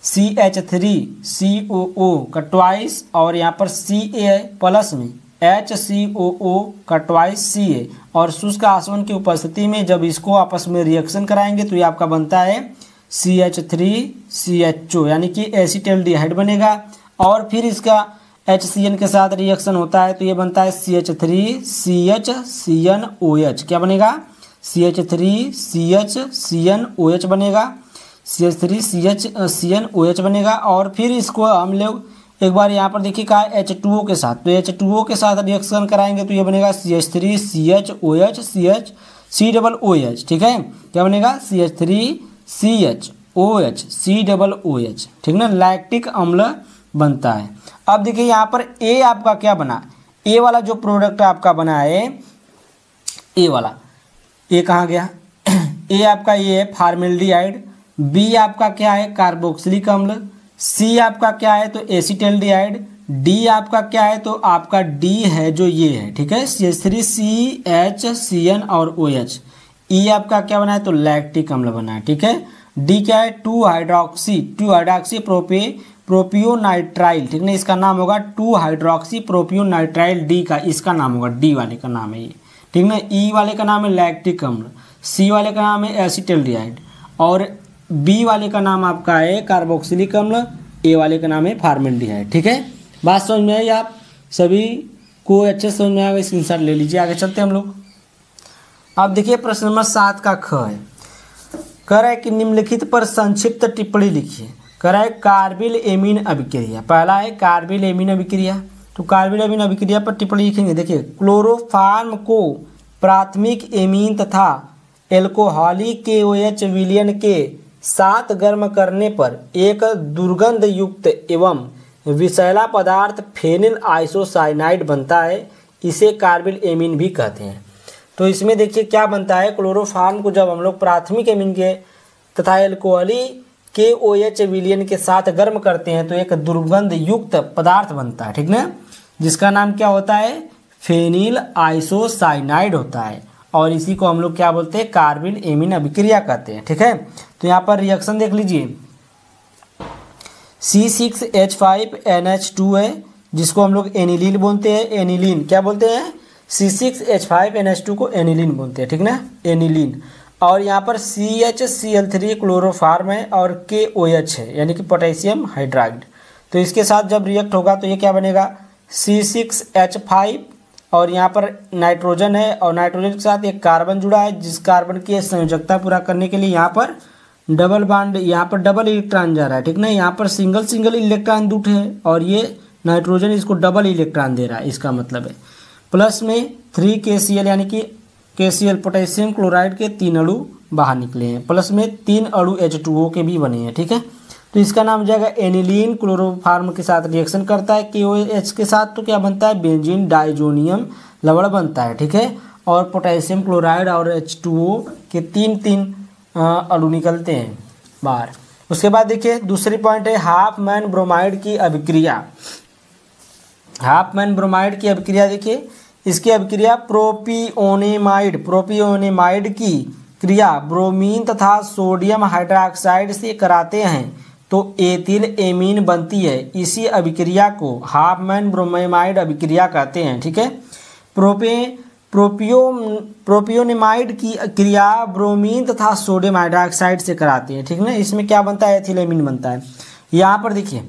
CH3COO का ट्वाइस और यहाँ पर CA है, प्लस में HCOO का ट्वाइस CA, और शुष्क आसवन की उपस्थिति में जब इसको आपस में रिएक्शन कराएंगे तो ये आपका बनता है CH3CHO यानी कि एसिटाल्डिहाइड बनेगा। और फिर इसका HCN के साथ रिएक्शन होता है तो ये बनता है CH3CHCnOH। क्या बनेगा? CH3CHCnOH बनेगा, CH3CHCnOH बनेगा। और फिर इसको हम लोग एक बार यहाँ पर देखिए कहा H2O के साथ, तो H2O के साथ रिएक्शन कराएंगे तो ये बनेगा CH3CHOH COOH, ठीक है। क्या बनेगा? CH3CHOH COOH, ठीक ना, लैक्टिक अम्ल बनता है। अब देखिए यहाँ पर A आपका क्या बना, A वाला जो प्रोडक्ट आपका बना है, A वाला, A कहाँ गया ए आपका ये है फॉर्मेल्डिहाइड, बी आपका क्या है कार्बोक्सिलिक अम्ल, सी आपका क्या है तो एसिटल्डिहाइड, डी आपका क्या है तो आपका डी है जो ये है, ठीक है CH3CN और OH। ई आपका क्या बना है तो लैक्टिक अम्ल बना है, ठीक है। डी क्या है 2 हाइड्रोक्सी प्रोपियोनाइट्राइल, ठीक ना, इसका नाम होगा 2 हाइड्रोक्सी प्रोपियोनाइट्राइल, डी का इसका नाम होगा, डी वाले का नाम है ये, ठीक ना। ई वाले का नाम है लैक्टिक अम्ल, सी वाले का नाम है एसिटल्डिहाइड और बी वाले का नाम आपका है कार्बोक्सिलिक अम्ल, ए वाले का नाम है फॉर्मेल्डिहाइड, ठीक है। बात समझ में आई आप सभी को अच्छे समझ में आएगा, स्क्रीनशॉट ले लीजिए। आगे चलते हैं हम लोग। अब देखिए प्रश्न नंबर 7 का ख है, कह रहा है कि निम्नलिखित पर संक्षिप्त टिप्पणी लिखिए। कह रहा है कार्बिल एमीन अभिक्रिया, पहला है कार्बिल एमीन अभिक्रिया, तो कार्बिल एमीन अभिक्रिया पर टिप्पणी लिखेंगे। देखिए क्लोरोफॉर्म को प्राथमिक एमीन तथा एल्कोहलिक KOH विलयन के साथ गर्म करने पर एक दुर्गंध युक्त एवं विषैला पदार्थ फेनिल आइसोसाइनाइड बनता है, इसे कार्बिल एमीन भी कहते हैं। तो इसमें देखिए क्या बनता है, क्लोरोफॉर्म को जब हम लोग प्राथमिक एमीन के तथा एल्कोहलिक KOH विलयन के साथ गर्म करते हैं तो एक दुर्गंध युक्त पदार्थ बनता है, ठीक ना, जिसका नाम क्या होता है फेनिल आइसोसाइनाइड होता है और इसी को हम लोग क्या बोलते हैं कार्बिल एमीन अभिक्रिया कहते हैं, ठीक है। तो यहाँ पर रिएक्शन देख लीजिए, C6H5NH2 है जिसको हम लोग एनिलीन बोलते हैं, एनिलीन क्या बोलते हैं C6H5NH2 को एनिलीन बोलते हैं, ठीक ना, एनिलीन। और यहाँ पर CHCl3 क्लोरोफॉर्म है और KOH है यानी कि पोटेशियम हाइड्राइड। तो इसके साथ जब रिएक्ट होगा तो ये क्या बनेगा C6H5 और यहाँ पर नाइट्रोजन है और नाइट्रोजन के साथ एक कार्बन जुड़ा है, जिस कार्बन की संयोजकता पूरा करने के लिए यहाँ पर डबल बॉन्ड, यहाँ पर डबल इलेक्ट्रॉन जा रहा है, ठीक ना, यहाँ पर सिंगल इलेक्ट्रॉन दूठ है और ये नाइट्रोजन इसको डबल इलेक्ट्रॉन दे रहा है, इसका मतलब है प्लस में 3 KCl यानी कि KCl पोटेशियम क्लोराइड के 3 अणु बाहर निकले हैं, प्लस में 3 अणु H2O के भी बने हैं, ठीक है। तो इसका नाम हो जाएगा एनिलीन। क्लोरोफॉर्म के साथ रिएक्शन करता है KOH के साथ तो क्या बनता है बेंजीन डाइजोनियम लवण बनता है, ठीक है। और पोटेशियम क्लोराइड और H2O के 3 अणु निकलते हैं बाहर। उसके बाद देखिए दूसरी पॉइंट है हाफमैन ब्रोमाइड की अभिक्रिया। हाफमैन ब्रोमाइड की अभिक्रिया देखिए, इसकी अभिक्रिया प्रोपियोनेमाइड की क्रिया ब्रोमीन तथा सोडियम हाइड्रोक्साइड से कराते हैं तो एथिल एमीन बनती है, इसी अभिक्रिया को हाफमैन ब्रोमाइड अभिक्रिया कहते हैं, ठीक है। प्रोपियोनेमाइड की क्रिया ब्रोमीन तथा सोडियम हाइड्रोक्साइड से कराते हैं, ठीक ना, इसमें क्या बनता है एथिल एमीन बनता है। यहाँ पर देखिए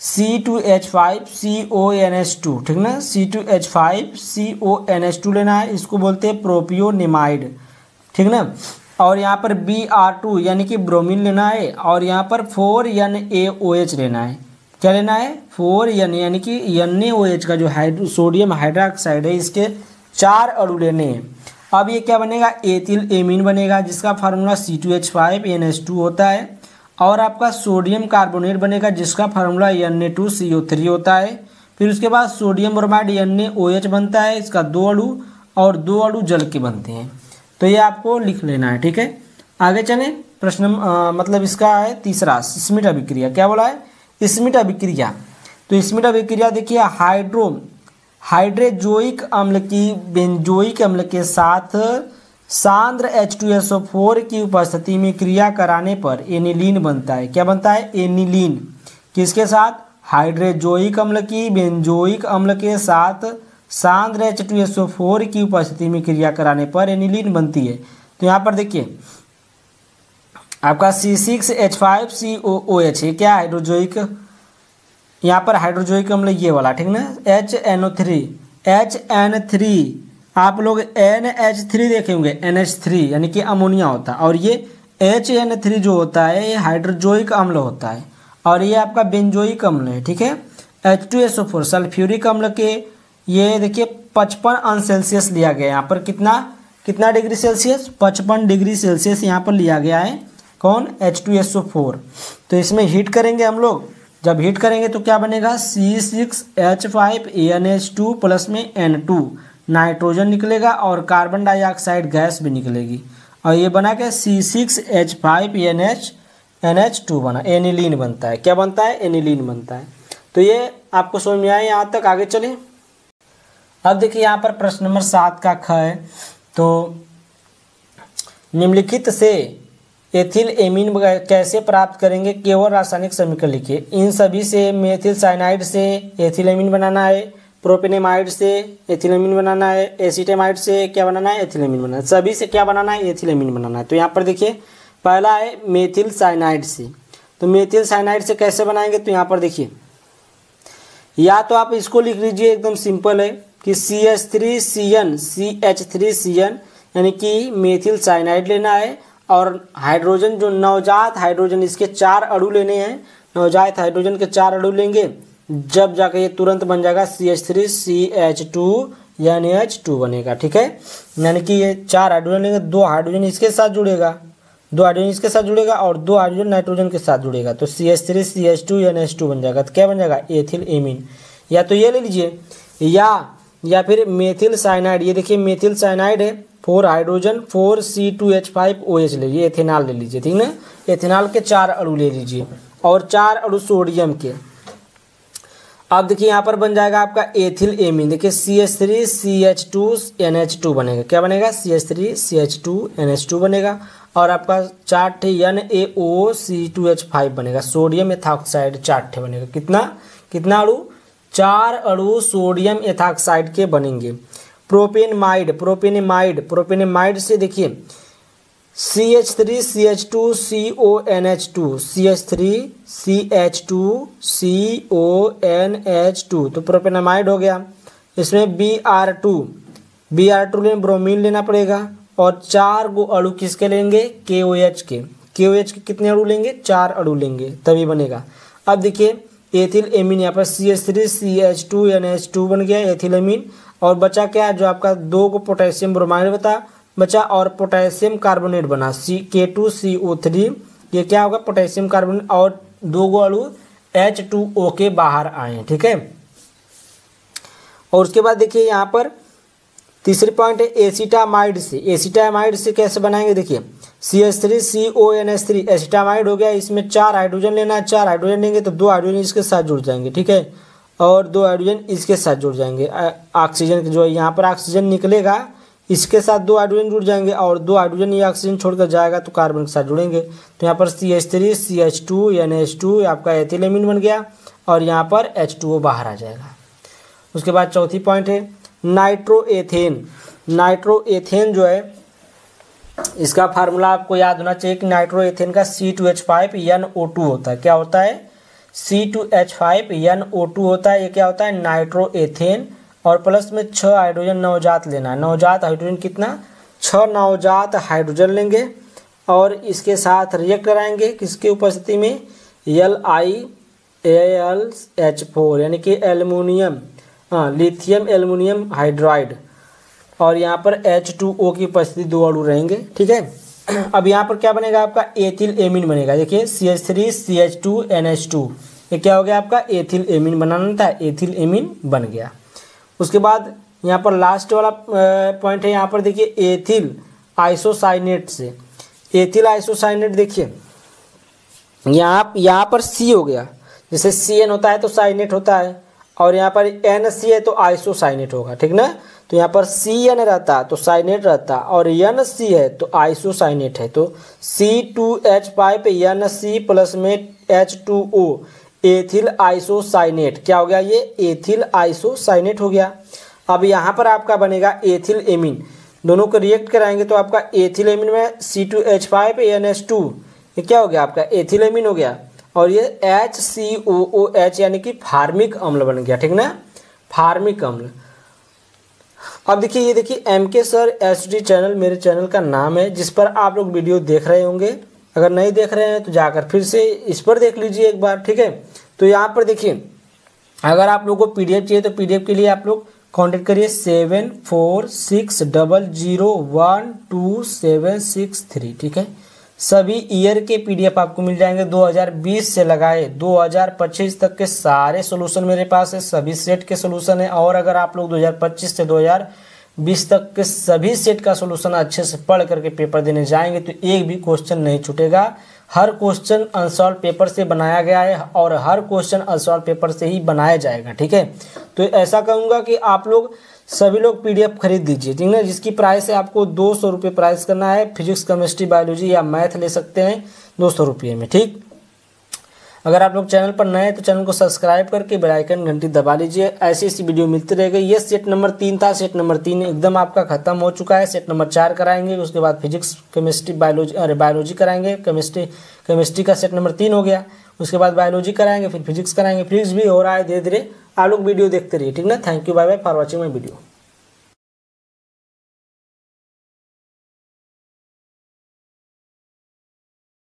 C2H5CONH2, ठीक ना, C2H5CONH2 लेना है, इसको बोलते हैं प्रोपियोनेमाइड, ठीक ना। और यहाँ पर Br2 यानी कि ब्रोमीन लेना है और यहाँ पर 4NaOH लेना है। क्या लेना है 4N यानी कि NaOH का जो सोडियम हाइड्रोक्साइड है इसके 4 अणु लेने हैं। अब ये क्या बनेगा एथिल एमीन बनेगा जिसका फार्मूला C2H5NH2 होता है और आपका सोडियम कार्बोनेट बनेगा जिसका फार्मूला Na2CO3 होता है। फिर उसके बाद सोडियम ब्रोमाइड NaOH बनता है, इसका 2 अणु और 2 अणु जल के बनते हैं। तो ये आपको लिख लेना है, ठीक है। आगे चलें प्रश्न मतलब इसका है तीसरा स्मिट अभिक्रिया। क्या बोला है स्मिट अभिक्रिया। तो स्मिट अभिक्रिया देखिए हाइड्रोजोइक अम्ल की बेंजोइक अम्ल के साथ सांद्र H2SO4 की उपस्थिति में क्रिया कराने पर एनिलीन बनता है। क्या बनता है एनिलीन, किसके साथ हाइड्रोजोइक अम्ल की बेंजोइक अम्ल के साथ सांद्र H2SO4 की उपस्थिति में क्रिया कराने पर एनिलीन बनती है। तो यहाँ पर देखिए आपका C6H5COOH क्या हाइड्रोजोइक, यहाँ पर हाइड्रोजोइक अम्ल ये वाला, ठीक ना, HN3 आप लोग NH3 देखे होंगे, NH3 यानी कि अमोनिया होता है और ये HN3 जो होता है ये हाइड्रोजोइक अम्ल होता है और ये आपका बेंजोइक अम्ल है, ठीक है। H2SO4 सल्फ्यूरिक अम्ल के ये देखिए 55 अंश सेल्सियस लिया गया है यहाँ पर, कितना डिग्री सेल्सियस 55 डिग्री सेल्सियस यहाँ पर लिया गया है कौन H2SO4। तो इसमें हीट करेंगे हम लोग, जब हीट करेंगे तो क्या बनेगा C6H5NH2 प्लस में N2 नाइट्रोजन निकलेगा और कार्बन डाइऑक्साइड गैस भी निकलेगी और ये बना क्या C6H5NH2 बना, एनिलीन बनता है। क्या बनता है? एनिलीन बनता है। तो ये आपको समझ में आया यहाँ तक। आगे चले। अब देखिए यहाँ पर प्रश्न नंबर 7 का ख है। तो निम्नलिखित से एथिल एमीन कैसे प्राप्त करेंगे, केवल रासायनिक समीकरण लिखिए। इन सभी से मेथिल साइनाइड से एथिल एमीन बनाना है, प्रोपेनेमाइड से एथिल एमीन बनाना है, एसीटेमाइड से क्या बनाना है? एथिल एमीन बनाना है। सभी से क्या बनाना है? एथिल एमीन बनाना है। तो यहाँ पर देखिए पहला है मेथिल साइनाइड से। तो मेथिल साइनाइड से कैसे बनाएंगे? तो यहाँ पर देखिए, या तो आप इसको लिख लीजिए, एकदम सिंपल है कि CH3CN यानी कि मेथिल साइनाइड लेना है और हाइड्रोजन जो नवजात हाइड्रोजन इसके 4 अणु लेने हैं। नवजात हाइड्रोजन के 4 अणु लेंगे, जब जाकर ये तुरंत बन जाएगा CH3CH2NH2 बनेगा। ठीक है, यानी कि ये 4 हाइड्रोजन लेंगे, 2 हाइड्रोजन इसके साथ जुड़ेगा, 2 हाइड्रोजन इसके साथ जुड़ेगा और 2 हाइड्रोजन नाइट्रोजन के साथ जुड़ेगा, तो CH3CH2NH2 बन जाएगा। तो क्या बन जाएगा? Ethyl amine. या तो ये ले लीजिए, या फिर मेथिल साइनाइड। ये देखिए मेथिल साइनाइड है, 4 हाइड्रोजन 4C2H5OH ले लीजिए, एथेनॉल ले लीजिए। ठीक ना, एथेनॉल के 4 अणु ले लीजिए और 4 अणु सोडियम के। अब देखिए यहाँ पर बन जाएगा आपका एथिल एमीन। देखिए CH3CH2NH2 बनेगा। क्या बनेगा? CH3CH2NH2 बनेगा। और आपका 4 NaOC2H5 बनेगा, सोडियम एथॉक्साइड 4 बनेगा। कितना अणु? 4 अणु सोडियम एथॉक्साइड के बनेंगे। प्रोपेनेमाइड से देखिए CH3CH2CONH2, CH3CH2CONH2, तो प्रोपेनामाइड हो गया। इसमें Br2 लें, ब्रोमीन लेना पड़ेगा और 4 गो अणु किसके लेंगे? KOH के। KOH के कितने अणु लेंगे? 4 अणु लेंगे, तभी बनेगा। अब देखिए एथिल एमीन, यहाँ पर CH3CH2NH2 बन गया एथिल एमीन। और बचा क्या? जो आपका 2 को पोटेशियम ब्रोमाइड बचा और पोटेशियम कार्बोनेट बना K2CO3। ये क्या होगा? पोटेशियम कार्बोनेट, और 2 गो अणु H2O के बाहर आए हैं। ठीक है, और उसके बाद देखिए यहाँ पर तीसरी पॉइंट है एसीटामाइड से। एसीटामाइड से कैसे बनाएंगे? देखिए CH3CONH3 एसीटामाइड हो गया। इसमें 4 हाइड्रोजन लेना है, 4 हाइड्रोजन लेंगे तो 2 हाइड्रोजन इसके साथ जुड़ जाएंगे। ठीक है, और 2 हाइड्रोजन इसके साथ जुड़ जाएंगे। ऑक्सीजन जो है यहाँ पर ऑक्सीजन निकलेगा, इसके साथ 2 हाइड्रोजन जुड़ जाएंगे और 2 हाइड्रोजन ये ऑक्सीजन छोड़कर जाएगा तो कार्बन के साथ जुड़ेंगे। तो यहाँ पर CH3CH2NH2 आपका एथिल एमीन बन गया और यहाँ पर H2O बाहर आ जाएगा। उसके बाद चौथी पॉइंट है नाइट्रोएथेन। नाइट्रोएथेन जो है, इसका फार्मूला आपको याद होना चाहिए कि नाइट्रोएथेन का C2H5NO2 होता है। क्या होता है? C2H5NO2 होता है। ये क्या होता है? नाइट्रोएथेन। और प्लस में 6 हाइड्रोजन नवजात लेना है। नवजात हाइड्रोजन कितना? 6 नवजात हाइड्रोजन लेंगे और इसके साथ रिएक्ट कराएंगे किसकी उपस्थिति में? LiAlH4 यानी कि एल्युमिनियम, लिथियम एल्युमिनियम हाइड्राइड, और यहाँ पर H2O की उपस्थिति 2 अणु रहेंगे। ठीक है, अब यहाँ पर क्या बनेगा? आपका एथिल एमीन बनेगा। देखिए CH3CH2NH2, ये क्या हो गया? आपका एथिल एमीन बनाना था, एथिल एमीन बन गया। उसके बाद यहाँ पर लास्ट वाला पॉइंट है, यहाँ पर देखिए एथिल आइसोसाइनेट से। एथिल आइसोसाइनेट देखिए यहाँ पर C हो गया, जैसे CN होता है तो साइनेट होता है, और यहाँ पर NC है तो आइसोसाइनेट होगा। ठीक ना, तो यहाँ पर CN रहता तो साइनेट रहता और NC है तो आइसोसाइनेट है। तो C2H5NC प्लस में H2O, एथिल आइसोसाइनेट। क्या हो गया? ये एथिल आइसोसाइनेट हो गया। अब यहाँ पर आपका बनेगा एथिल एमीन। दोनों को रिएक्ट कराएंगे तो आपका एथिल एमीन में C2H5NH2, ये क्या हो गया? आपका एथिल एमीन हो गया और ये HCOOH यानी कि फार्मिक अम्ल बन गया। ठीक ना, फार्मिक अम्ल। अब देखिए, ये देखिए MK सर HD चैनल मेरे चैनल का नाम है, जिस पर आप लोग वीडियो देख रहे होंगे। अगर नहीं देख रहे हैं तो जाकर फिर से इस पर देख लीजिए एक बार। ठीक है, तो यहाँ पर देखिए अगर आप लोगों को PDF चाहिए तो PDF के लिए आप लोग कांटेक्ट करिए 7460012763। ठीक है, सभी ईयर के PDF आपको मिल जाएंगे। 2020 से लगाए 2025 तक के सारे सोल्यूशन मेरे पास है, सभी सेट के सोल्यूशन है। और अगर आप लोग 2025 से 20 तक के सभी सेट का सॉल्यूशन अच्छे से पढ़ करके पेपर देने जाएंगे तो एक भी क्वेश्चन नहीं छूटेगा। हर क्वेश्चन अनसॉल्व पेपर से बनाया गया है और हर क्वेश्चन अनसॉल्व पेपर से ही बनाया जाएगा, ठीक है। तो ऐसा कहूँगा कि आप लोग सभी लोग PDF खरीद लीजिए, ठीक है, जिसकी प्राइस है आपको 200 रुपये प्राइस करना है। फिजिक्स, केमिस्ट्री, बायोलॉजी या मैथ ले सकते हैं 200 रुपये में, ठीक। अगर आप लोग चैनल पर नए हैं तो चैनल को सब्सक्राइब करके बेल आइकन घंटी दबा लीजिए, ऐसी ऐसी वीडियो मिलती रहेगी। ये सेट नंबर 3 था, सेट नंबर 3 एकदम आपका खत्म हो चुका है। सेट नंबर 4 कराएंगे, उसके बाद फिजिक्स, केमिस्ट्री, बायोलॉजी कराएंगे। केमिस्ट्री का सेट नंबर 3 हो गया, उसके बाद बायोलॉजी कराएंगे, फिर फिजिक्स कराएंगे। फिजिक्स भी हो रहा है धीरे धीरे, आप लोग वीडियो देखते रहिए, ठीक ना। Thank you, bye bye for watching my video.